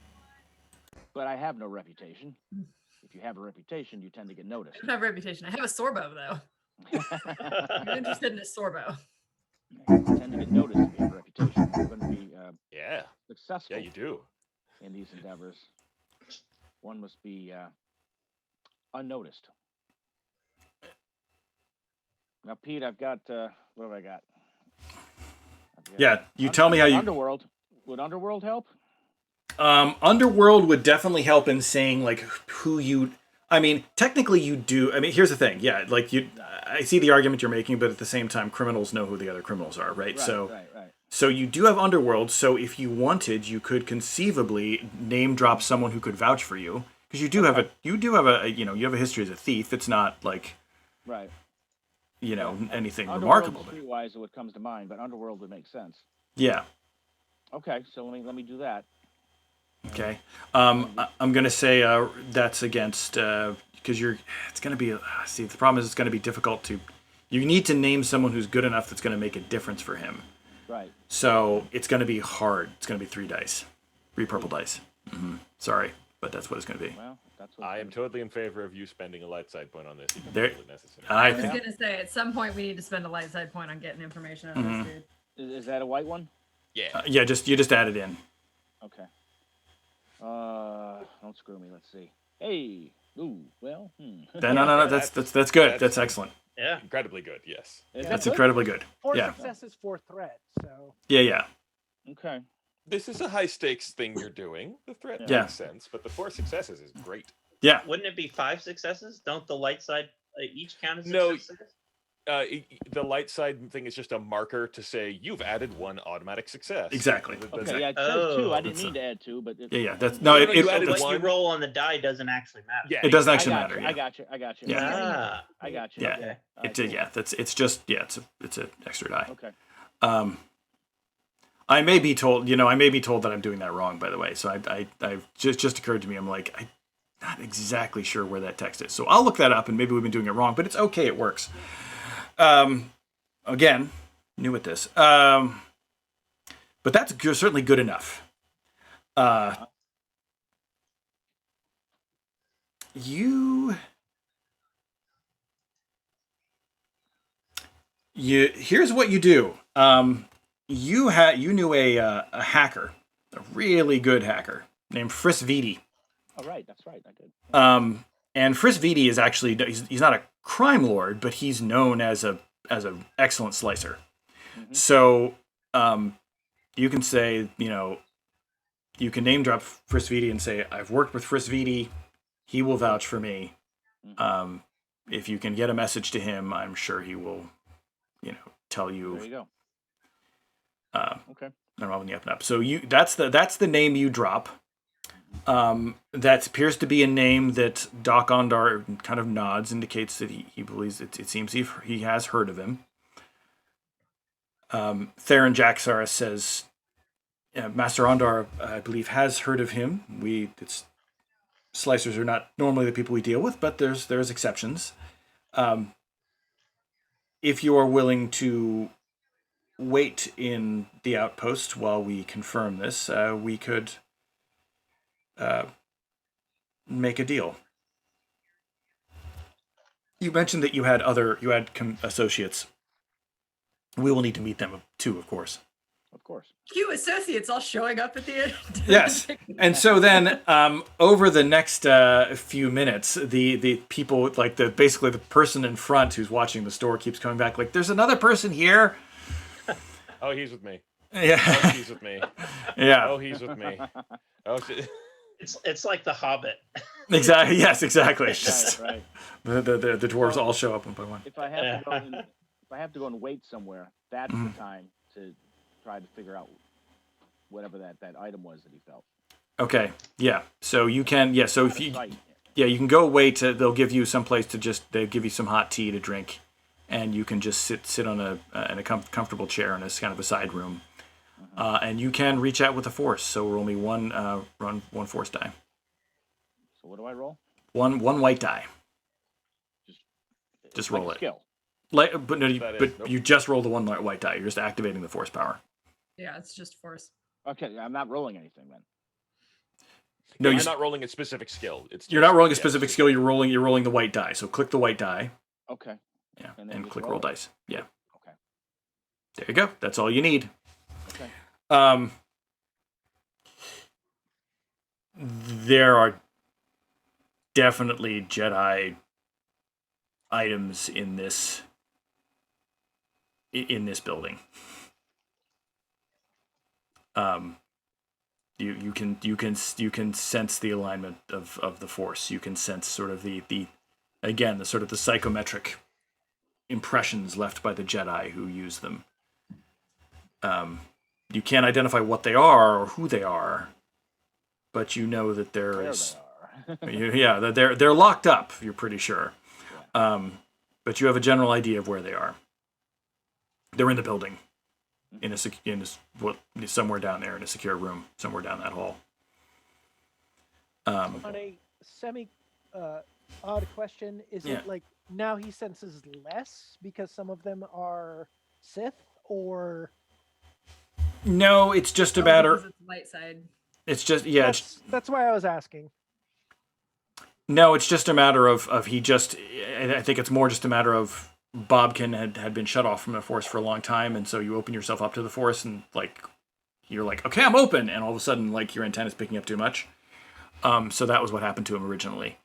But I have no reputation. If you have a reputation, you tend to get noticed. I don't have a reputation. I have a sorbo, though. I'm interested in a sorbo. You tend to get noticed if you have a reputation. You're going to be successful. Yeah, you do. In these endeavors, one must be unnoticed. Now, Pete, I've got what have I got? Yeah, you tell me how you. Underworld. Would Underworld help? Underworld would definitely help in saying like who you I mean, technically you do. I mean, here's the thing. Yeah, like I see the argument you're making, but at the same time, criminals know who the other criminals are, right? Right. So you do have underworld. So if you wanted, you could conceivably name drop someone who could vouch for you, because you do have a you have a history as a thief. It's not like Right. anything Underworld, remarkable. streetwise is what comes to mind, but Underworld would make sense. Yeah. Okay, so let me do that. Okay. I'm gonna say that's against because it's gonna be see the problem is it's gonna be difficult to. You need to name someone who's good enough that's gonna make a difference for him. Right. So it's gonna be hard. It's gonna be 3 dice, 3 purple dice. Sorry, but that's what it's gonna be. Well, that's what I am totally in favor of you spending a light side point on this. Even There- if it's necessary. I I was think gonna say at some point we need to spend a light side point on getting information out of this dude. Is that a white one? Yeah. yeah, you just add it in. Okay. Don't screw me. Let's see. Hey. Ooh. Well. No. That's good. That's excellent. Yeah. Incredibly good. Yes. Is that That's good? incredibly good. 4 Yeah. successes, 4 threats. So Yeah. Okay. This is a high stakes thing you're doing. The threat Yeah. makes sense, but the 4 successes is great. Yeah. Wouldn't it be 5 successes? Don't the light side each count as No. success? The light side thing is just a marker to say you've added 1 automatic success. Exactly. Okay. Yeah, it says 2. I didn't It's mean to add 2, but Yeah. That's No, no. no, It you it, added it's- What you one. roll on the die doesn't actually matter. Yeah. it doesn't I actually got matter. you. Yeah. I got you. Yeah. Ah. I got you. Yeah. Okay. All right, It's cool. it's just it's an extra die. Okay. I may be told that I'm doing that wrong, by the way. So I've just occurred to me. I'm like, I'm not exactly sure where that text is. So I'll look that up, and maybe we've been doing it wrong, but it's okay. It works. Again, new at this. But that's certainly good enough. Here's what you do. You knew a hacker, a really good hacker named Friss Vidi. All right. That's right. I did. And Friss Vidi is actually he's not a crime lord, but he's known as an excellent slicer. So you can say, you can name drop Friss Vidi and say, I've worked with Friss Vidi. He will vouch for me. If you can get a message to him, I'm sure he will, tell you. There you go. Okay. I'm rolling you up and up. So that's the name you drop. That appears to be a name that Dok Ondar kind of nods, indicates that he believes it seems he has heard of him. Theron Jaxar says, Master Ondar, I believe, has heard of him. Slicers are not normally the people we deal with, but there's exceptions. If you are willing to wait in the outpost while we confirm this, we could make a deal. You mentioned that you had associates. We will need to meet them too, of course. Of course. Cute associates all showing up at the end. Yes, and so then over the next few minutes, the people basically the person in front who's watching the store keeps coming back like, "There's another person here." Oh, he's with me. Yeah. Oh, he's with me. Yeah. Oh, he's with me. Oh, shit. It's like the Hobbit. Exactly. Yes. Exactly. It's just Right. the dwarves all show up one by one. If I have to go and wait somewhere, that's the time to try to figure out whatever that item was that he felt. Okay. Yeah. So you can. Yeah. So if you. Sight. Yeah, you can go wait. They'll give you some place to they give you some hot tea to drink, and you can just sit on in a comfortable chair in this kind of a side room, and you can reach out with a force. So roll me one force die. So what do I roll? One white die. Just roll like it. Skill. You just roll the one white die. You're just activating the force power. Yeah, it's just force. Okay, I'm not rolling anything then. No, I'm not rolling a specific skill. You're not rolling a specific skill. You're rolling the white die. So click the white die. Okay. Yeah, And then and just click roll roll it? dice. Yeah. Okay. There you go. That's all you need. Okay. There are definitely Jedi items in this building. You can sense the alignment of the Force. You can sense sort of the sort of the psychometric impressions left by the Jedi who use them. You can't identify what they are or who they are, but you know that there is. Yeah, they're locked up. You're pretty sure, but you have a general idea of where they are. They're in the building, somewhere down there in a secure room, somewhere down that hall. On a semi odd question, is it like now he senses less because some of them are Sith, or no? It's just a matter. It's light side. It's just That's why I was asking. No, it's just a matter of he just. I think it's more just a matter of Bobkin had been shut off from the Force for a long time, and so you open yourself up to the Force, and like you're like, okay, I'm open, and all of a sudden, like your antenna's picking up too much. So that was what happened to him originally,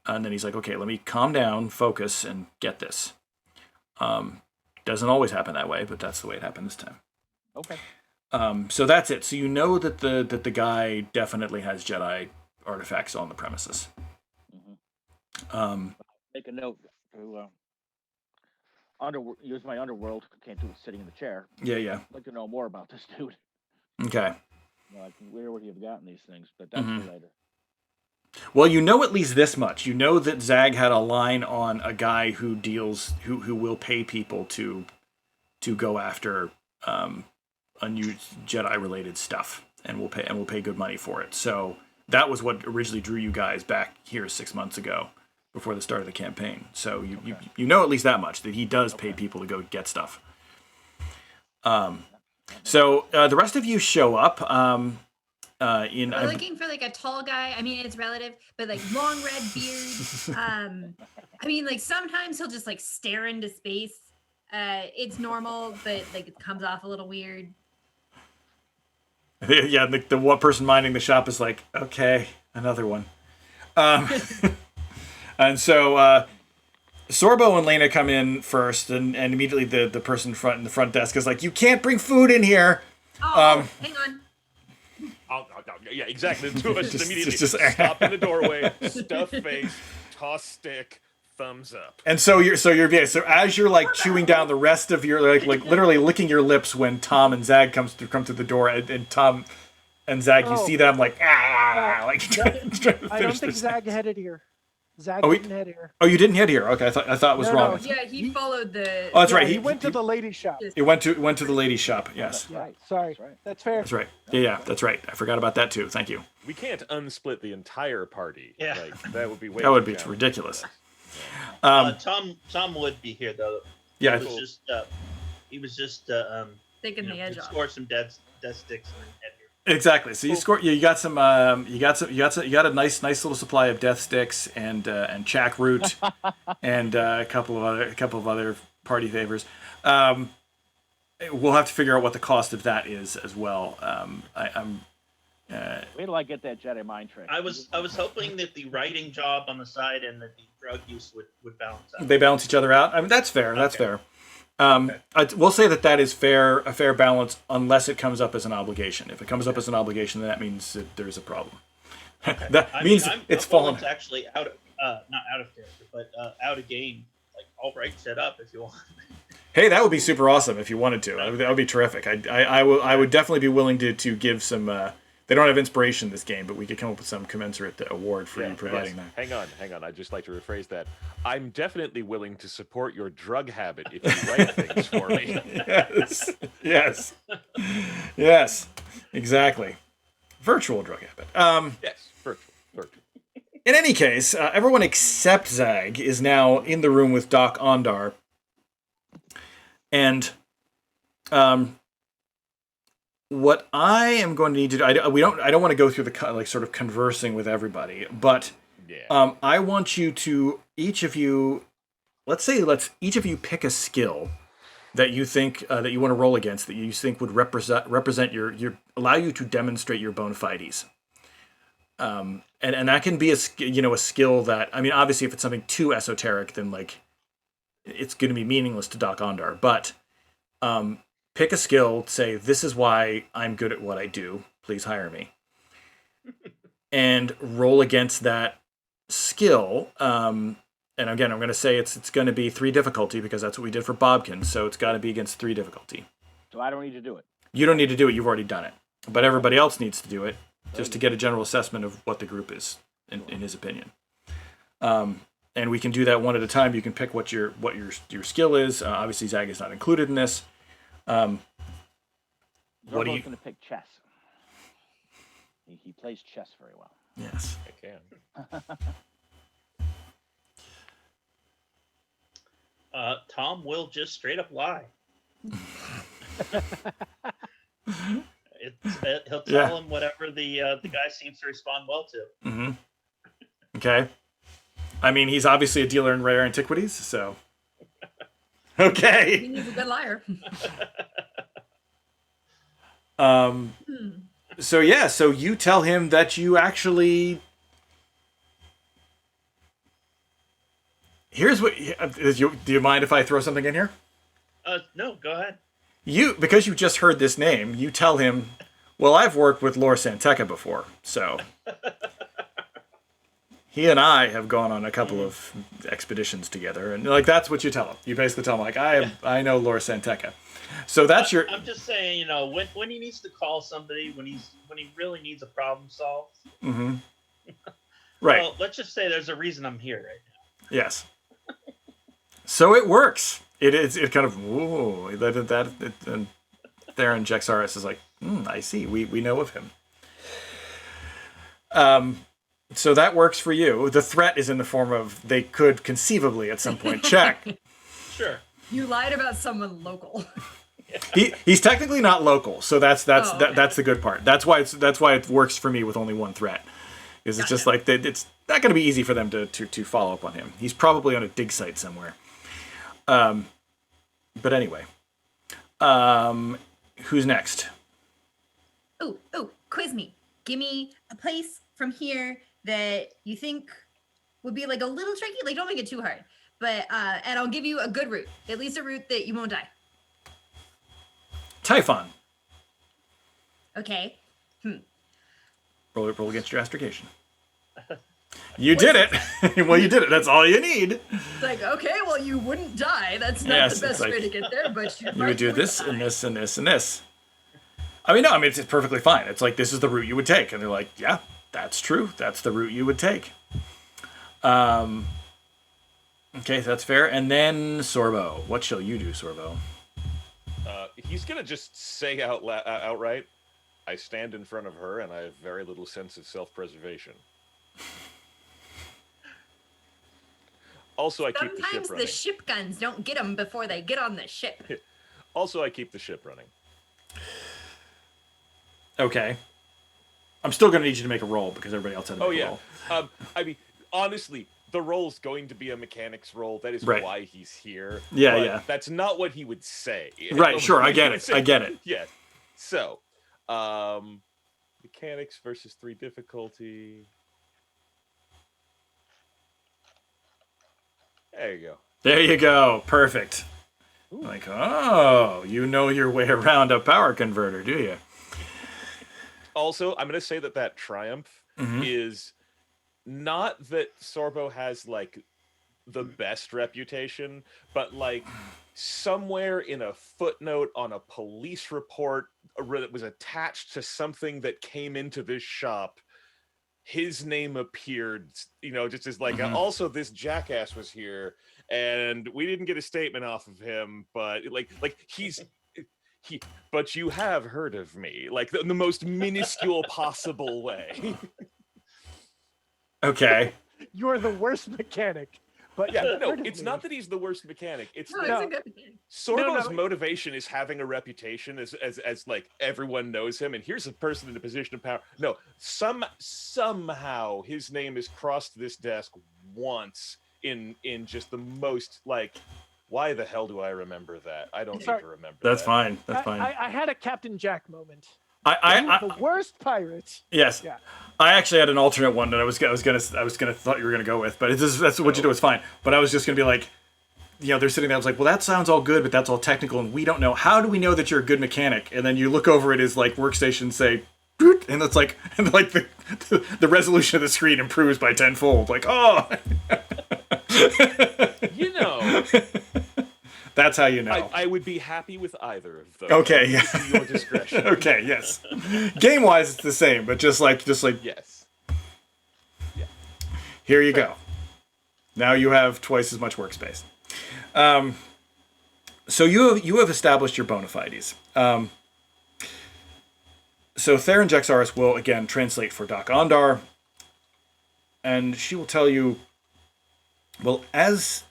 and then he's like, okay, let me calm down, focus, and get this. Doesn't always happen that way, but that's the way it happened this time. Okay. So that's it. So you know that the guy definitely has Jedi artifacts on the premises. Make a note to use my underworld. Can't do it sitting in the chair. Yeah. I'd like to know more about this dude. Okay. Like, where would he have gotten these things? But that's for later. Well, you know at least this much. You know that Zag had a line on a guy who will pay people to go after unused Jedi related stuff, and will pay good money for it. So that was what originally drew you guys back here 6 months ago, before the start of the campaign. So you know at least that much, that he does pay people to go get stuff. So the rest of you show up. We're looking for like a tall guy. I mean, it's relative, but like long red beard. I mean, like sometimes he'll just like stare into space. It's normal, but like it comes off a little weird. Yeah, the one person minding the shop is like, okay, another one. And so Sorbo and Lena come in first, and immediately the person in the front desk is like, you can't bring food in here. Oh, hang on. Yeah, exactly. The two of us just immediately stop in the doorway, stuff face, toss stick, thumbs up. And so as you're like chewing down the rest of your like literally licking your lips when Tom and Zag come through the door, and Tom and Zag, you see them like like trying to finish. I don't think Zag headed here. Zag didn't head here. Oh, you didn't head here. Okay, I thought it was wrong. Yeah, he followed the. Oh, that's right. He went to the ladies' shop. He went to the ladies' shop. Yes. Yeah, sorry. That's fair. That's right. Yeah, that's right. I forgot about that too. Thank you. We can't unsplit the entire party. Yeah. Like, that would be way. That would be ridiculous. Tom would be here though. Yeah. He was just taking the edge off. Score some dead sticks and then head here. Exactly. So you score. You got some. You got a nice little supply of death sticks and chack root and a couple of other party favors. We'll have to figure out what the cost of that is as well. Wait till I get that Jedi mind trick. I was hoping that the writing job on the side and that the drug use would balance out. They balance each other out. I mean, that's fair. That's fair. We'll say that is a fair balance, unless it comes up as an obligation. If it comes up as an obligation, then that means that there's a problem. That means it's fallen. It's actually not out of character, but out of game. Like all right, set up if you want. Hey, that would be super awesome if you wanted to. That would be terrific. I would definitely be willing to give some. They don't have inspiration in this game, but we could come up with some commensurate award for you providing that. Hang on. I'd just like to rephrase that. I'm definitely willing to support your drug habit if you write things for me. Yes, exactly. Virtual drug habit. Yes, virtual. In any case, everyone except Zag is now in the room with Dok Ondar, and what I am going to need to do, I don't want to go through the sort of conversing with everybody, but I want you to each of you pick a skill that you think that you want to roll against, that you think would represent your allow you to demonstrate your bona fides. And that can be a skill that, I mean, obviously if it's something too esoteric, then like it's going to be meaningless to Dok Ondar, but pick a skill, say, this is why I'm good at what I do, please hire me. and roll against that skill. And again, I'm going to say it's going to be 3 difficulty because that's what we did for Bobkin. So it's got to be against 3 difficulty. So I don't need to do it. You don't need to do it. You've already done it. But everybody else needs to do it just to get a general assessment of what the group is, in his opinion. And we can do that one at a time. You can pick what your skill is. Obviously, Zag is not included in this. What do you? Going to pick chess. He plays chess very well. Yes. I can. Tom will just straight up lie. He'll tell him whatever the guy seems to respond well to. Mm-hmm. Okay. I mean, he's obviously a dealer in rare antiquities, so. Okay. He's a good liar. So yeah, so you tell him that you actually. Here's what. Do you mind if I throw something in here? No, go ahead. Because you just heard this name, you tell him, well, I've worked with Lor Santeca before, so. He and I have gone on a couple of expeditions together, and like that's what you tell him. You basically tell him like, I know Lor Santeca. So that's your. I'm just saying, you know, when he needs to call somebody, when he really needs a problem solved. Mm-hmm. Right. Well, let's just say there's a reason I'm here right now. Yes. So it works. It kind of whoa that and Theron Jexaris is like, I see. We know of him. So that works for you. The threat is in the form of they could conceivably at some point check. Sure. You lied about someone local. He's technically not local, so that's okay. that's the good part. That's why it works for me with only one threat. Is it's just like it's not going to be easy for them to follow up on him. He's probably on a dig site somewhere. But anyway, who's next? Oh, quiz me. Give me a place from here that you think would be like a little tricky. Like, don't make it too hard. But and I'll give you a good route. At least a route that you won't die. Typhon. Okay. Roll against your astrogation. You did it. Well, you did it. That's all you need. It's like, okay, well, you wouldn't die. That's not the best way to get there, but you would do this and this and this and this. I mean, no, it's perfectly fine. It's like, this is the route you would take. And they're like, yeah, that's true. That's the route you would take. Okay, that's fair. And then Sorbo. What shall you do, Sorbo? He's going to just say outright, I stand in front of her and I have very little sense of self-preservation. Also, I keep the ship running. Sometimes the ship guns don't get them before they get on the ship. Also, I keep the ship running. Okay. I'm still going to need you to make a roll because everybody else had to make a roll. I mean, honestly, the roll's going to be a mechanics roll. That is why he's here. Yeah, but yeah. That's not what he would say. Right, sure, I get it. I get it. Yeah. So, mechanics versus 3 difficulty. There you go. There you go. Perfect. Ooh. Like, oh, you know your way around a power converter, do you? Also, I'm going to say that triumph is not that Sorbo has, like, the best reputation, but, like, somewhere in a footnote on a police report that was attached to something that came into this shop, his name appeared, just as like, also this jackass was here, and we didn't get a statement off of him, but but you have heard of me, like the most minuscule possible way. Okay. You're the worst mechanic. But yeah, no, it's not that he's the worst mechanic. It's he's a good mechanic. Sorbo's motivation is having a reputation as like everyone knows him, and here's a person in a position of power. No, somehow his name has crossed this desk once in just the most like, why the hell do I remember that? I don't need to remember. That's fine. That's fine. I had a Captain Jack moment. The worst pirate. Yes. Yeah. I actually had an alternate one that I was gonna thought you were gonna go with, but that's what you do. It's fine. But I was just gonna be like, they're sitting there. I was like, well, that sounds all good, but that's all technical, and we don't know. How do we know that you're a good mechanic? And then you look over at his like workstation, and say, and it's like the resolution of the screen improves by tenfold. Like, oh, You know, that's how you know. I would be happy with either of those. Okay, yeah. It's your discretion. Okay, yes. Game wise, it's the same, but just like Yes. here you go. Now you have twice as much workspace. So you have established your bona fides. So Theron Jexaris will again translate for Dok Ondar, and she will tell you. Well, as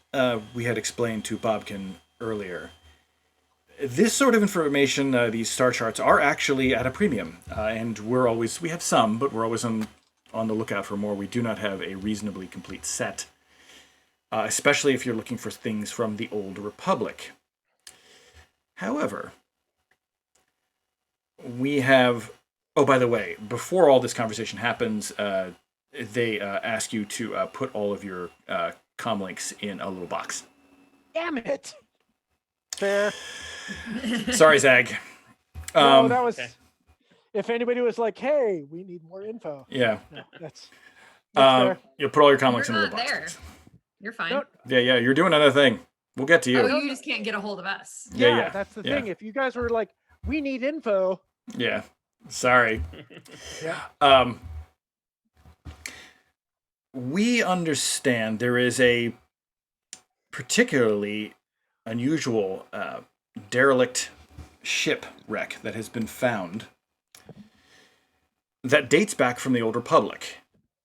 we had explained to Bobkin earlier, this sort of information, these star charts, are actually at a premium, and we have some, but we're always on the lookout for more. We do not have a reasonably complete set, especially if you're looking for things from the Old Republic. However, we have... Oh, by the way, before all this conversation happens, they ask you to put all of your comm links in a little box. Damn it. Fair. Sorry, Zag. No, that was. Okay. If anybody was like, "Hey, we need more info," Yeah. no, that's fair. You'll put all your comm We're links in a not little box. there. You're fine. No, Yeah, you're doing another thing. We'll get to you. Oh, you just can't get a hold of us. Yeah. That's the yeah. thing. If you guys were like, "We need info," Yeah. Sorry. yeah, We understand there is a particularly unusual derelict shipwreck that has been found that dates back from the Old Republic.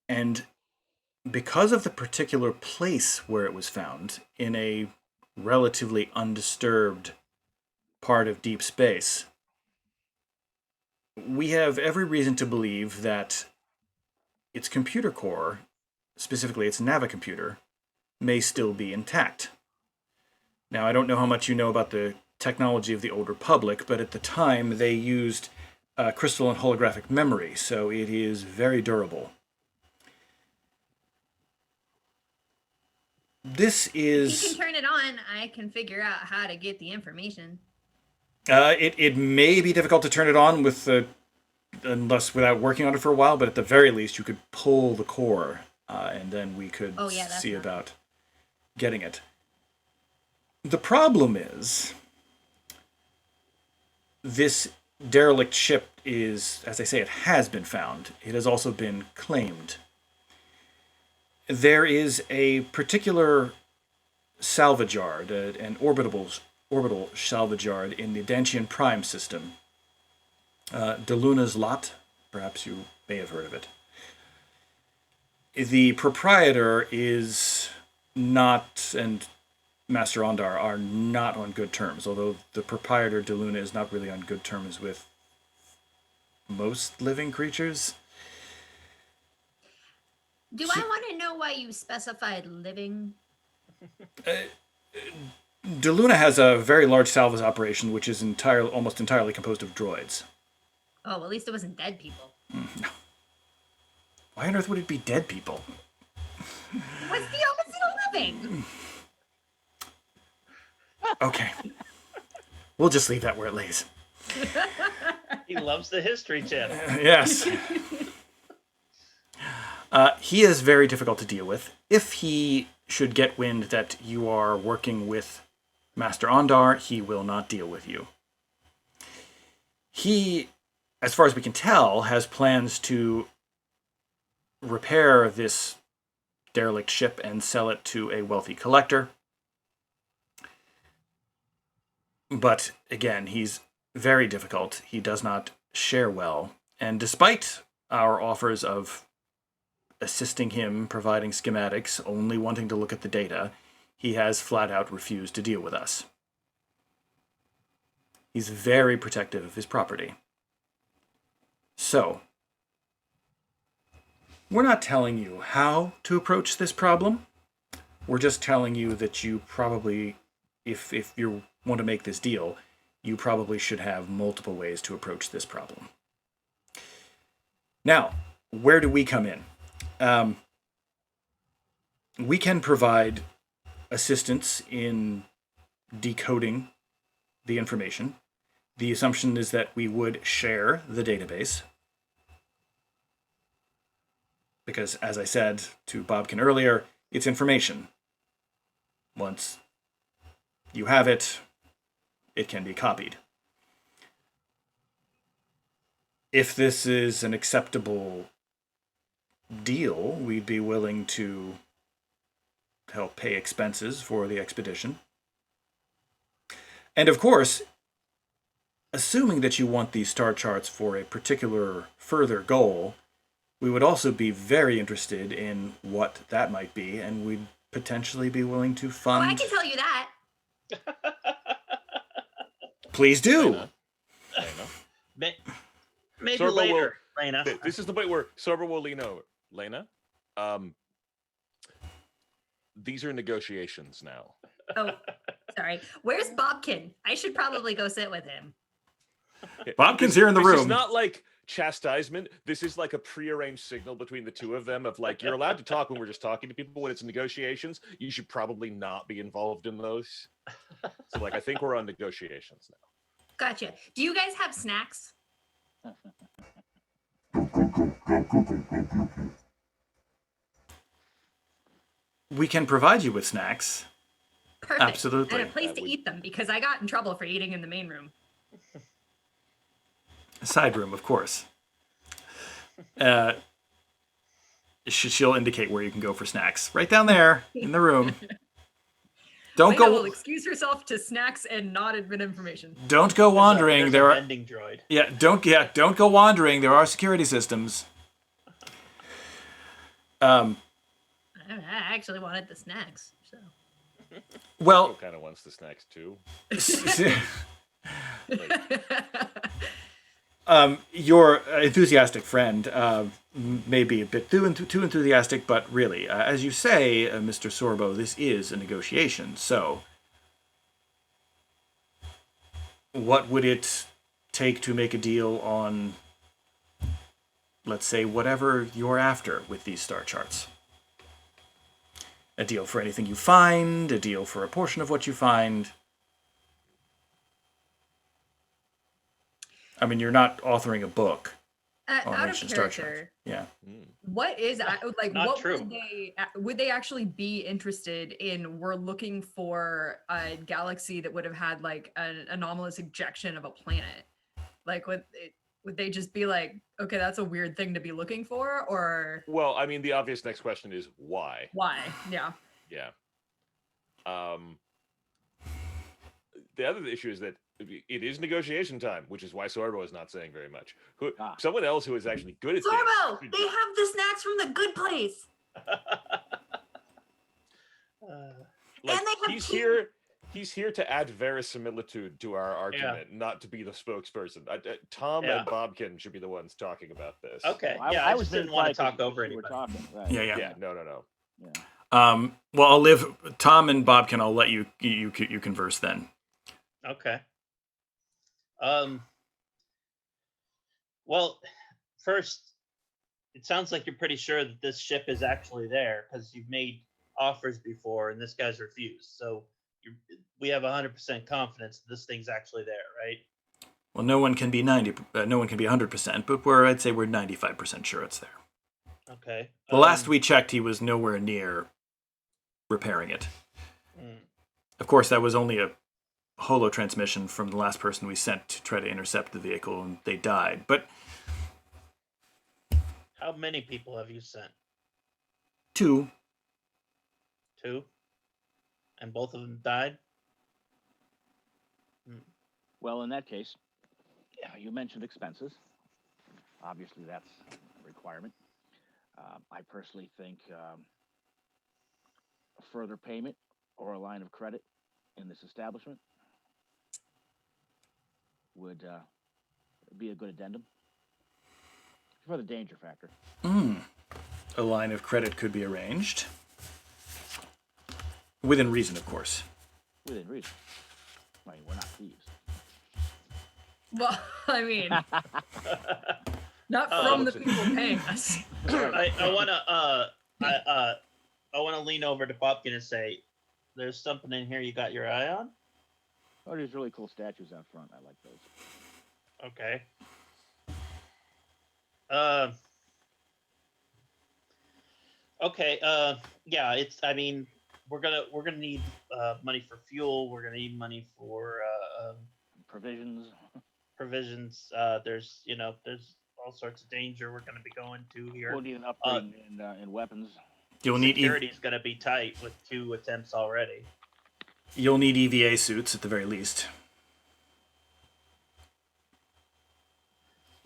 And because of the particular place where it was found, in a relatively undisturbed part of deep space, we have every reason to believe that its computer core, specifically its navicomputer, may still be intact. Now, I don't know how much you know about the technology of the Old Republic, but at the time they used crystal and holographic memory, so it is very durable. This If you is... can turn it on, I can figure out how to get the information. It may be difficult to turn it on without working on it for a while, but at the very least you could pull the core, and then we could see about getting it. The problem is, this derelict ship is, as I say, it has been found. It has also been claimed. There is a particular salvage yard, an orbital salvage yard in the Dantian Prime system. DeLuna's Lot, perhaps you may have heard of it. The proprietor is not, and Master Ondar are not on good terms, although the proprietor, DeLuna, is not really on good terms with most living creatures. Do I want to know why you specified living? DeLuna has a very large salvage operation, which is almost entirely composed of droids. Oh, well, at least it wasn't dead people. Why on earth would it be dead people? What's the opposite of living? Okay. We'll just leave that where it lays. He loves the History Channel. Yes. He is very difficult to deal with. If he should get wind that you are working with Master Ondar, he will not deal with you. He, as far as we can tell, has plans to repair this derelict ship and sell it to a wealthy collector. But again, he's very difficult. He does not share well. And despite our offers of assisting him, providing schematics, only wanting to look at the data, he has flat out refused to deal with us. He's very protective of his property. So, we're not telling you how to approach this problem. We're just telling you that you probably, if you want to make this deal, you probably should have multiple ways to approach this problem. Now, where do we come in? We can provide assistance in decoding the information. The assumption is that we would share the database. Because, as I said to Bobkin earlier, it's information. Once you have it, it can be copied. If this is an acceptable deal, we'd be willing to help pay expenses for the expedition. And of course, assuming that you want these star charts for a particular further goal, we would also be very interested in what that might be, and we'd potentially be willing to fund... Oh, I can tell you that. Please do. Maybe Sorbo later, Lena. This is the point where Sorbo will lean over. Lena, these are negotiations now. Oh, sorry. Where's Bobkin? I should probably go sit with him. Bobkin's here in the room. This is not like chastisement. This is like a prearranged signal between the two of them of like, you're allowed to talk when we're just talking to people. When it's negotiations, you should probably not be involved in those. So like, I think we're on negotiations now. Gotcha. Do you guys have snacks? We can provide you with snacks. Perfect. Absolutely. And a place to eat them, because I got in trouble for eating in the main room. Side room, of course. She'll indicate where you can go for snacks. Right down there in the room. Don't Lena go. will excuse herself to snacks and not admit information. Don't go wandering. There's a vending droid. Don't go wandering. There are security systems. I actually wanted the snacks, so. Well, kind of wants the snacks too. Your enthusiastic friend may be a bit too enthusiastic, but really, as you say, Mr. Sorbo, this is a negotiation. So, what would it take to make a deal on, let's say, whatever you're after with these star charts? A deal for anything you find, a deal for a portion of what you find. I mean, you're not authoring a book on Out of ancient Star Trek. character, Yeah. what is like? Not what true. would they actually be interested in? We're looking for a galaxy that would have had like an anomalous ejection of a planet. Like, would they just be like, okay, that's a weird thing to be looking for, or Well, I mean, the obvious next question is why? why? Yeah. Yeah. The other issue is that it is negotiation time, which is why Sorbo is not saying very much. Someone else who is actually good at Sorbo, this. they have the snacks from the good place. Like, and they have he's tea. here. He's here to add verisimilitude to our argument, not to be the spokesperson. Tom and Bobkin should be the ones talking about this. Okay. Well, Yeah, I just didn't want to talk over you were anybody. talking, right. Yeah. No. Yeah. Well, I'll leave Tom and Bobkin. I'll let you converse then. Okay. Well, first, it sounds like you're pretty sure that this ship is actually there because you've made offers before and this guy's refused. So we have 100% confidence that this thing's actually there, right? Well, no one can be 100%, but I'd say we're 95% sure it's there. Okay. The last we checked, he was nowhere near repairing it. Of course, that was only a holo transmission from the last person we sent to try to intercept the vehicle, and they died. But how many people have you sent? 2. 2? And both of them died? Well, in that case, you mentioned expenses. Obviously, that's a requirement. I personally think a further payment or a line of credit in this establishment would be a good addendum for the danger factor. A line of credit could be arranged. Within reason, of course. Within reason. I mean, we're not thieves. Well, I mean, not from the people paying us. I wanna lean over to Bobkin and say, "There's something in here you got your eye on." Oh, there's really cool statues out front. I like those. Okay. Okay. Yeah. I mean, we're gonna need money for fuel. We're gonna need money for Provisions. provisions. There's all sorts of danger we're gonna be going to here. We'll need an upgrade in weapons. You'll need Security is gonna be tight with 2 attempts already. you'll need EVA suits at the very least.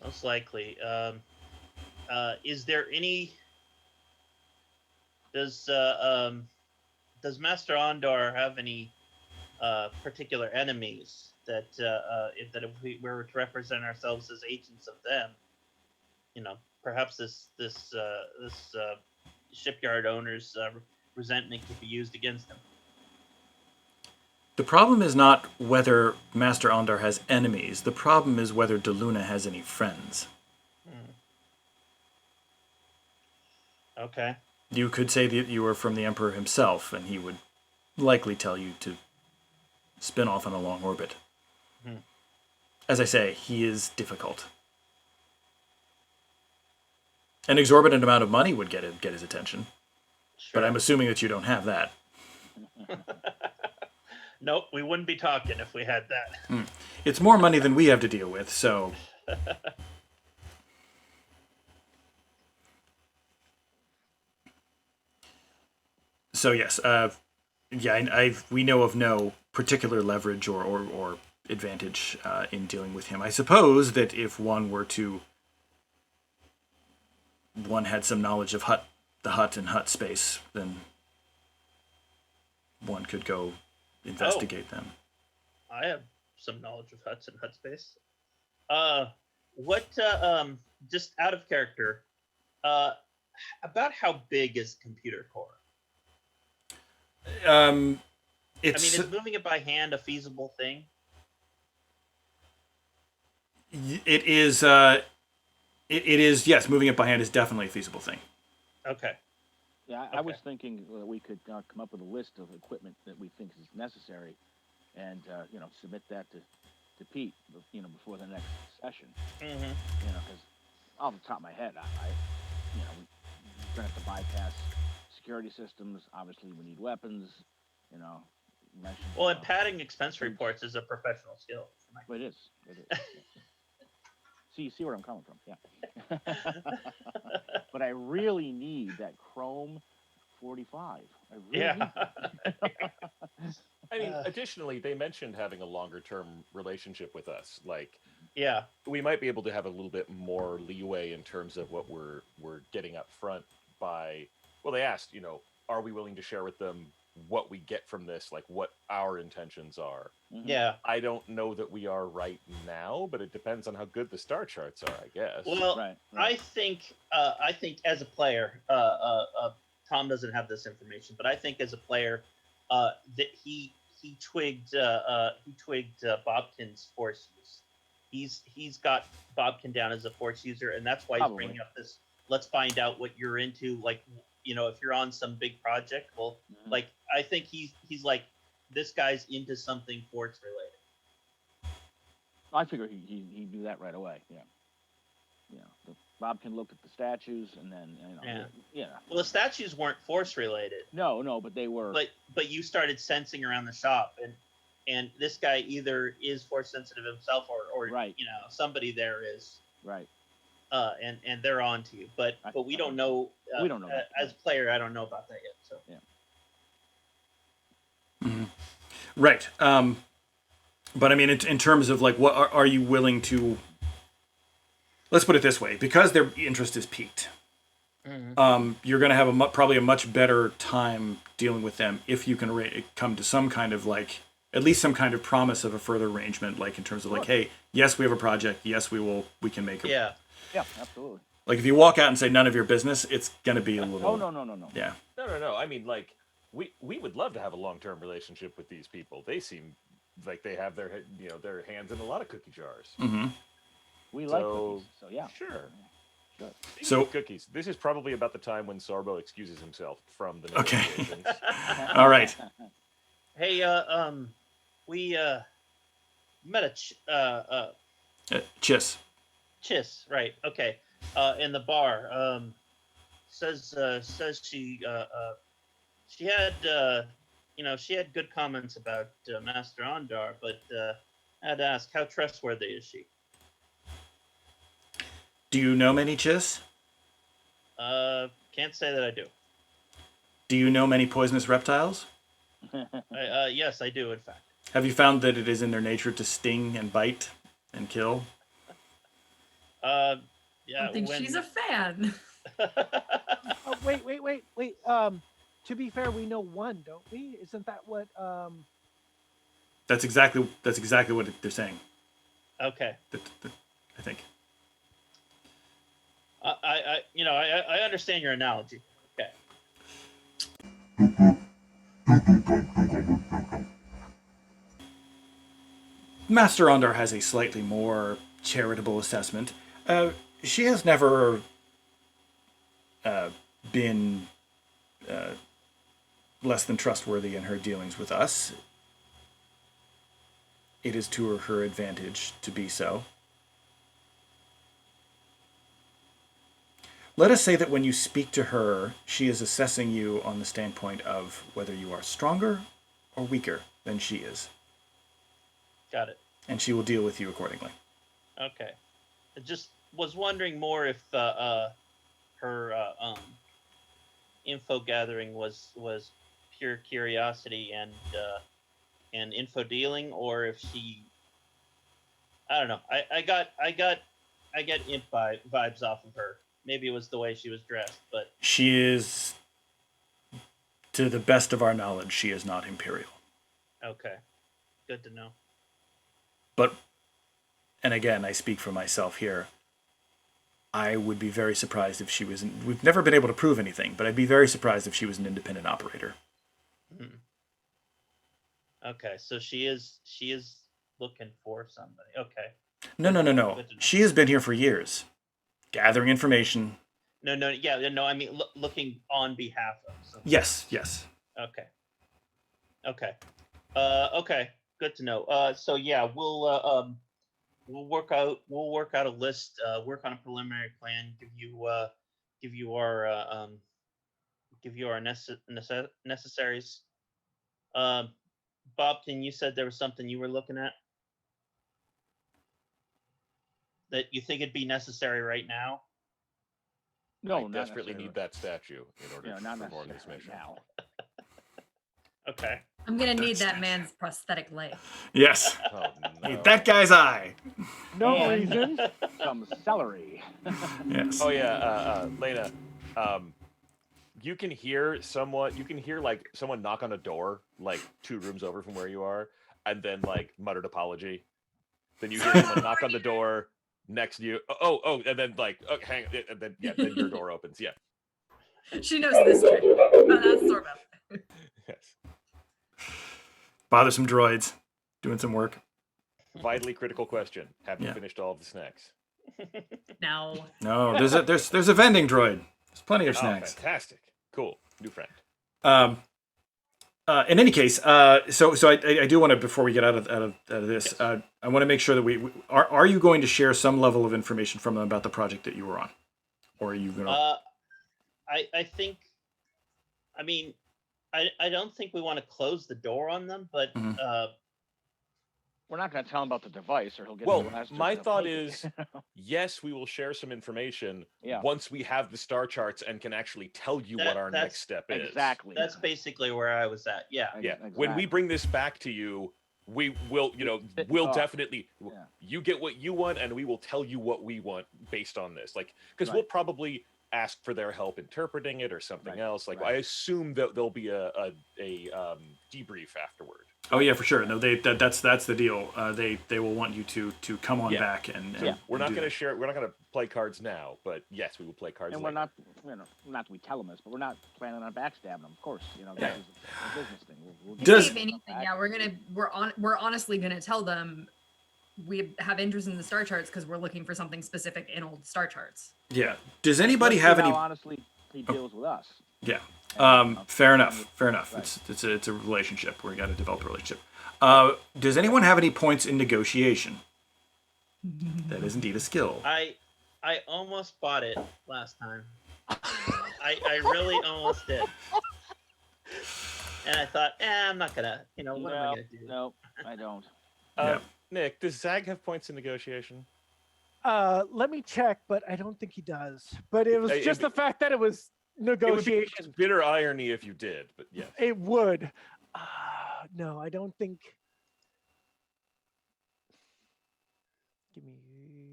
Most likely. Is there any? Does Master Ondar have any particular enemies that if we were to represent ourselves as agents of them, perhaps this shipyard owner's resentment could be used against him. The problem is not whether Master Ondar has enemies. The problem is whether DeLuna has any friends. Okay. You could say that you were from the Emperor himself, and he would likely tell you to spin off on a long orbit. As I say, he is difficult. An exorbitant amount of money would get his attention, Sure. but I'm assuming that you don't have that. Nope, we wouldn't be talking if we had that. It's more money than we have to deal with, so... So yes, we know of no particular leverage or advantage in dealing with him. I suppose that if one had some knowledge of the hut and hut space, then one could go investigate them. I have some knowledge of huts and hut space. What? Just out of character. About how big is computer core? It's is moving it by hand a feasible thing? it is. It is. Yes, moving it by hand is definitely a feasible thing. Okay. Yeah, I was thinking that we could come up with a list of equipment that we think is necessary, and submit that to Pete, before the next session. Mm-hmm. Because off the top of my head, we're gonna have to bypass security systems. Obviously, we need weapons. Well, and padding expense reports is a professional skill. It is. So you see where I'm coming from, yeah. But I really need that Chrome 45. I really need that. I mean, additionally, they mentioned having a longer-term relationship with us. Like, Yeah. we might be able to have a little bit more leeway in terms of what we're getting up front by. Well, they asked, are we willing to share with them what we get from this, like what our intentions are. Mm-hmm. Yeah. I don't know that we are right now, but it depends on how good the star charts are, I guess. Well, Right. I think as a player, Tom doesn't have this information, but I think as a player, that he twigged Bobkin's force use. He's got Bobkin down as a force user, and that's why he's Probably. bringing up this. Let's find out what you're into. Like, if you're on some big project, well, Mhm. like I think he's like, this guy's into something force related. I figure he knew that right away. Yeah. Bob can look at the statues and then yeah. Well, the statues weren't force related. No, but they were. But you started sensing around the shop, and this guy either is force sensitive himself, or Right. somebody there is, Right. and they're on to you. But we don't know. We don't know that. As a player, I don't know about that yet. So Right. But I mean, in terms of like, what are you willing to? Let's put it this way: because their interest is piqued, you're going to have probably a much better time dealing with them if you can come to some kind of like, at least some kind of promise of a further arrangement, like in terms of like, hey, yes, we have a project, yes, we can make it. yeah. Yeah, absolutely. Like if you walk out and say none of your business, it's going to be a little. Oh no. Yeah. No. I mean, like, we would love to have a long-term relationship with these people. They seem like they have their hands in a lot of cookie jars. Mm-hmm. We like cookies, so yeah. Sure. Sure. Speaking of cookies, this is probably about the time when Sorbo excuses himself from the Okay. negotiations. All right. Hey, we met Chiss. Chiss, right? Okay, in the bar. says she had she had good comments about Master Ondar, but I had to ask, how trustworthy is she? Do you know many Chiss? Can't say that I do. Do you know many poisonous reptiles? Yes, I do, in fact. Have you found that it is in their nature to sting and bite and kill? Yeah. I think she's a fan. Oh, wait. To be fair, we know one, don't we? Isn't that what? That's exactly what they're saying. Okay. I think. I understand your analogy. Okay. Master Ondar has a slightly more charitable assessment. She has never been less than trustworthy in her dealings with us. It is to her advantage to be so. Let us say that when you speak to her, she is assessing you on the standpoint of whether you are stronger or weaker than she is. Got it. And she will deal with you accordingly. Okay. I just was wondering more if her info gathering was pure curiosity and info dealing, or if she, I don't know. I get imp vibes off of her. Maybe it was the way she was dressed, but She is, to the best of our knowledge, she is not Imperial. okay. Good to know. But, and again, I speak for myself here, I would be very surprised if she was, we've never been able to prove anything, but I'd be very surprised if she was an independent operator. Okay, so she is looking for somebody. Okay. No. Good to know. She has been here for years, gathering information. No. I mean, looking on behalf of somebody. Yes. Okay. Okay. Good to know. So yeah, we'll work out a list, work on a preliminary plan, give you our necessaries. Bobkin, you said there was something you were looking at that you think it'd be necessary right now. No, I not desperately necessarily. need that statue in order Yeah, to not perform this necessarily mission. now. Okay. I'm gonna need that man's prosthetic leg. Yes. Oh, no. Need that guy's eye. No And reason. some celery. Yes. Oh yeah, Lena, you can hear like someone knock on a door like 2 rooms over from where you are, and then like muttered apology. Then you hear someone knock on the door next to you. Oh, and then like hang, and then then your door opens. Yeah. She knows this trick. Oh, that's sort of. Yes. Bothersome droids doing some work. Vitally critical question. Have you Yeah. finished all of the snacks? No. No, there's a vending droid. There's plenty of Oh, snacks. fantastic. Cool. New friend. In any case, so I do want to, before we get out of this, Yes. I want to make sure that we are you going to share some level of information from them about the project that you were on, or are you going to? I think, I mean, I don't think we want to close the door on them, but Mhm. We're not going to tell him about the device, or he'll get. Well, blasted my in the thought face. is, yes, we will share some information Yeah. once we have the star charts and can actually tell you what our That's next step is. exactly. that's basically where I was at. Yeah. Yeah. Exactly. When we bring this back to you, we will, we'll off. definitely, Yeah. you get what you want, and we will tell you what we want based on this. Like, because Right. we'll probably ask for their help interpreting it or something Right, else. Like, right. I assume that there'll be a debrief afterward. Oh yeah, for sure. No, that's the deal. They will want you to come on Yeah. back and Yeah. We're not do going to that. share. We're not going to play cards now, but yes, we will play cards. And later. we're not, not that we tell them this, but we're not planning on backstabbing them. Of course, Yeah. this is a business thing. We'll get Does- If anything, yeah, we're honestly gonna tell them we have interest in the star charts because we're looking for something specific in old star charts. Yeah. Does anybody Let's see have how any? honestly he deals with us. Yeah. And, Fair enough. Fair enough. Right. It's a relationship. We got to develop a relationship. Does anyone have any points in negotiation? That is indeed a skill. I almost bought it last time. I really almost did. And I thought, I'm not gonna. What am I gonna do? No, I don't. Yeah. Nick, does Zag have points in negotiation? Let me check, but I don't think he does. But it was It'd just be- the fact that it was It would be negotiation. bitter irony if you did, but yes. It would. No, I don't think. Give me.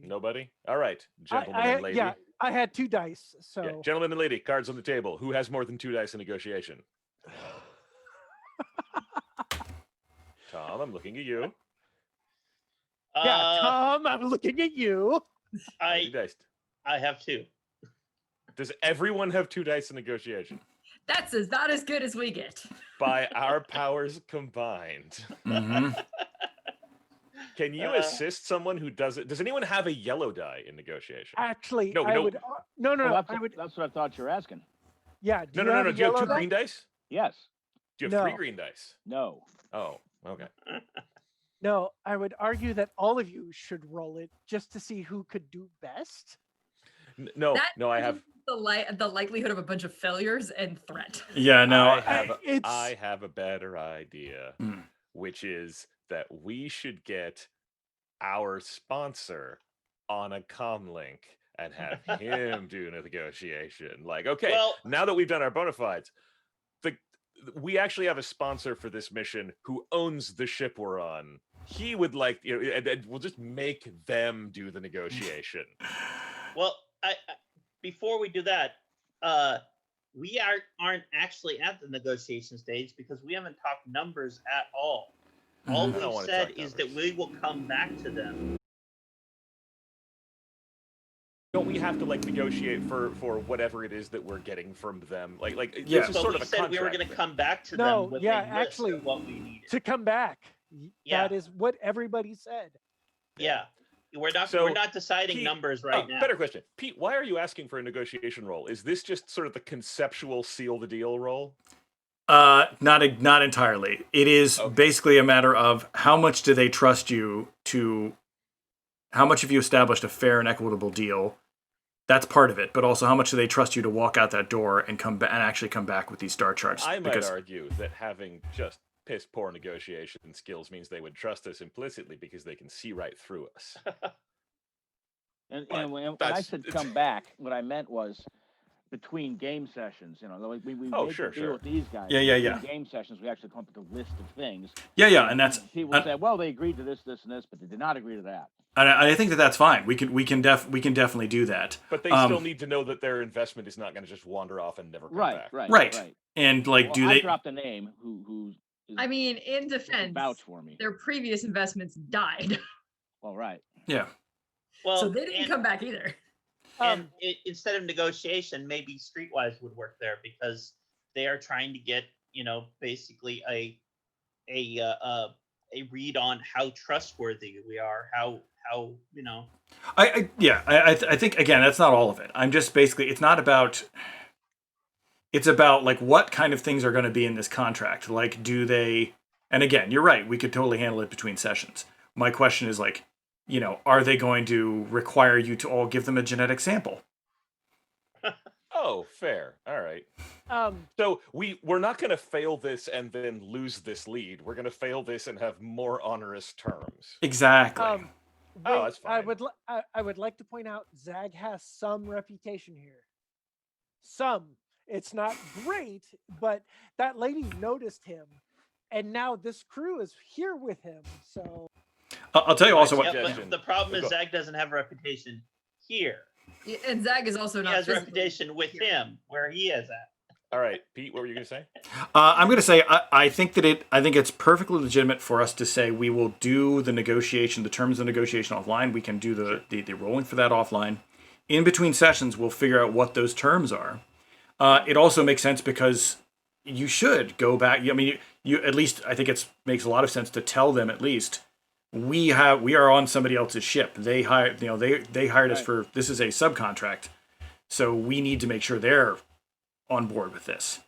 Nobody? All right, gentlemen I, and lady. yeah, I had 2 dice, so. Yeah, gentlemen and lady, cards on the table. Who has more than 2 dice in negotiation? Tom, I'm looking at you. Yeah, Tom, I'm looking at you. How many dice? I have 2. Does everyone have 2 dice in negotiation? That's about as good as we get. By our powers combined. Mhm. Can you assist someone who doesn't? Does anyone have a yellow die in negotiation? Actually, No, I no. would. No, Well, no, that's, that's what I thought you were asking. Yeah. No. Do you have yellow 2 die? green dice? Yes. Do you have 3 No. green dice? No. Oh, okay. No, I would argue that all of you should roll it just to see who could do best. No, That I have. the likelihood of a bunch of failures and threat. Yeah, no. I have a better idea, Mm. which is that we should get our sponsor on a comlink and have him do a negotiation. Like, okay, Well- now that we've done our bona fides, we actually have a sponsor for this mission who owns the ship we're on. He would like, and we'll just make them do the negotiation. Well, I before we do that, we aren't actually at the negotiation stage because we haven't talked numbers at all. All Mhm. I don't we've wanna said talk is that numbers. we will come back to them. Don't we have to like negotiate for whatever it is that we're getting from them? Like Yeah. this is But sort we of a said we were contract going to thing. come back to No, them with yeah, a list actually, of what we needed. To come back. Yeah. That is what everybody said. Yeah, we're So, not deciding Pete- numbers right now. Better question, Pete. Why are you asking for a negotiation roll? Is this just sort of the conceptual seal the deal roll? Not entirely. It is Okay. basically a matter of how much do they trust you to. How much have you established a fair and equitable deal? That's part of it, but also how much do they trust you to walk out that door and come back and actually come back with these star charts? I might Because argue that having just piss poor negotiation skills means they would trust us implicitly because they can see right through us. And, But and when I that's- said come back, what I meant was between game sessions. Like we Oh, make sure, a deal sure. with these guys. Yeah. Between game sessions, we actually come up with a list of things. yeah, and that's People say, well, they agreed to this, this, and this, but they did not agree to that. and I think that's fine. We can definitely do that. But they Um, still need to know that their investment is not going to just wander off and never come back. Right. And like, Well, do I they? dropped a name who is, I mean, in who can defense, vouch for me. their previous investments died, Well, right. Yeah. Well, so they didn't and, come back either. and instead of negotiation, maybe Streetwise would work there because they are trying to get basically a read on how trustworthy we are, how I think again that's not all of it. I'm just basically it's about like what kind of things are going to be in this contract. Like do they? And again, you're right. We could totally handle it between sessions. My question is like, are they going to require you to all give them a genetic sample? Oh, fair. All right. So we're not going to fail this and then lose this lead. We're going to fail this and have more onerous terms. Exactly. Oh, that's fine. I would like to point out Zag has some reputation here. Some. It's not great, but that lady noticed him, and now this crew is here with him. So I'll tell you also what. Yeah, Suggestion. but the problem is Go. Zag doesn't have a reputation here. And Zag is also He not has a physically reputation with here. him where he is at. All right, Pete, what were you going to say? I'm going to say I think it's perfectly legitimate for us to say we will do the negotiation, the terms of negotiation offline. We can do the rolling for that offline. In between sessions, we'll figure out what those terms are. It also makes sense because you should go back. I mean, you at least I think it makes a lot of sense to tell them at least we are on somebody else's ship. They hired they hired us for this is a subcontract, so we need to make sure they're on board with this.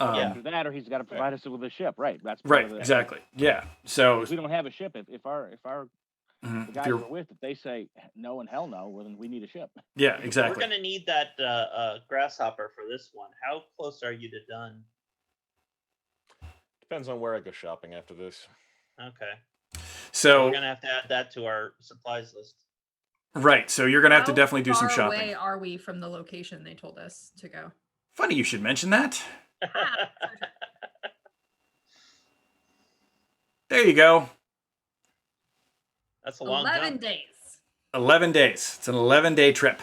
Either that, or he's got to provide us with a ship. Right. That's part Right. of the, Exactly. Yeah. So If we don't have a ship, if our The guys we're with, if they say no and hell no, well, then we need a ship. Yeah, We're exactly. going to need that grasshopper for this one. How close are you to done? Depends on where I go shopping after this. Okay. So we're going to have to add that to our supplies list. right. So you're gonna have to definitely do some How shopping. far away are we from the location they told us to go? Funny you should mention that. There you go. That's a long 11 jump. days. 11 days. It's an 11-day trip.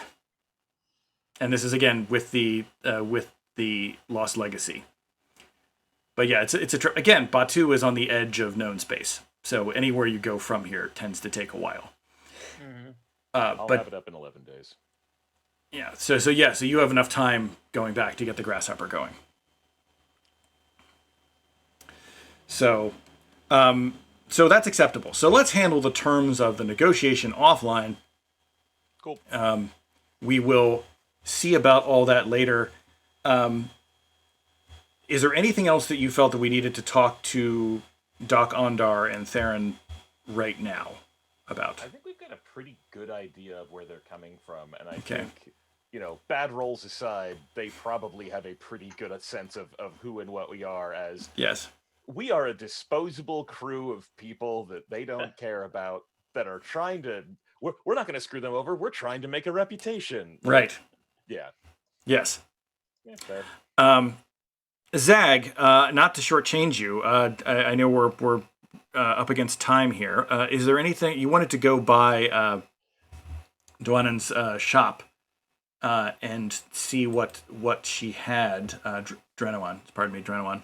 And this is again with the Lost Legacy. But yeah, it's a trip. Again, Batuu is on the edge of known space. So anywhere you go from here tends to take a while. Mm-hmm. I'll But have it up in 11 days. yeah, so you have enough time going back to get the Grasshopper going. So so that's acceptable. So let's handle the terms of the negotiation offline. Cool. We will see about all that later. Is there anything else that you felt that we needed to talk to Dok Ondar and Theron right now about? I think we've got a pretty good idea of where they're coming from, and I Okay. think, bad rolls aside, they probably have a pretty good sense of who and what we are, as Yes. we are a disposable crew of people that they don't care about, that are trying to... We're not going to screw them over. We're trying to make a reputation. Right. Yeah. Yes. Yeah, fair. Zag, not to shortchange you, I know we're up against time here. Is there anything you wanted to go by Dwanan's shop and see what she had? Drenawan.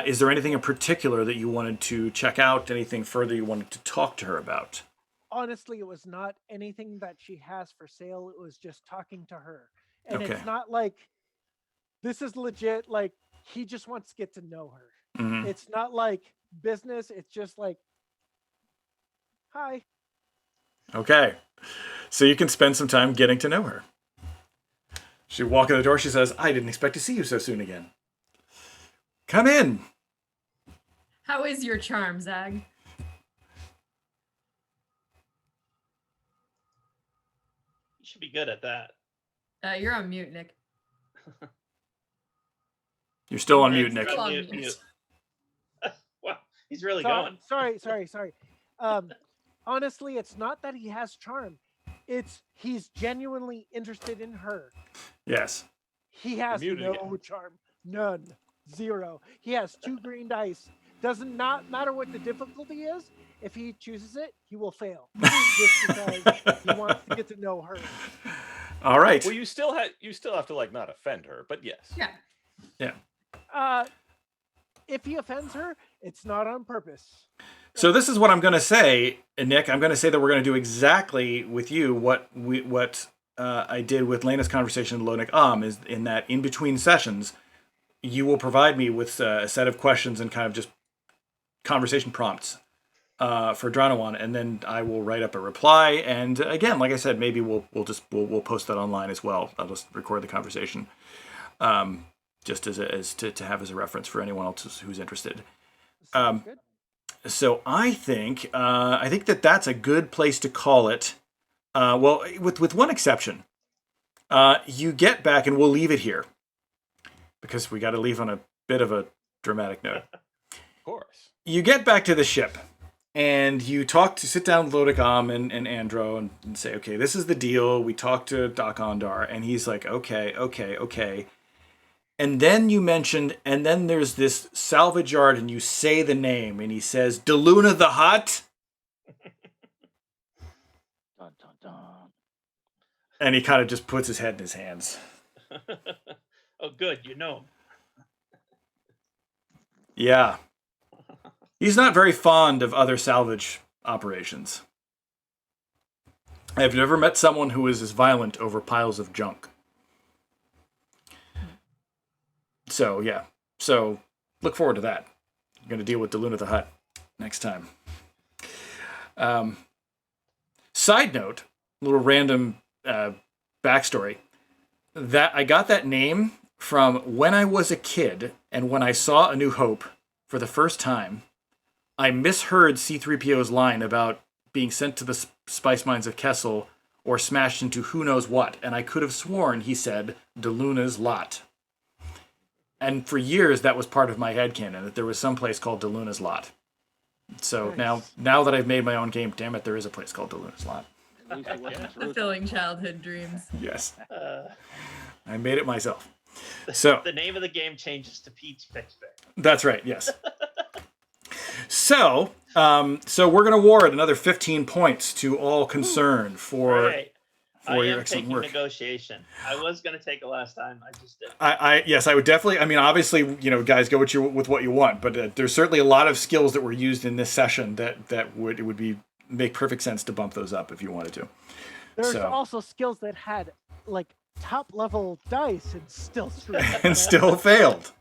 Is there anything in particular that you wanted to check out? Anything further you wanted to talk to her about? Honestly, it was not anything that she has for sale. It was just talking to her. And Okay. it's not like this is legit. Like, he just wants to get to know her. Mhm. It's not like business. It's just like, hi. Okay. So you can spend some time getting to know her. She walk in the door. She says, "I didn't expect to see you so soon again. Come in." How is your charm, Zag? You should be good at that. You're on mute, Nick. You're still on Yeah, mute, Nick. still on Mute, mute. mute. Wow, he's really Sorry, going. sorry. Honestly, it's not that he has charm. It's he's genuinely interested in her. Yes. He has muted no again. charm. None. Zero. He has 2 green dice. Doesn't not matter what the difficulty is. If he chooses it, he will fail. Just because he wants to get to know her. All right. Well, you still have to not offend her, but yes. Yeah. Yeah. If he offends her, it's not on purpose. So this is what I'm going to say, Nick. I'm going to say that we're going to do exactly with you what I did with Lena's conversation with Lonik is in that in between sessions, you will provide me with a set of questions and kind of just conversation prompts for Dranawan, and then I will write up a reply. And again, like I said, maybe we'll post that online as well. I'll just record the conversation, just as to have as a reference for anyone else who's interested. Sounds good. So I think that's a good place to call it. Well, with one exception, you get back, and we'll leave it here because we got to leave on a bit of a dramatic note. Of course. You get back to the ship, and you sit down with Lodicom and Andro and say, okay, this is the deal. We talked to Dok Ondar, and he's like, okay. And then you mentioned, and then there's this salvage yard, and you say the name, and he says, DeLuna the Hutt. Dun, dun, dun. And he kind of just puts his head in his hands. Oh, good. You know him. Yeah. He's not very fond of other salvage operations. I've never met someone who is as violent over piles of junk. So, yeah. So, look forward to that. I'm going to deal with DeLuna the Hutt next time. Side note, little random backstory. That I got that name from when I was a kid, and when I saw A New Hope for the first time, I misheard C-3PO's line about being sent to the spice mines of Kessel or smashed into who knows what, and I could have sworn he said De Luna's lot. And for years, that was part of my headcanon, that there was some place called De Luna's lot. So Nice. now that I've made my own game, damn it, there is a place called De Luna's lot. At least it wasn't true. Fulfilling childhood dreams. Yes, Uh, I made it myself. So the name of the game changes to Pete's Pittsburgh. that's right, yes. So we're going to award another 15 points to all concerned for... Right. I for your am excellent taking work. negotiation. I was going to take it last time. I just did. Yes, I would definitely. I mean, obviously, guys, go with what you want, but there's certainly a lot of skills that were used in this session that would make perfect sense to bump those up if you wanted to. There's So- also skills that had like top level dice and still screwed up. And still failed.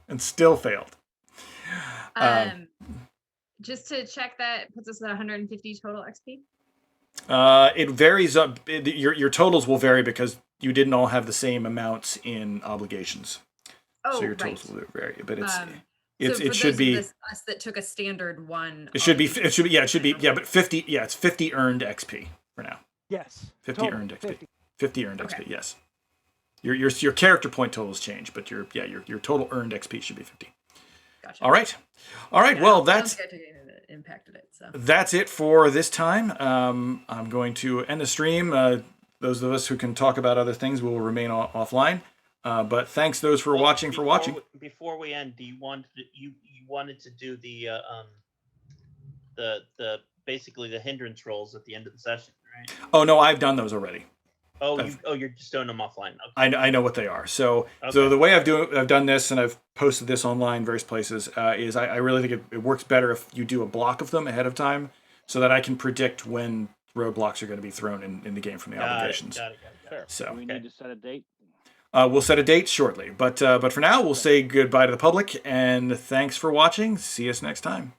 Just to check, that puts us at 150 total XP. It varies up. Your totals will vary because you didn't all have the same amounts in obligations. Oh, So your right. totals will vary, but So for it should those be. of us that took a standard one. It should be. But 50. Yeah, it's 50 earned XP for now. Yes. 50 totally, earned XP. 50. 50 earned Okay. XP. Yes. Your character point totals change, but your total earned XP should be 50. Gotcha. All right. Yeah, Well, sounds good to get it impacted it. So. that's it for this time. I'm going to end the stream. Those of us who can talk about other things will remain offline. But thanks those for Well, watching. Before we end, do you wanted to do the basically the hindrance rolls at the end of the session, right? Oh no, I've done those already. You're just doing them offline. Okay. I know what they are. So Okay. the way I've done this, and I've posted this online various places, is I really think it works better if you do a block of them ahead of time, so that I can predict when roadblocks are going to be thrown in the game from the obligations. Got it. Fair. So Do we need to set a date? we'll set a date shortly, but for now we'll say goodbye to the public and thanks for watching. See us next time.